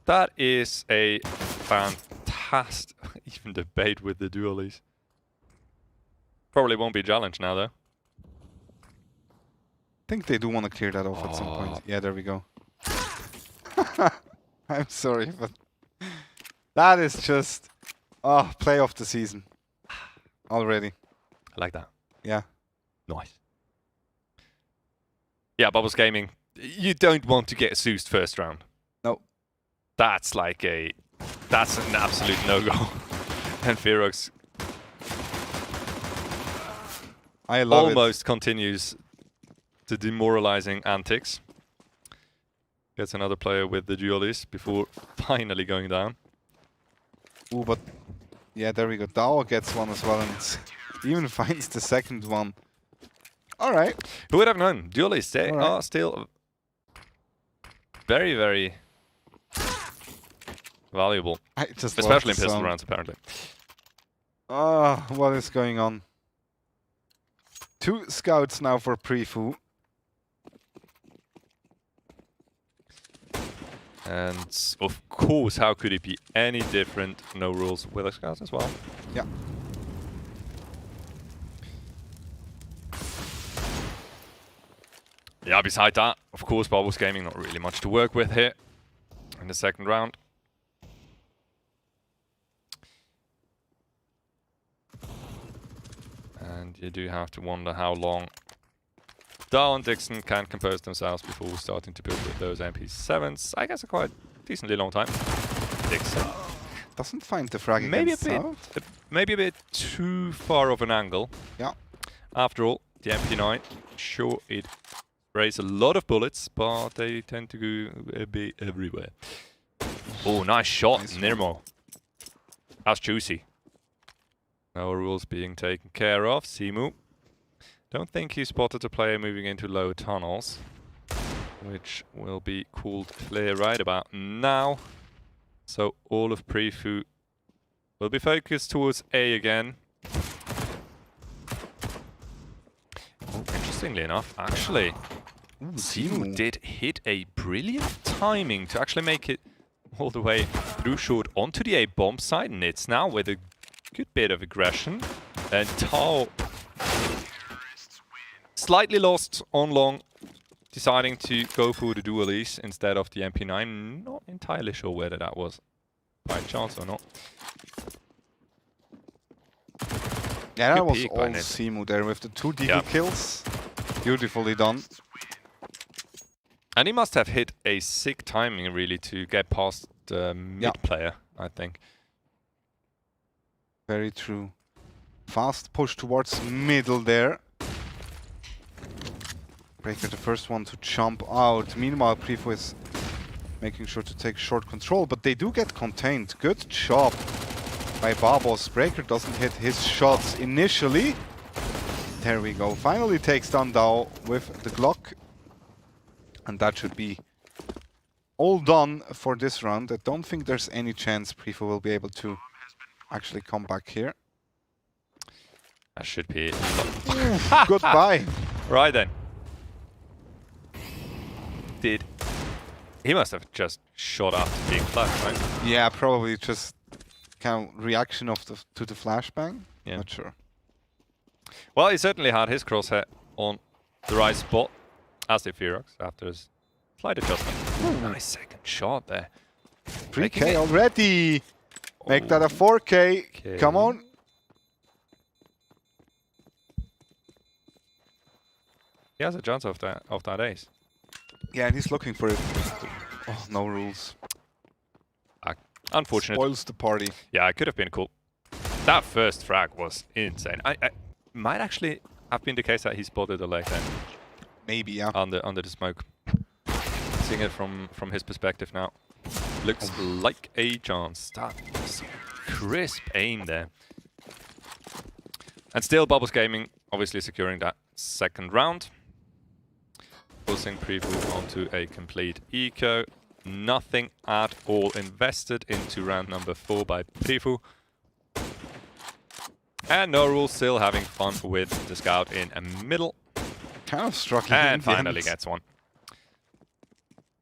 That is a fantastic even debate with the dualies. Probably won't be a challenge now, though. think they do want to clear that off at some point. Yeah, there we go. I'm sorry, but that is just play of the season already. I like that. Yeah. Nice. Yeah, Bubbles Gaming, you don't want to get Zeused first round. No. That's like that's an absolute no-go. And Ferox I love almost continues the demoralizing antics. Gets another player with the dualies before finally going down. Ooh, but yeah, there we go. Dao gets one as well, and even finds the second one. All right. Who would have known? Dualies, they are still very, very valuable. I just especially love in the pistol sound. rounds, apparently. Oh, what is going on? 2 scouts now for Prefu. And of course, how could it be any different? No rules with the scouts as well. Yeah. Yeah, beside that, of course, Bubbles Gaming not really much to work with here in the second round. And you do have to wonder how long Dahl and Dixon can compose themselves before starting to build with those MP7s. I guess a quite decently long time. Dixon doesn't find the frag maybe against maybe a bit too far of an angle. Yeah. After all, the MP9, sure, it sprays a lot of bullets, but they tend to go a bit everywhere. Oh, nice shot, nice Nirmo. That's juicy. No rules being taken care of. Simu. Don't think he spotted a player moving into low tunnels, which will be called clear right about now. So all of Prefu will be focused towards A again. Oh, interestingly enough, actually, Simu did hit a brilliant timing to actually make it all the way through short onto the A bomb side, and it's now with a good bit of aggression. And Tao slightly lost on long, deciding to go for the dualies instead of the MP9. Not entirely sure whether that was by chance or not. Yeah, that Good was peek all by Nit. Simu there with the 2 DV kills. Beautifully done. And he must have hit a sick timing, really, to get past the mid player, I think. Very true. Fast push towards middle there. Breaker the first one to jump out. Meanwhile, Prefu is making sure to take short control, but they do get contained. Good job by Barbos. Breaker doesn't hit his shots initially. There we go. Finally takes down Dao with the Glock. And that should be all done for this round. I don't think there's any chance Prefu will be able to actually come back here. That should be it. Goodbye. Right then. He must have just shot after being flashed, right? Yeah, probably just kind of reaction of to the flashbang. Yeah. Not sure. Well, he certainly had his crosshair on the right spot, as did Ferox after his slight adjustment. Ooh, nice second shot there. 3K already. Make that a 4K. Okay. Come on. He has a chance of that ace. Yeah, and he's looking for it. Oh, no rules. Unfortunate. Spoils the party. Yeah, it could have been cool. That first frag was insane. I might actually have been the case that he spotted a late end. Maybe, yeah. Under the smoke. Seeing it from his perspective now. Looks like a chance. That was crisp aim there. And still Bubbles Gaming obviously securing that second round. Forcing Prefu onto a complete eco. Nothing at all invested into round number 4 by Prefu. And No Rule still having fun with the scout in a middle. Kind of struggling. And finally gets one.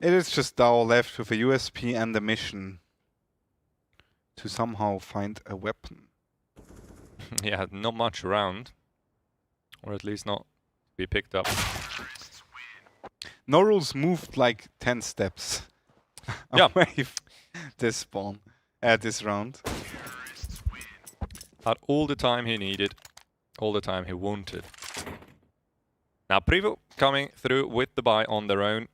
It is just Dao left with a USP and a mission to somehow find a weapon. Yeah, not much around. Or at least not to be picked up. No Rules moved like 10 steps Yeah. away this spawn, this round. Had all the time he needed, all the time he wanted. Now Privo coming through with the buy on their own.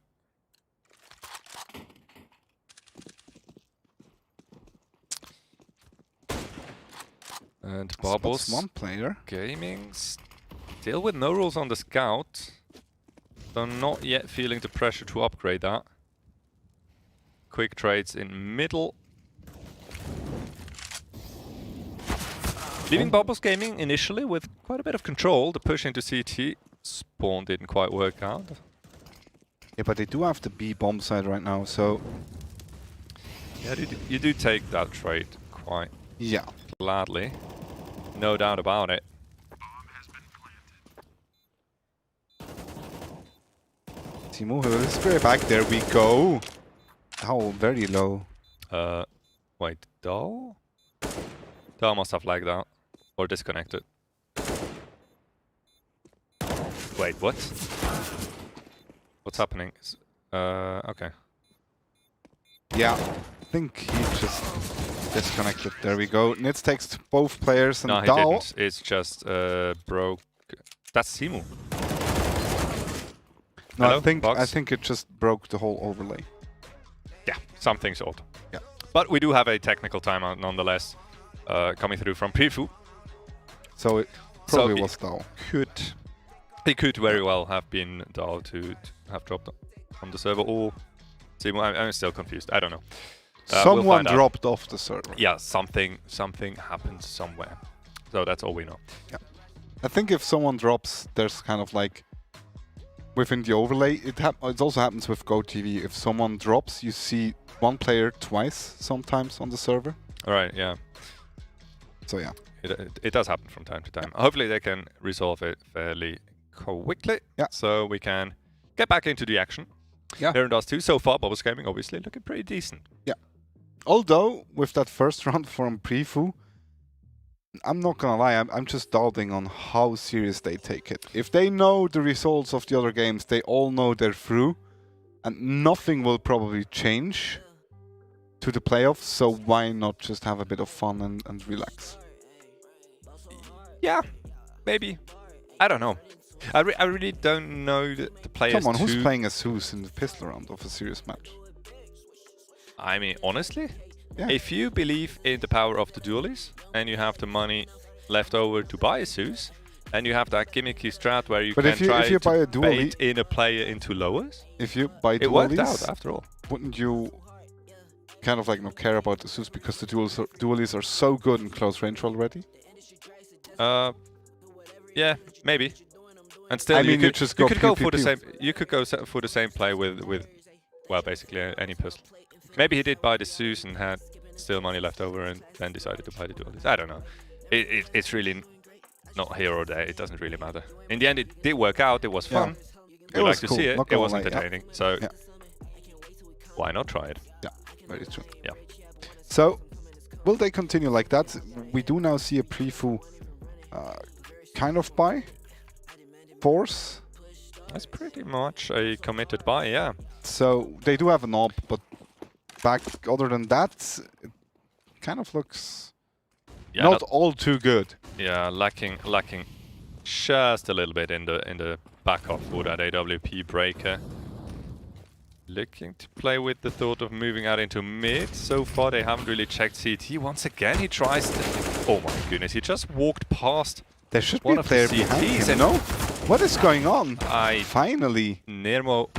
And Bubbles one player. Gaming still with No Rules on the scout. So not yet feeling the pressure to upgrade that. Quick trades in middle. Leaving Bubbles Gaming initially with quite a bit of control. The push into CT spawn didn't quite work out. Yeah, but they do have the B bomb side right now, so... Yeah, you do take that trade quite gladly. No doubt about it. Timo will spray back. There we go. Oh, very low. Wait, Dahl? Dahl must have lagged out. Or disconnected. Wait, what? What's happening? Okay. Yeah, I think he just disconnected. There we go. Nitz takes both players and no, he Dahl. didn't. It's just broke. That's Simu. No, Hello? I think it just broke the whole overlay. Yeah, something's odd. Yeah. But we do have a technical timeout nonetheless coming through from Prifu. So it probably was Dahl. It could very well have been Dahl to have dropped on the server, or Simu. I'm still confused. I don't know. Someone dropped off the server. Yeah, something happened somewhere. So that's all we know. Yeah. I think if someone drops, there's kind of like within the overlay. It also happens with GoTV. If someone drops, you see one player twice sometimes on the server. All right. Yeah. So yeah. It does happen from time to time. Hopefully they can resolve it fairly quickly. Yeah. So we can get back into the action. Yeah. Here in Dust 2. So far, Bubbles Gaming obviously looking pretty decent. Yeah. Although, with that first round from Prifu, I'm not gonna lie, I'm just doubting on how serious they take it. If they know the results of the other games, they all know they're through, and nothing will probably change to the playoffs, so why not just have a bit of fun and relax? Yeah, maybe. I don't know. I really don't know the players. Come on, who's playing as Zeus in the pistol round of a serious match? I mean, honestly, yeah. If you believe in the power of the dualies and you have the money left over to buy a Zeus, and you have that gimmicky strat where you can try to bait in a player into lowers, if you buy dualies, it worked out after all. Wouldn't you kind of like not care about the Zeus because the dualies are so good in close range already? Yeah, maybe. And still, I mean, you could go for the pew. same. You could go for the same play with well, basically any pistol. Maybe he did buy the Zeus and had still money left over, and then decided to buy the dualies. I don't know. It's really not here or there. It doesn't really matter. In the end, it did work out. It was fun. It We was like to cool. see it. Not It was gonna lie, entertaining. So why not try it? Yeah, very true. Yeah. So, will they continue like that? We do now see a Prifu kind of buy. Force. That's pretty much a committed buy, yeah. So, they do have an op, but other than that, it kind of looks not all too good. Yeah, lacking just a little bit in the back off for that AWP breaker. Looking to play with the thought of moving out into mid. So far, they haven't really checked CT. Once again, he tries to... Oh my goodness, he just walked past. There should be a player behind him, no? What is going on? Finally. Nermo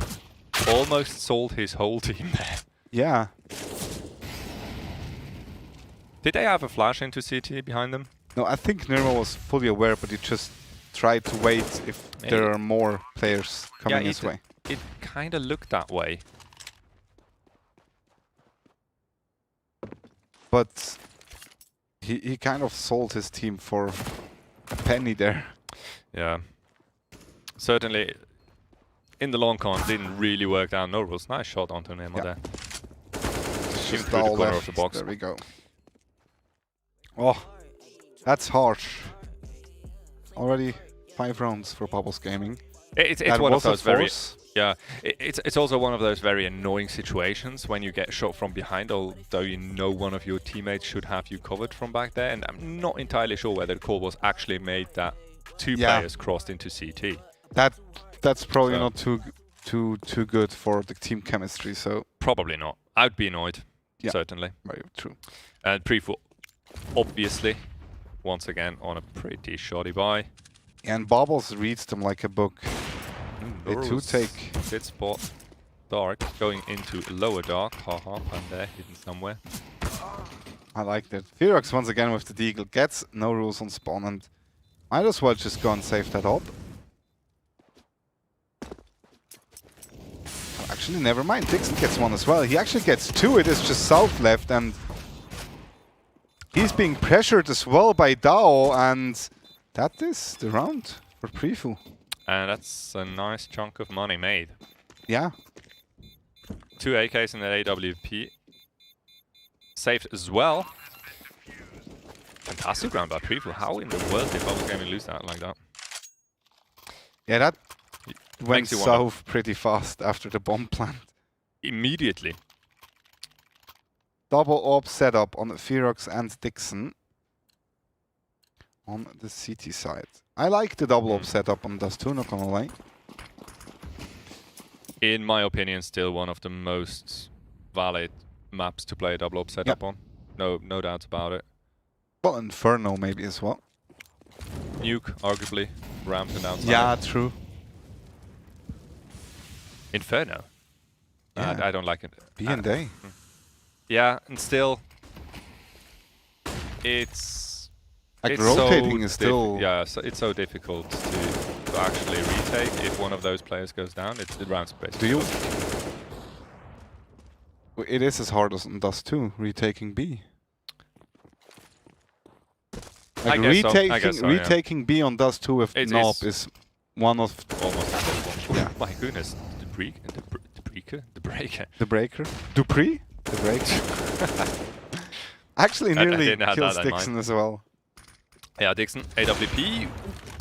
almost sold his whole team there. Yeah. Did they have a flash into CT behind them? No, I think Nermo was fully aware, but he just tried to wait if there are more players coming his way. It kind of looked that way. But he kind of sold his team for a penny there. Yeah. Certainly, in the long con, didn't really work out. No rules. Nice shot onto Nemo there. Shooting through the corner of the box. There we go. Oh, that's harsh. Already 5 rounds for Bubbles Gaming. It's one of those very... Yeah, it's also one of those very annoying situations when you get shot from behind, although you know one of your teammates should have you covered from back there. And I'm not entirely sure whether the call was actually made that two players crossed into CT. That's probably not too good for the team chemistry. So probably not. I'd be annoyed. Yeah, certainly. Very true. And Prefu, obviously, once again on a pretty shoddy buy. And Bobbles reads them like a book. They do take good spot. Dark going into lower dark. Haha, I'm there, hidden somewhere. I like that. Ferox once again with the deagle gets no rules on spawn and might as well just go and save that up. Actually, never mind. Dixon gets one as well. He actually gets two. It is just South left and he's being pressured as well by Dao, and that is the round for Prefu. And that's a nice chunk of money made. Yeah. 2 AKs in that AWP. Saved as well. Fantastic round by Prefu. How in the world did Bubble Gaming lose that like that? Yeah, that went south pretty fast after the bomb plant. Immediately. Double AWP setup on Ferox and Dixon on the CT side. I like the double AWP setup on Dust 2, not gonna lie. In my opinion, still one of the most valid maps to play a double AWP setup on. No doubts about it. Well, Inferno maybe as well. Nuke, arguably, rampant outside. Yeah, true. Inferno? Yeah. I don't like it. B&A. Yeah, and still, it's rotating is still... Yeah, so it's so difficult to actually retake. If one of those players goes down, it rounds basically. Do you... It is as hard as on Dust 2, retaking B. Like retaking B on Dust 2 with Knob is one of... Almost impossible. Yeah. My goodness, the breaker. Dupree? The break. Actually nearly kills Dixon as well. Yeah, Dixon, AWP,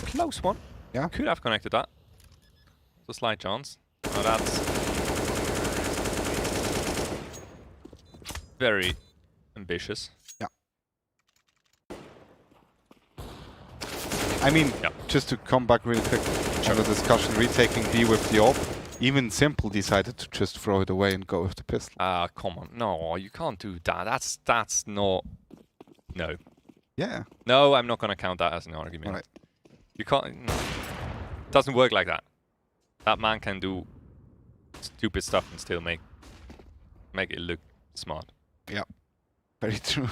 close one. Yeah. Could have connected that. It's a slight chance. Oh, that's very ambitious. Yeah. I mean, just to come back really quick on the discussion, retaking B with the AWP, even Simple decided to just throw it away and go with the pistol. Come on. No, you can't do that. That's not... No. Yeah. No, I'm not going to count that as an argument. Right. You can't... No. Doesn't work like that. That man can do stupid stuff and still make it look smart. Yeah. Very true.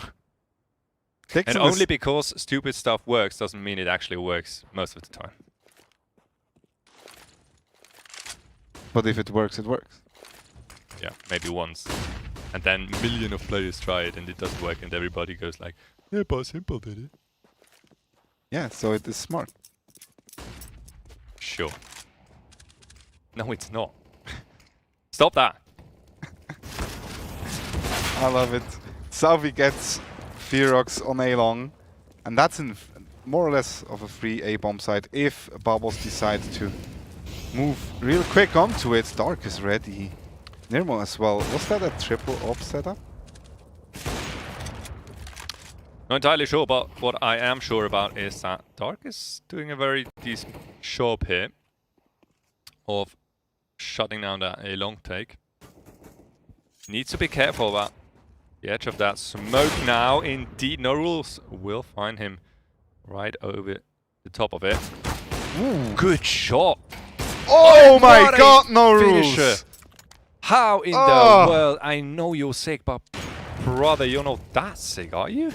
And only because stupid stuff works doesn't mean it actually works most of the time. But if it works, it works. Yeah, maybe once. And then a million of players try it and it doesn't work and everybody goes like, yeah, but Simple did it. Yeah, so it is smart. Sure. No, it's not. Stop that. I love it. Salvi gets Ferox on A long, and that's in more or less of a free A bomb site if Bubbles decide to move real quick onto it. Dark is ready. Nirmo as well. Was that a triple AWP setup? Not entirely sure, but what I am sure about is that Dark is doing a very decent job here of shutting down that A long take. Needs to be careful about the edge of that smoke now. Indeed, no rules will find him right over the top of it. Ooh. Good shot. Oh my god, no rules. How in the world? I know you're sick, but brother, you're not that sick, are you?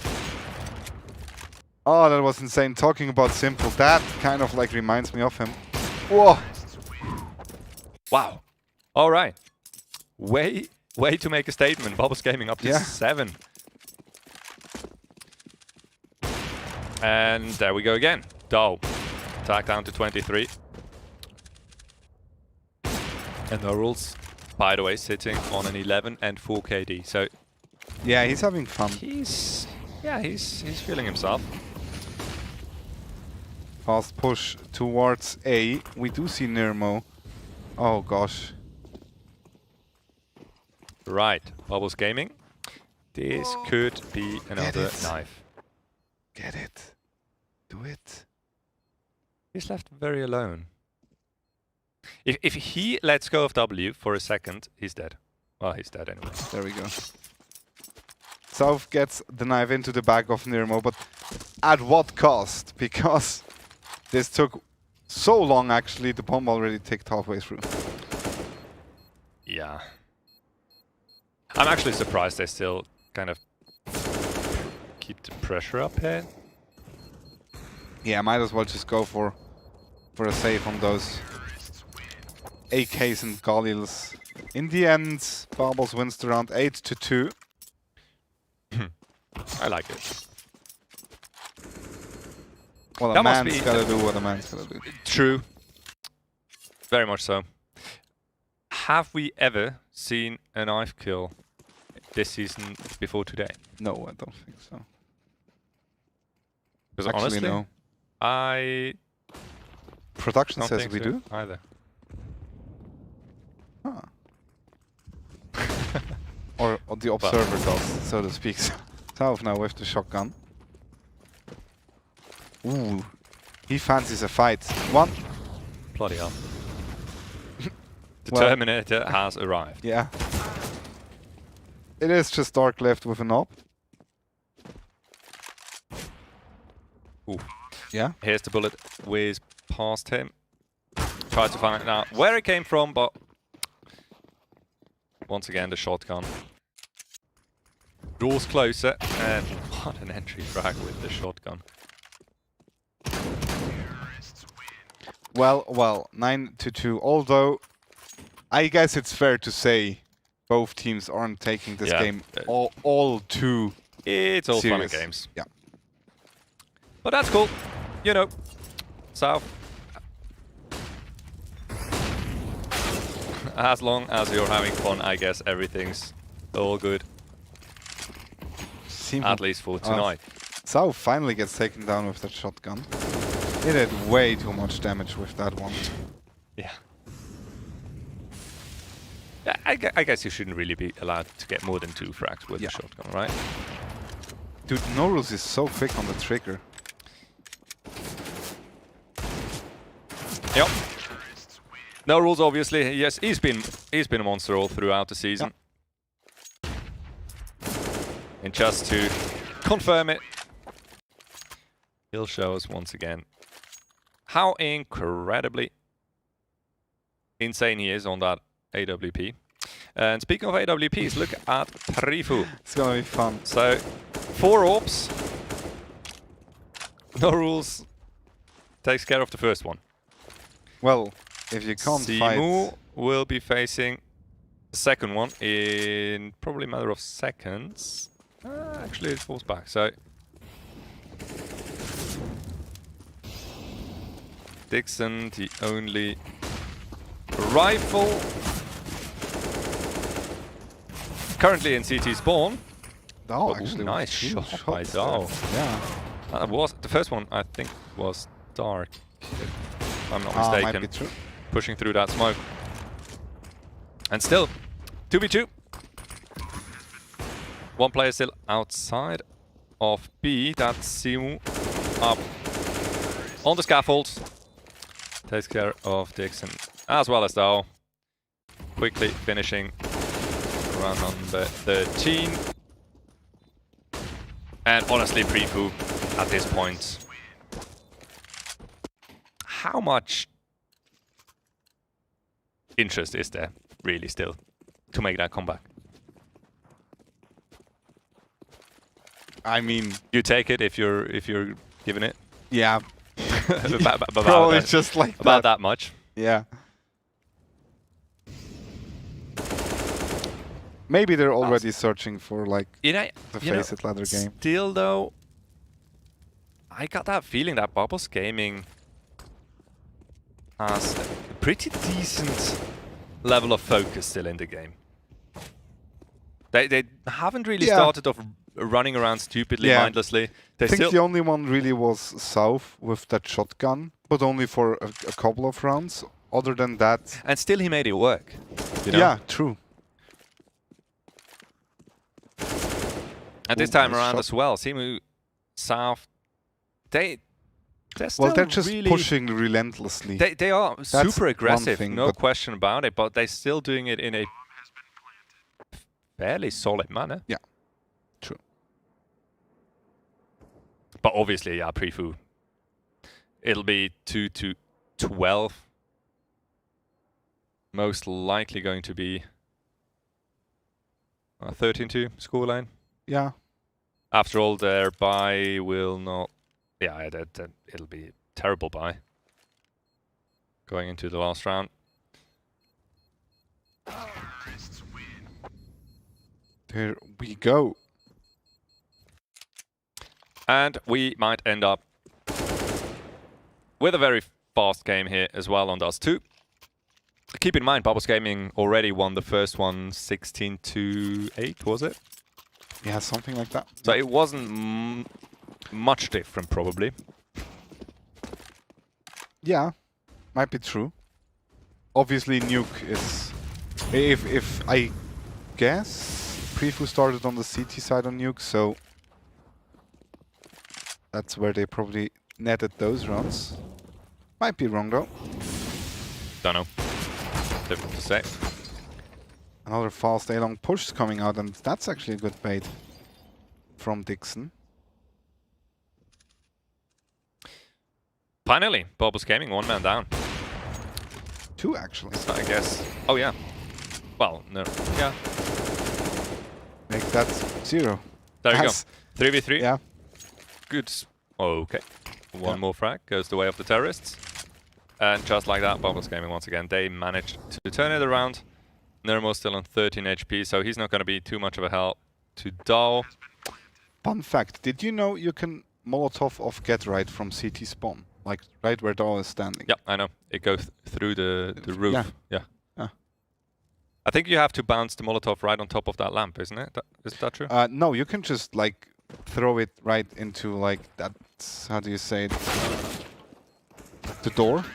Oh, that was insane. Talking about Simple, that kind of like reminds me of him. Whoa. Wow. All right. Way to make a statement. Bubbles Gaming up to 7. And there we go again. Dow. Attack down to 23. And no rules, by the way, sitting on an 11 and 4 KD. So yeah, he's having fun. He's feeling himself. Fast push towards A. We do see Nirmo Oh gosh. Right, Bubbles Gaming. This could be another knife. Get it. Do it. He's left very alone. If he lets go of W for a second, he's dead. Well, he's dead anyway. There we go. South gets the knife into the back of Nirmo, but at what cost? Because this took so long, actually, the bomb already ticked halfway through. Yeah. I'm actually surprised they still kind of keep the pressure up here. Yeah, might as well just go for a save on those AKs and Galils. In the end, Bubbles wins the round 8-2. I like it. Well, That a must man's be- gotta do what a man's gotta do. True. Very much so. Have we ever seen a knife kill this season before today? No, I don't think so. Because Actually, honestly, no. I Production don't says think we so do. either. Huh. or the observer does, so to speak. South now with the shotgun. Ooh, he fancies a fight. One. Bloody hell. The Well- Terminator has arrived. Yeah. It is just Dark left with an op. Ooh. Yeah. Here's the bullet whiz past him. Try to find out where it came from, but once again the shotgun draws closer, and what an entry frag with the shotgun. Well, 9-2. Although, I guess it's fair to say both teams aren't taking this Yeah. game all too It's all fun and serious. games. Yeah. But that's cool. You know, South. As long as you're having fun, I guess everything's all good. At least for tonight. South finally gets taken down with that shotgun. It did way too much damage with that one. Yeah. Yeah, I guess you shouldn't really be allowed to get more than 2 frags with the shotgun, right? Dude, Norus is so quick on the trigger. Yep. No rules, obviously. Yes, he's been a monster all throughout the season. And just to confirm it, he'll show us once again how incredibly insane he is on that AWP. And speaking of AWPs, look at Prifu. It's gonna be fun. So, 4 orbs. No rules. Takes care of the first one. Well, if you can't Simu fight... will be facing the second one in probably a matter of seconds. Actually, it falls back. So Dixon, the only rifle currently in CT spawn. Oh, But, actually, nice two shot by shots Dao. there. Yeah. That was the first one. I think was Dark, if I'm not Might mistaken. be true. Pushing through that smoke. And still, 2v2. One player still outside of B. That's Simu up on the scaffold. Takes care of Dixon as well as Dao. Quickly finishing round number 13. And honestly, Prifu at this point. How much interest is there really still to make that comeback? I mean, you take it if you're given it. Yeah. Probably just like about that much. Yeah. Maybe they're already searching for like the Face It ladder game. Still though, I got that feeling that Bubbles Gaming has a pretty decent level of focus still in the game. They haven't really started off running around stupidly, mindlessly. I think the only one really was South with that shotgun, but only for a couple of rounds. other than that... And still he made it work. You know? Yeah, true. And this time around as well, Simu South, they're still well, they're just really pushing relentlessly. They are That's super one aggressive, thing, no but question about it, but they're still doing it in a fairly solid manner. Yeah, true. But obviously, yeah, Prefu, it'll be 2-12. Most likely going to be a 13-2 scoreline. Yeah. After all, their bye will not... Yeah, it'll be a terrible bye. Going into the last round. There we go. And we might end up with a very fast game here as well on Dust 2. Keep in mind, Bubbles Gaming already won the first one 16-8, was it? Yeah, something like that. So it wasn't much different, probably. Yeah, might be true. Obviously, Nuke is... If I guess, Prefu started on the CT side on Nuke, so... That's where they probably netted those rounds. Might be wrong, though. Don't know. Difficult to say. Another fast A-long push is coming out, and that's actually a good bait from Dixon. Finally, Bubbles Gaming, 1 man down. 2, actually. So I guess... Oh, yeah. Well, no. Yeah. Make that 0. There you go. 3v3. Yeah. Good. Okay. One more frag goes the way of the terrorists. And just like that, Bubbles Gaming once again, they managed to turn it around. Nermo's still on 13 HP, so he's not going to be too much of a help to Dao. Fun fact, did you know you can Molotov off get right from CT spawn? Like right where Dao is standing. Yeah, I know. It goes through the roof. Yeah. I think you have to bounce the Molotov right on top of that lamp, isn't it? Is that true? No, you can just like throw it right into like that. How do you say it? The door.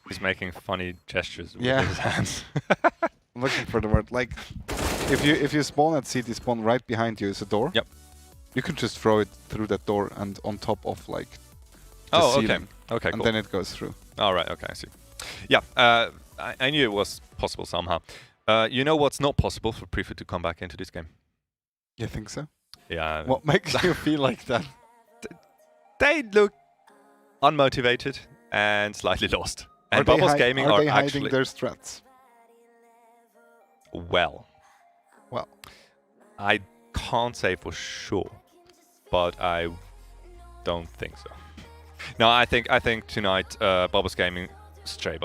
He's making funny gestures with Yeah. his hands. I'm looking for the word. Like, if you spawn at CT spawn, right behind you is a door. Yep. You can just throw it through that door and on top of like the ceiling. Okay, and cool. then it goes through. All right, okay, I see. Yeah, I knew it was possible somehow. You know what's not possible for Prefu to come back into this game? You think so? Yeah. What makes you feel like that? They look unmotivated and slightly lost. And Are they Bubbles Gaming are are they hiding actually... their strats? Well, I can't say for sure, but I don't think so. No, I think tonight Bubbles Gaming straight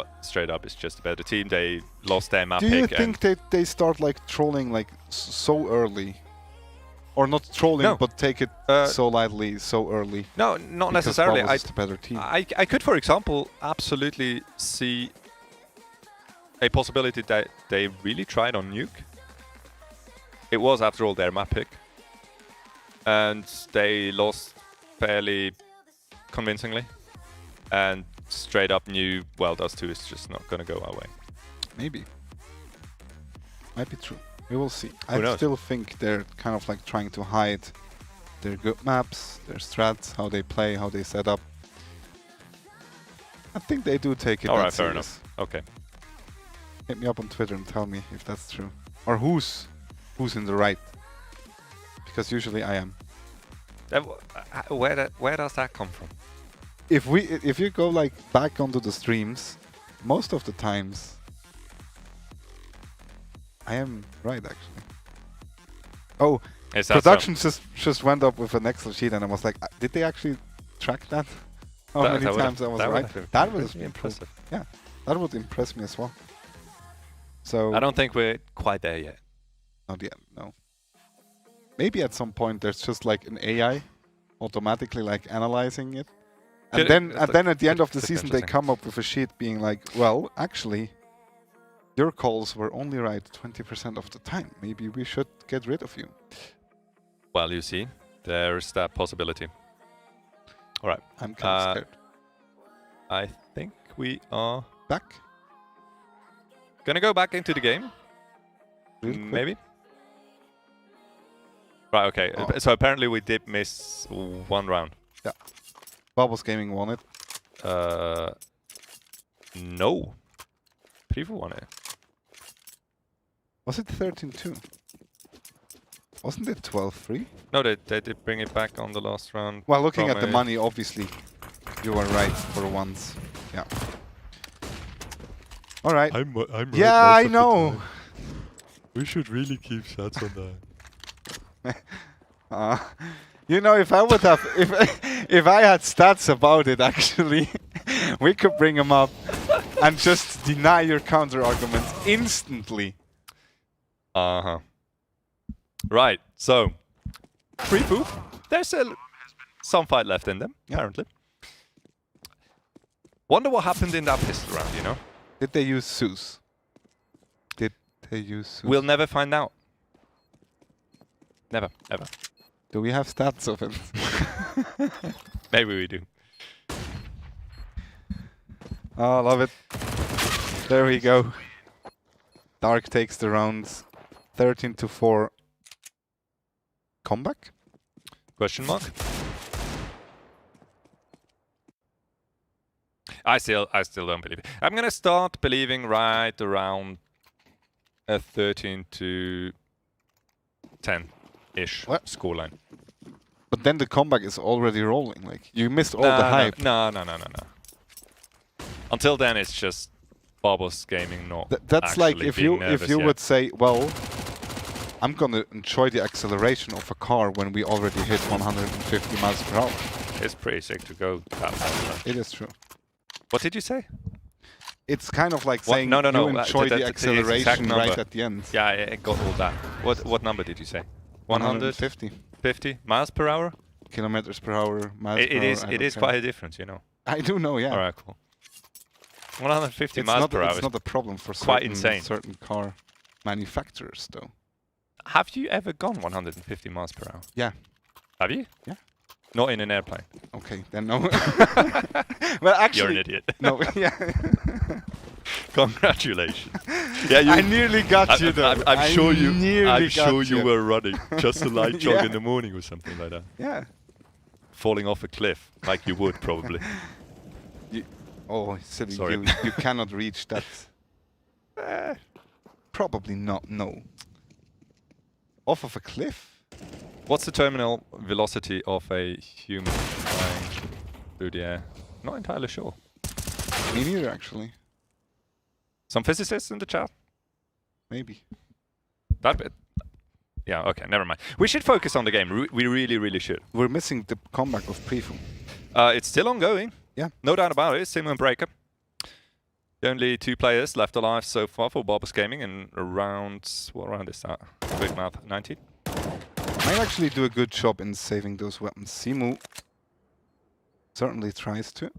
up is just a better team. They lost their map pick. Do you pick think they start like trolling like so early? Or not trolling, but take it so lightly, so early? No, not necessarily. Bubbles is the better team. I could, for example, absolutely see a possibility that they really tried on Nuke. It was, after all, their map pick. And they lost fairly convincingly. And straight up knew, well, Dust 2 is just not going to go our way. Maybe. Might be true. We will see. Who knows? I still think they're kind of like trying to hide their good maps, their strats, how they play, how they set up. I think they do take it All that right, fair serious. enough. Okay. Hit me up on Twitter and tell me if that's true. Or who's in the right. Because usually I am. Where does that come from? If you go like back onto the streams, most of the times I am right actually. Oh, Is that production just went up with an Excel sheet and I was like, did they actually track that? How many times I was right? That was impressive. Yeah, that would impress me as well. So I don't think we're quite there yet. Not yet, no. Maybe at some point there's just like an AI automatically like analyzing it. And then at the end of the season they come up with a sheet being like, well, actually, your calls were only right 20% of the time. Maybe we should get rid of you. Well, you see, there's that possibility. All right. I'm kind of scared. I think we are back. Gonna go back into the game. Maybe. Right, okay. So apparently we did miss one round. Yeah. Bubbles Gaming won it. No. People won it. Was it 13-2? Wasn't it 12-3? No, they did bring it back on the last round. Well, looking at the money, obviously, you were right for once. Yeah. All right. I'm right. Yeah, I know. We should really keep shots on that. You know, if I would have, if I had stats about it, actually, we could bring them up and just deny your counter argument instantly. Right. So, free food. There's some fight left in them, apparently. Wonder what happened in that pistol round. You know? Did they use Zeus? Did they use Zeus? We'll never find out. Never, ever. Do we have stats of it? Maybe we do. Oh, love it. There we go. Dark takes the rounds. 13-4. Comeback? Question mark? I still don't believe it. I'm gonna start believing right around a 13-10-ish scoreline. But then the comeback is already rolling. Like, you missed all the hype. No. Until then, it's just Barbos Gaming, not. That's like if you yet. would say, well, I'm gonna enjoy the acceleration of a car when we already hit 150 miles per hour. It's pretty sick to go that fast. It is true. What did you say? It's kind of like saying No. you enjoy the acceleration right at the end. Yeah, I got all that. What number did you say? 150. 50 miles per hour? Kilometers per hour, miles per hour. It is quite a difference, you know. I do know, yeah. All right, cool. 150 miles per hour. It's not a problem for certain car manufacturers, though. Have you ever gone 150 miles per hour? Yeah. Have you? Yeah. Not in an airplane. Okay, then no. Well, actually, you're an idiot. No, yeah. Congratulations. Yeah, I nearly got you though. I'm sure you were. were running just a light jog in the morning or something like that. Yeah. Falling off a cliff, like you would probably. Oh, silly. Sorry. You cannot reach that. Probably not. No. Off of a cliff? What's the terminal velocity of a human flying through the air? Not entirely sure. Me neither, actually. Some physicists in the chat? Maybe. That bit. Yeah, okay, never mind. We should focus on the game. We really, really should. We're missing the comeback of Prefu. It's still ongoing. Yeah. No doubt about it. Sim and Breaker. The only 2 players left alive so far for Barbos Gaming in around... What round is that? Quick math. 19? Might actually do a good job in saving those weapons. Simu certainly tries to.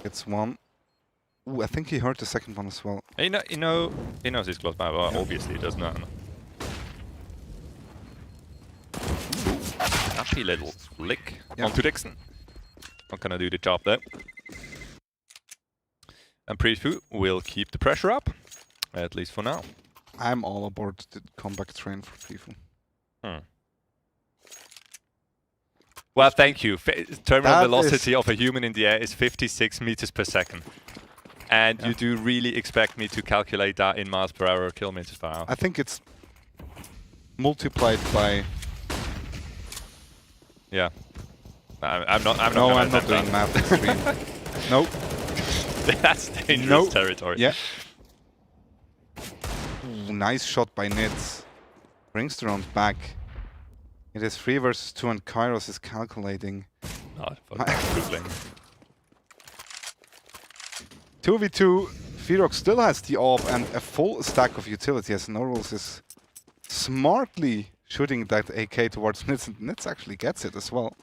It's one. Ooh, I think he heard the second one as well. He knows he's close by. Well, obviously he does not. Happy little lick onto Dixon. Not gonna do the job there. And Prefu will keep the pressure up, at least for now. I'm all aboard the comeback train for Prefu. Well, thank you. Terminal velocity of a human in the air is 56 meters per second. And you do really expect me to calculate that in miles per hour or kilometers per hour? I think it's multiplied by... Yeah. I'm not doing math this stream. Nope. That's dangerous territory. Yeah. Ooh, nice shot by Nitz. Brings the round back. It is 3 versus 2 and Kairos is calculating. Oh, fucking 2v2, Ferox still has the AWP and a full stack of utility as Norwals is smartly shooting that AK towards Nitz, and Nitz actually gets it as well.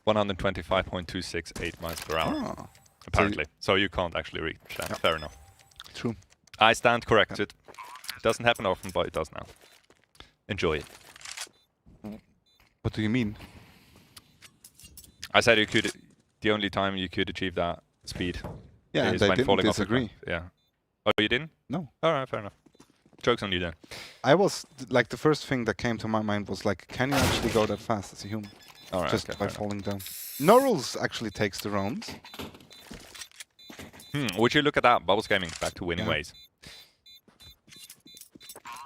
125.268 miles per hour, apparently. So you can't actually reach that. Fair enough. True. I stand corrected. It doesn't happen often, but it does now. Enjoy it. What do you mean? I said you could the only time you could achieve that speed Yeah, and is I when didn't falling off the disagree. ground. Yeah. Oh, you didn't? No. Alright, fair enough. Joke's on you then. I was like the first thing that came to my mind was like, can you actually go that fast as a human? Alright, Just okay, by fair falling down. No rules actually takes the rounds. Would you look at that? Bubbles Gaming back to winning Yeah. ways.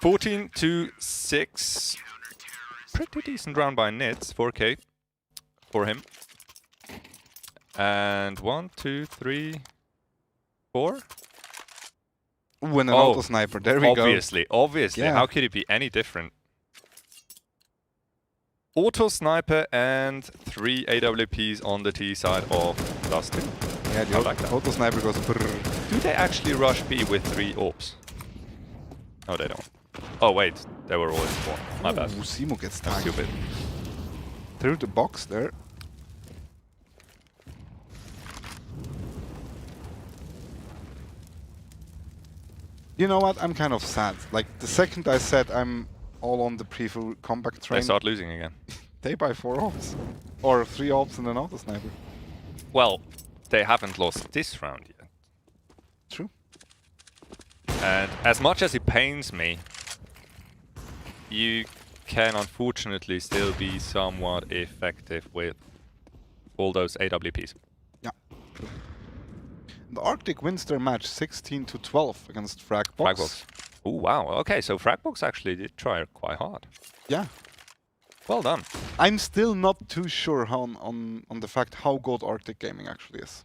14-6. Pretty decent round by Nits. 4K for him. And 1, 2, 3, 4. Ooh, and an auto sniper. There we go. Obviously. Yeah. How could it be any different? Auto sniper and 3 AWPs on the T side of +2. Yeah, the auto sniper goes brrr. Do they actually rush B with 3 AWPs? No, they don't. Oh wait, they were all in 4. My bad. Ooh, Simo gets That's tagged. stupid. Through the box there. You know what? I'm kind of sad. Like, the second I said I'm all on the preful comeback train, They start losing again. they buy 4 ops. Or 3 ops and an auto sniper. Well, they haven't lost this round yet. True. And as much as it pains me, you can unfortunately still be somewhat effective with all those AWPs. Yeah. True. The Arctic wins their match 16-12 against Fragbox. Fragbox. Oh wow, okay, so Fragbox actually did try quite hard. Yeah. Well done. I'm still not too sure on the fact how good Arctic Gaming actually is.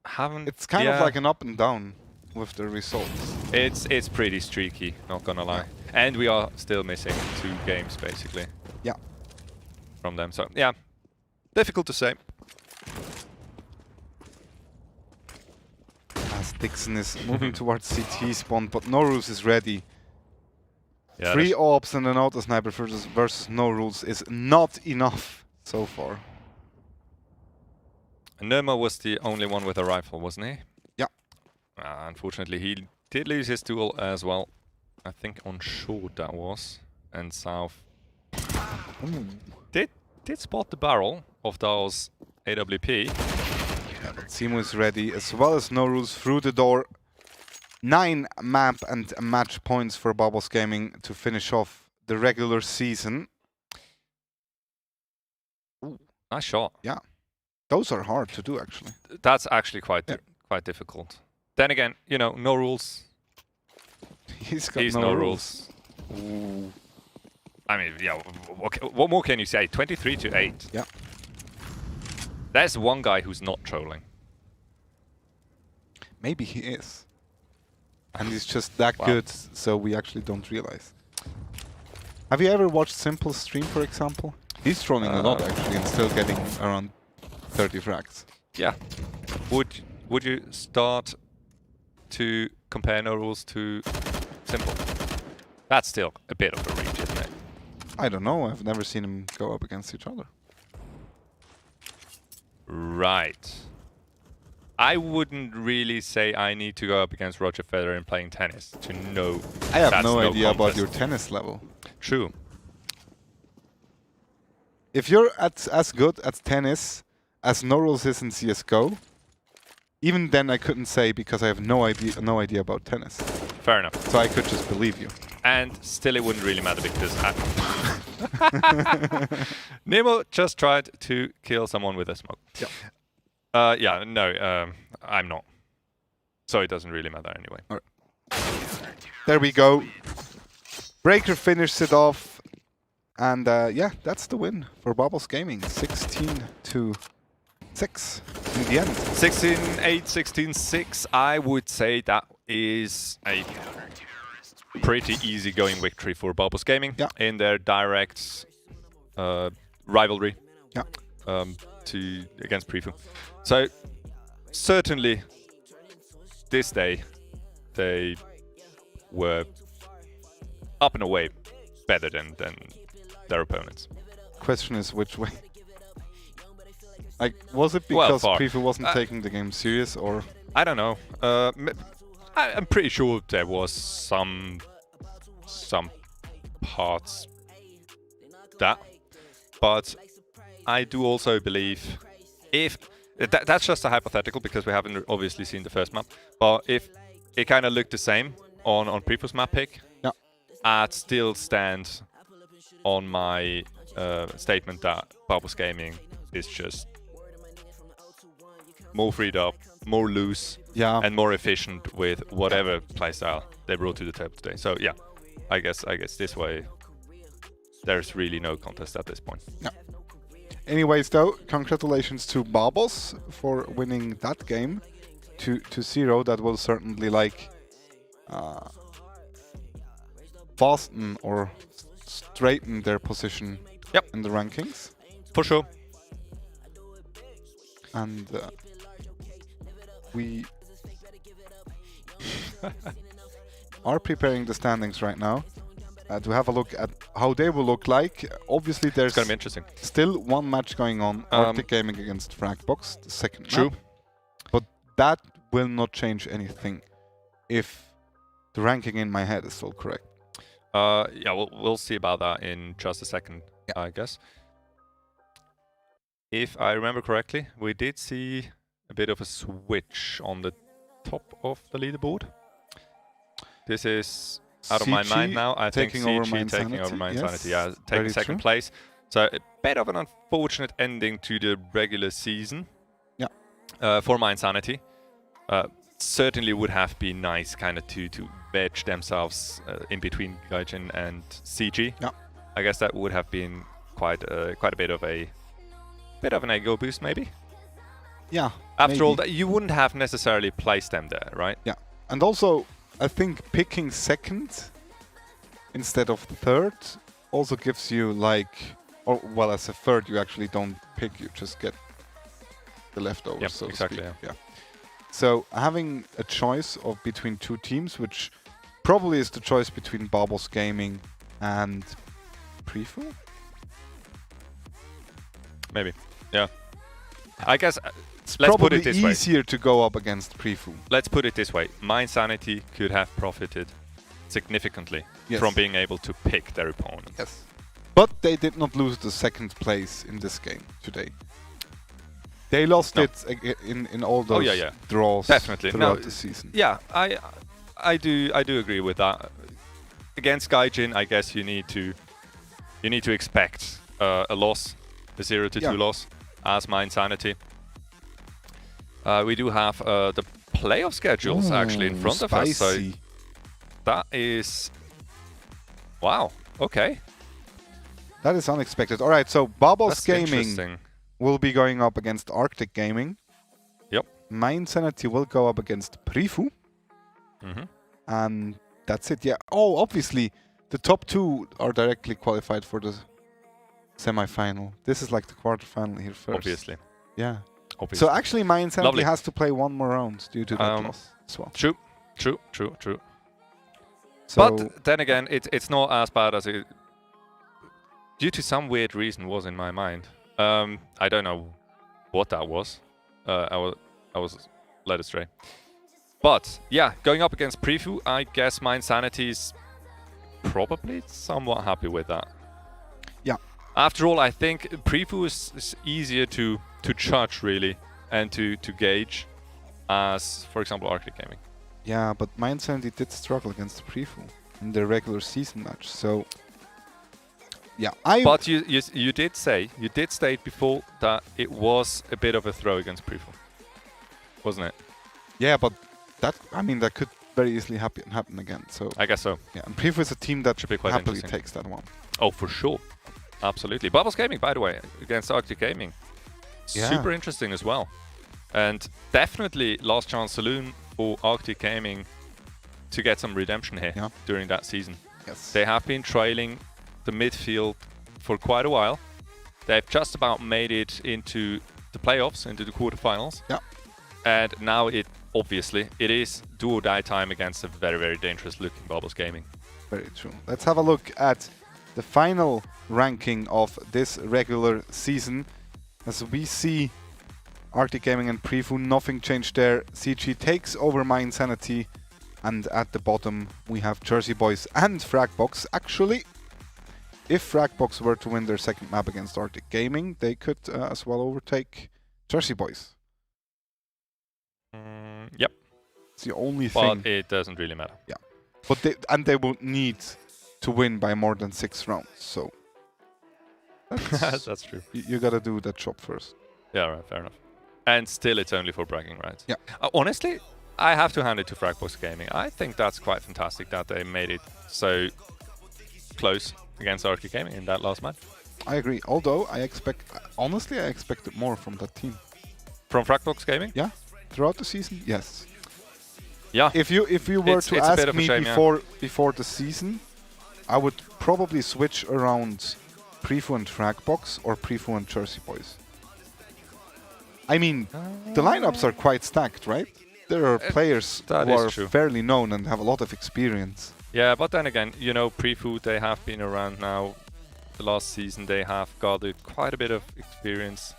It's kind of like an up and down with the results. It's pretty streaky, not gonna lie. And we are still missing 2 games basically. Yeah. From them, so yeah. Difficult to say. As Dixon is moving towards CT spawn, but No Rules is ready. Yeah, 3 ops and an auto sniper versus No Rules is not enough so far. Nirma was the only one with a rifle, wasn't he? Yeah. Unfortunately, he did lose his duel as well. I think on short that was, and south. Did spot the barrel of those AWP. Yeah, but Simo is ready, as well as No Rules through the door. 9 map and match points for Bubbles Gaming to finish off the regular season. Ooh, nice shot. Yeah. Those are hard to do, actually. That's actually quite difficult. Then again, you know, No Rules. He's got He's no No rules. Rules. I mean, yeah, what more can you say? 23-8. Yeah. There's one guy who's not trolling. Maybe he is. And he's just that good, so we actually don't realize. Have you ever watched Simple stream, for example? He's trolling a lot, actually, and still getting around 30 frags. Yeah. Would you start to compare No Rules to Simple? That's still a bit of a reach, isn't it? I don't know. I've never seen them go up against each other. Right. I wouldn't really say I need to go up against Roger Federer in playing tennis to know. I have that's no idea about contest. your tennis level. True. If you're as good at tennis as No Rules is in CSGO, even then I couldn't say because I have no idea about tennis. Fair enough. So I could just believe you. And still it wouldn't really matter because Nemo just tried to kill someone with a smoke. Yeah. Yeah, no, I'm not. So it doesn't really matter anyway. All right. There we go. Breaker finished it off. And yeah, that's the win for Bubbles Gaming. 16-6 in the end. 16-8, 16-6. I would say that is a pretty easy-going victory for Bubbles Gaming in their direct rivalry against Prefu. So certainly this day they were up and away better than their opponents. Question is which way? Like, was it because Well, Prefu wasn't taking the game serious, or? I don't know. I'm pretty sure there was some parts that, but I do also believe if that's just a hypothetical because we haven't obviously seen the first map, but if it kind of looked the same on previous map pick, yeah, I'd still stand on my statement that Bubbles Gaming is just more freed up, more loose, and more efficient with whatever playstyle they brought to the table today. So yeah, I guess this way there's really no contest at this point. Yeah. Anyways, though, congratulations to Bubbles for winning that game to 0. That will certainly like fasten or straighten their position in the rankings. For sure. And we are preparing the standings right now to have a look at how they will look like. Obviously, there's gonna be interesting. Still one match going on, Arctic Gaming against Fragbox, the second True. map. But that will not change anything if the ranking in my head is still correct. Yeah, we'll see about that in just a second, I guess. If I remember correctly, we did see a bit of a switch on the top of the leaderboard. This is out of my mind now. I think CG taking over my Insanity. Yeah, taking second place. So a bit of an unfortunate ending to the regular season. Yeah. For my Insanity. Certainly would have been nice kind of to wedge themselves in between Gaijin and CG. Yeah. I guess that would have been quite a bit of an ego boost maybe. Yeah. After all, that you wouldn't have necessarily placed them there, right? Yeah. And also, I think picking second instead of third also gives you like, or well, as a third you actually don't pick, you just get the leftovers. Yep, so exactly. To speak. Yeah. So having a choice of between two teams, which probably is the choice between Bubbles Gaming and Prefu. Maybe. Yeah. I guess it's let's probably put it this way. easier to go up against Prefu. Let's put it this way. My Insanity could have profited significantly from being able to pick their opponent. Yes. But they did not lose the second place in this game today. They lost it in all those draws throughout the season. Yeah, I do agree with that. Against Gaijin, I guess you need to expect a loss, a 0-2 loss, as my Insanity. We do have the playoff schedules actually in front of us, so that is wow. Okay, that is unexpected. All right, so Bubbles Gaming will be going up against Arctic Gaming. Yep. My Insanity will go up against Prefu. And that's it. Yeah. Oh, obviously, the top two are directly qualified for the semi-final. This is like the quarterfinal here first. Obviously. Yeah. Obviously. So actually, my Insanity has to play one more round due to that loss as well. True. So but then again, it's not as bad as it, due to some weird reason, was in my mind. I don't know what that was. I was led astray. But yeah, going up against Prefu, I guess my Insanity is probably somewhat happy with that. Yeah. After all, I think Prefu is easier to judge really and to gauge as, for example, Arctic Gaming. Yeah, but my Insanity did struggle against Prefu in the regular season match, so. Yeah, but you did state before that it was a bit of a throw against Prefu, wasn't it? Yeah, but that could very easily happen again. So I guess so. Yeah, and Prefu is a team that quite happily takes that one. Oh, for sure, absolutely. Bubbles Gaming, by the way, against Arctic Gaming, super interesting as well, and definitely last chance saloon for Arctic Gaming to get some redemption here during that season. Yes, they have been trailing the midfield for quite a while. They've just about made it into the playoffs, into the quarterfinals. Yeah. And now it is do or die time against a very, very dangerous looking Bubbles Gaming. Very true. Let's have a look at the final ranking of this regular season. As we see Arctic Gaming and Prefu, nothing changed there. CG takes over my Insanity, and at the bottom we have Jersey Boys and Fragbox. Actually, if Fragbox were to win their second map against Arctic Gaming, they could as well overtake Jersey Boys. Yep. It's the only thing. But it doesn't really matter. Yeah. But they won't need to win by more than 6 rounds. So that's true. You gotta do that job first. Yeah, right, fair enough. And still, it's only for bragging rights. Yeah. Honestly, I have to hand it to Fragbox Gaming. I think that's quite fantastic that they made it so close against Arctic Gaming in that last match. I agree. Although honestly, I expected more from that team. From Fragbox Gaming? Yeah. Throughout the season, yes. Yeah. If you were to it's ask me shame, before the season, I would probably switch around Prefu and Fragbox or Prefu and Jersey Boys. I mean, the lineups are quite stacked, right? There are players who are fairly known and have a lot of experience. Yeah, but then again, you know, Prefu, they have been around now. The last season, they have gathered quite a bit of experience.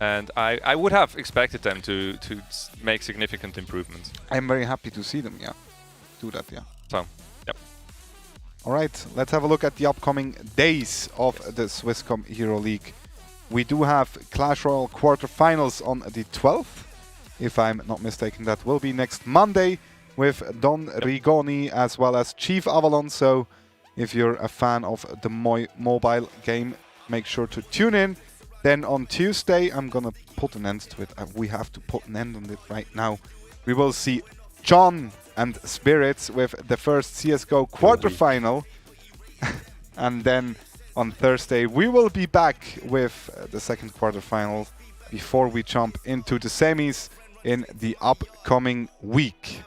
And I would have expected them to make significant improvements. I'm very happy to see them, do that, So, yep. All right, let's have a look at the upcoming days of the Swisscom Hero League. We do have Clash Royale quarterfinals on the 12th. If I'm not mistaken, that will be next Monday with Don Rigoni as well as Chief Avalon. So if you're a fan of the mobile game, make sure to tune in. Then on Tuesday, I'm going to put an end to it. We have to put an end on it right now. We will see John and Spirits with the first CSGO quarterfinal. And then on Thursday, we will be back with the second quarterfinal before we jump into the semis in the upcoming week.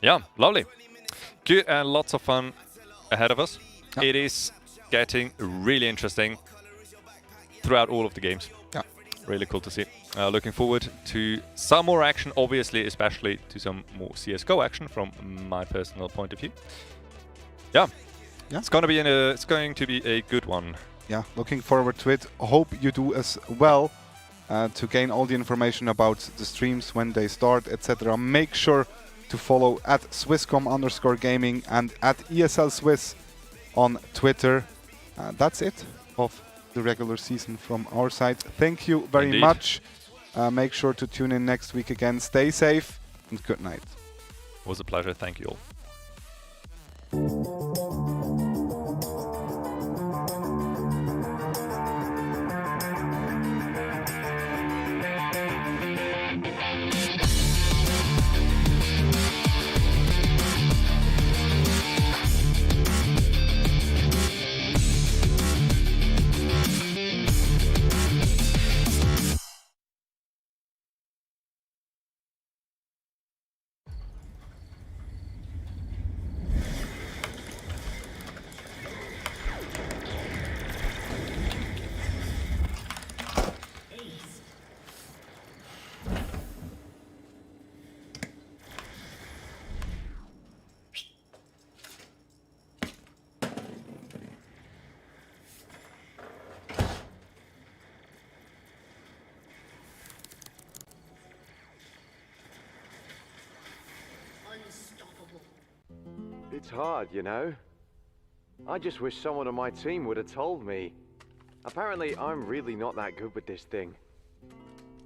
Yeah, lovely. Good and lots of fun ahead of us. Yeah. It is getting really interesting throughout all of the games. Yeah. Really cool to see. Looking forward to some more action, obviously, especially to some more CSGO action from my personal point of view. Yeah. It's going to be a good one. Yeah, looking forward to it. Hope you do as well. To gain all the information about the streams, when they start, etc. Make sure to follow at Swisscom_gaming and at ESL Swiss on Twitter. That's it of the regular season from our side. Thank you very much. Make sure to tune in next week again. Stay safe and good night. It was a pleasure. Thank you all. It's hard, you know. I just wish someone on my team would have told me. Apparently, I'm really not that good with this thing.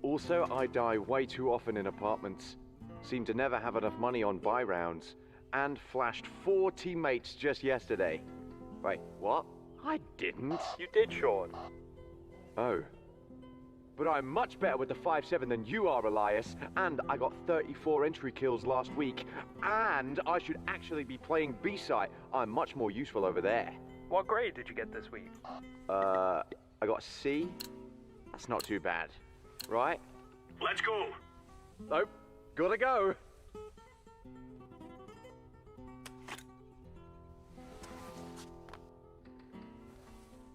Also, I die way too often in apartments. Seem to never have enough money on buy rounds. And flashed 4 teammates just yesterday. Wait, what? I didn't. You did, Sean. Oh. But I'm much better with the 5-7 than you are, Elias. And I got 34 entry kills last week. And I should actually be playing B-site. I'm much more useful over there. What grade did you get this week? I got a C. That's not too bad. Right? Let's go. Nope. Gotta go.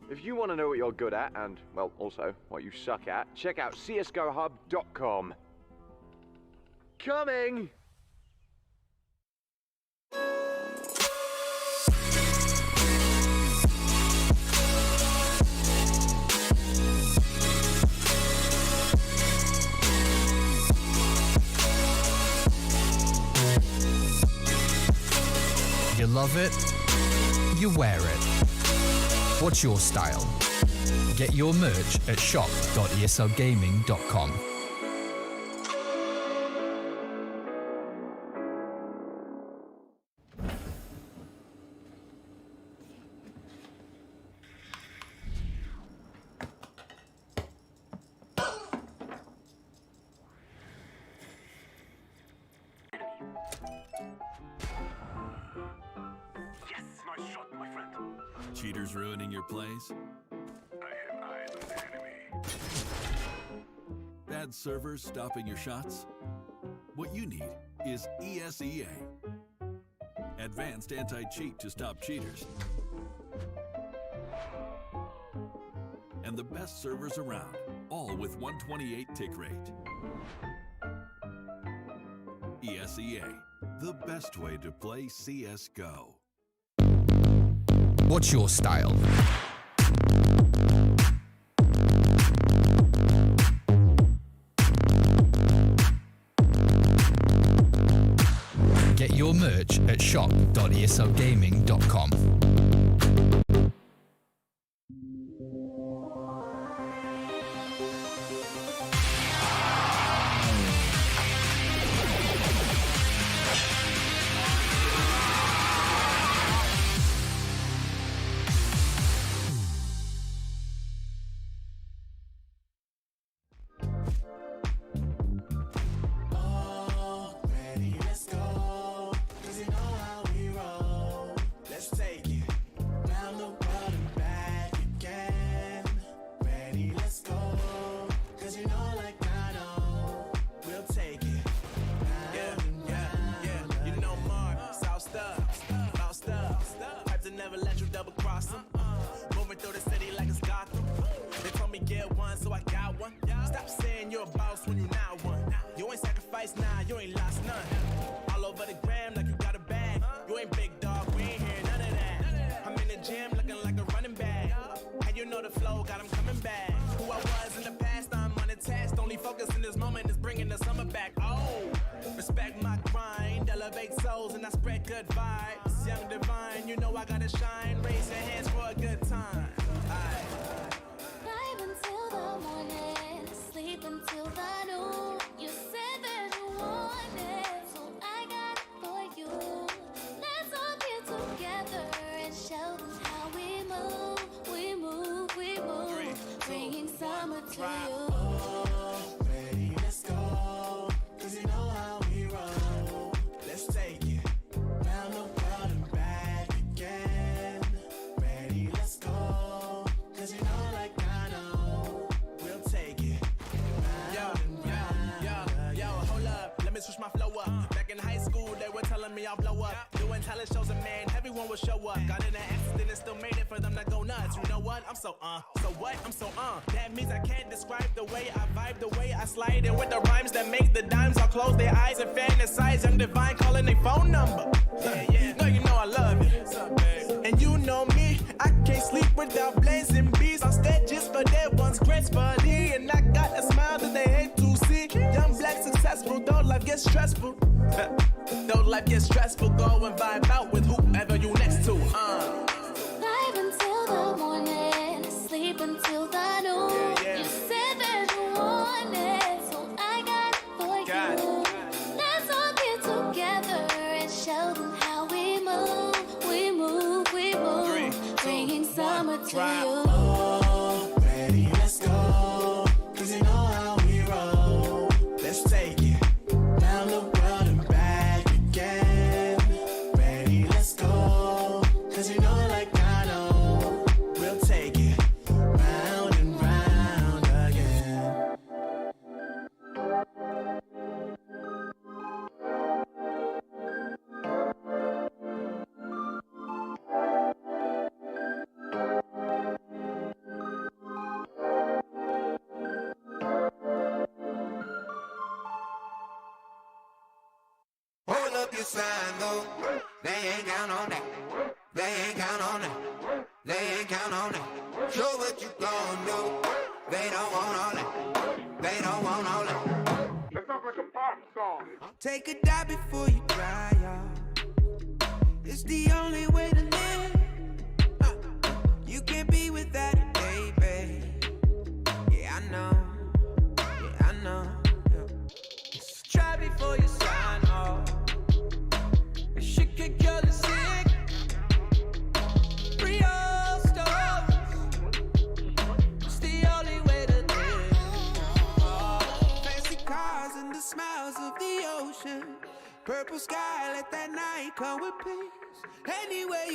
If you want to know what you're good at, and, well, also what you suck at, check out csgohub.com. Coming! You love it, you wear it. What's your style? Get your merch at shop.eslgaming.com. Yes, nice shot, my friend. Cheaters ruining your plays? I have eyes on the enemy. Bad servers stopping your shots? What you need is ESEA. Advanced anti-cheat to stop cheaters. And the best servers around, all with 128 tick rate. ESEA, the best way to play CSGO. What's your style? Get your merch at shop.eslgaming.com. That means I can't describe the way I vibe, the way I slide in with the rhymes that make the dimes all close their eyes and fantasize. I'm divine calling their phone number. No, you know I love it. And you know me, I can't sleep without blazing beats. On stages for that one's gracefully. And I got a smile that they hate to see. Young, black, successful, though life gets stressful. Though life gets stressful, go and vibe out with whoever you next to. Live until the morning, sleep until the noon. You said that you want it, so I got it for you. Let's all get together and show them how we move. We move, we move, bringing summer to you. Ready, let's go, 'cause you know how we roll. Let's take it round the world and back again. Ready, let's go, 'cause you know like I know. We'll take it round and round again. Hold up your sign though. They ain't count on that. They ain't count on that. They ain't count on that. Show what you gon' do. They don't want all that. They don't want all that. That sounds like a pop song. Take a dive before you dry, y'all. It's the only way to live. You can't be before you sign off. Shit can kill the sick. Free all stars. It's the only way to live. Fancy cars and the smiles of the ocean. Purple sky, let that night come with peace. Anyway.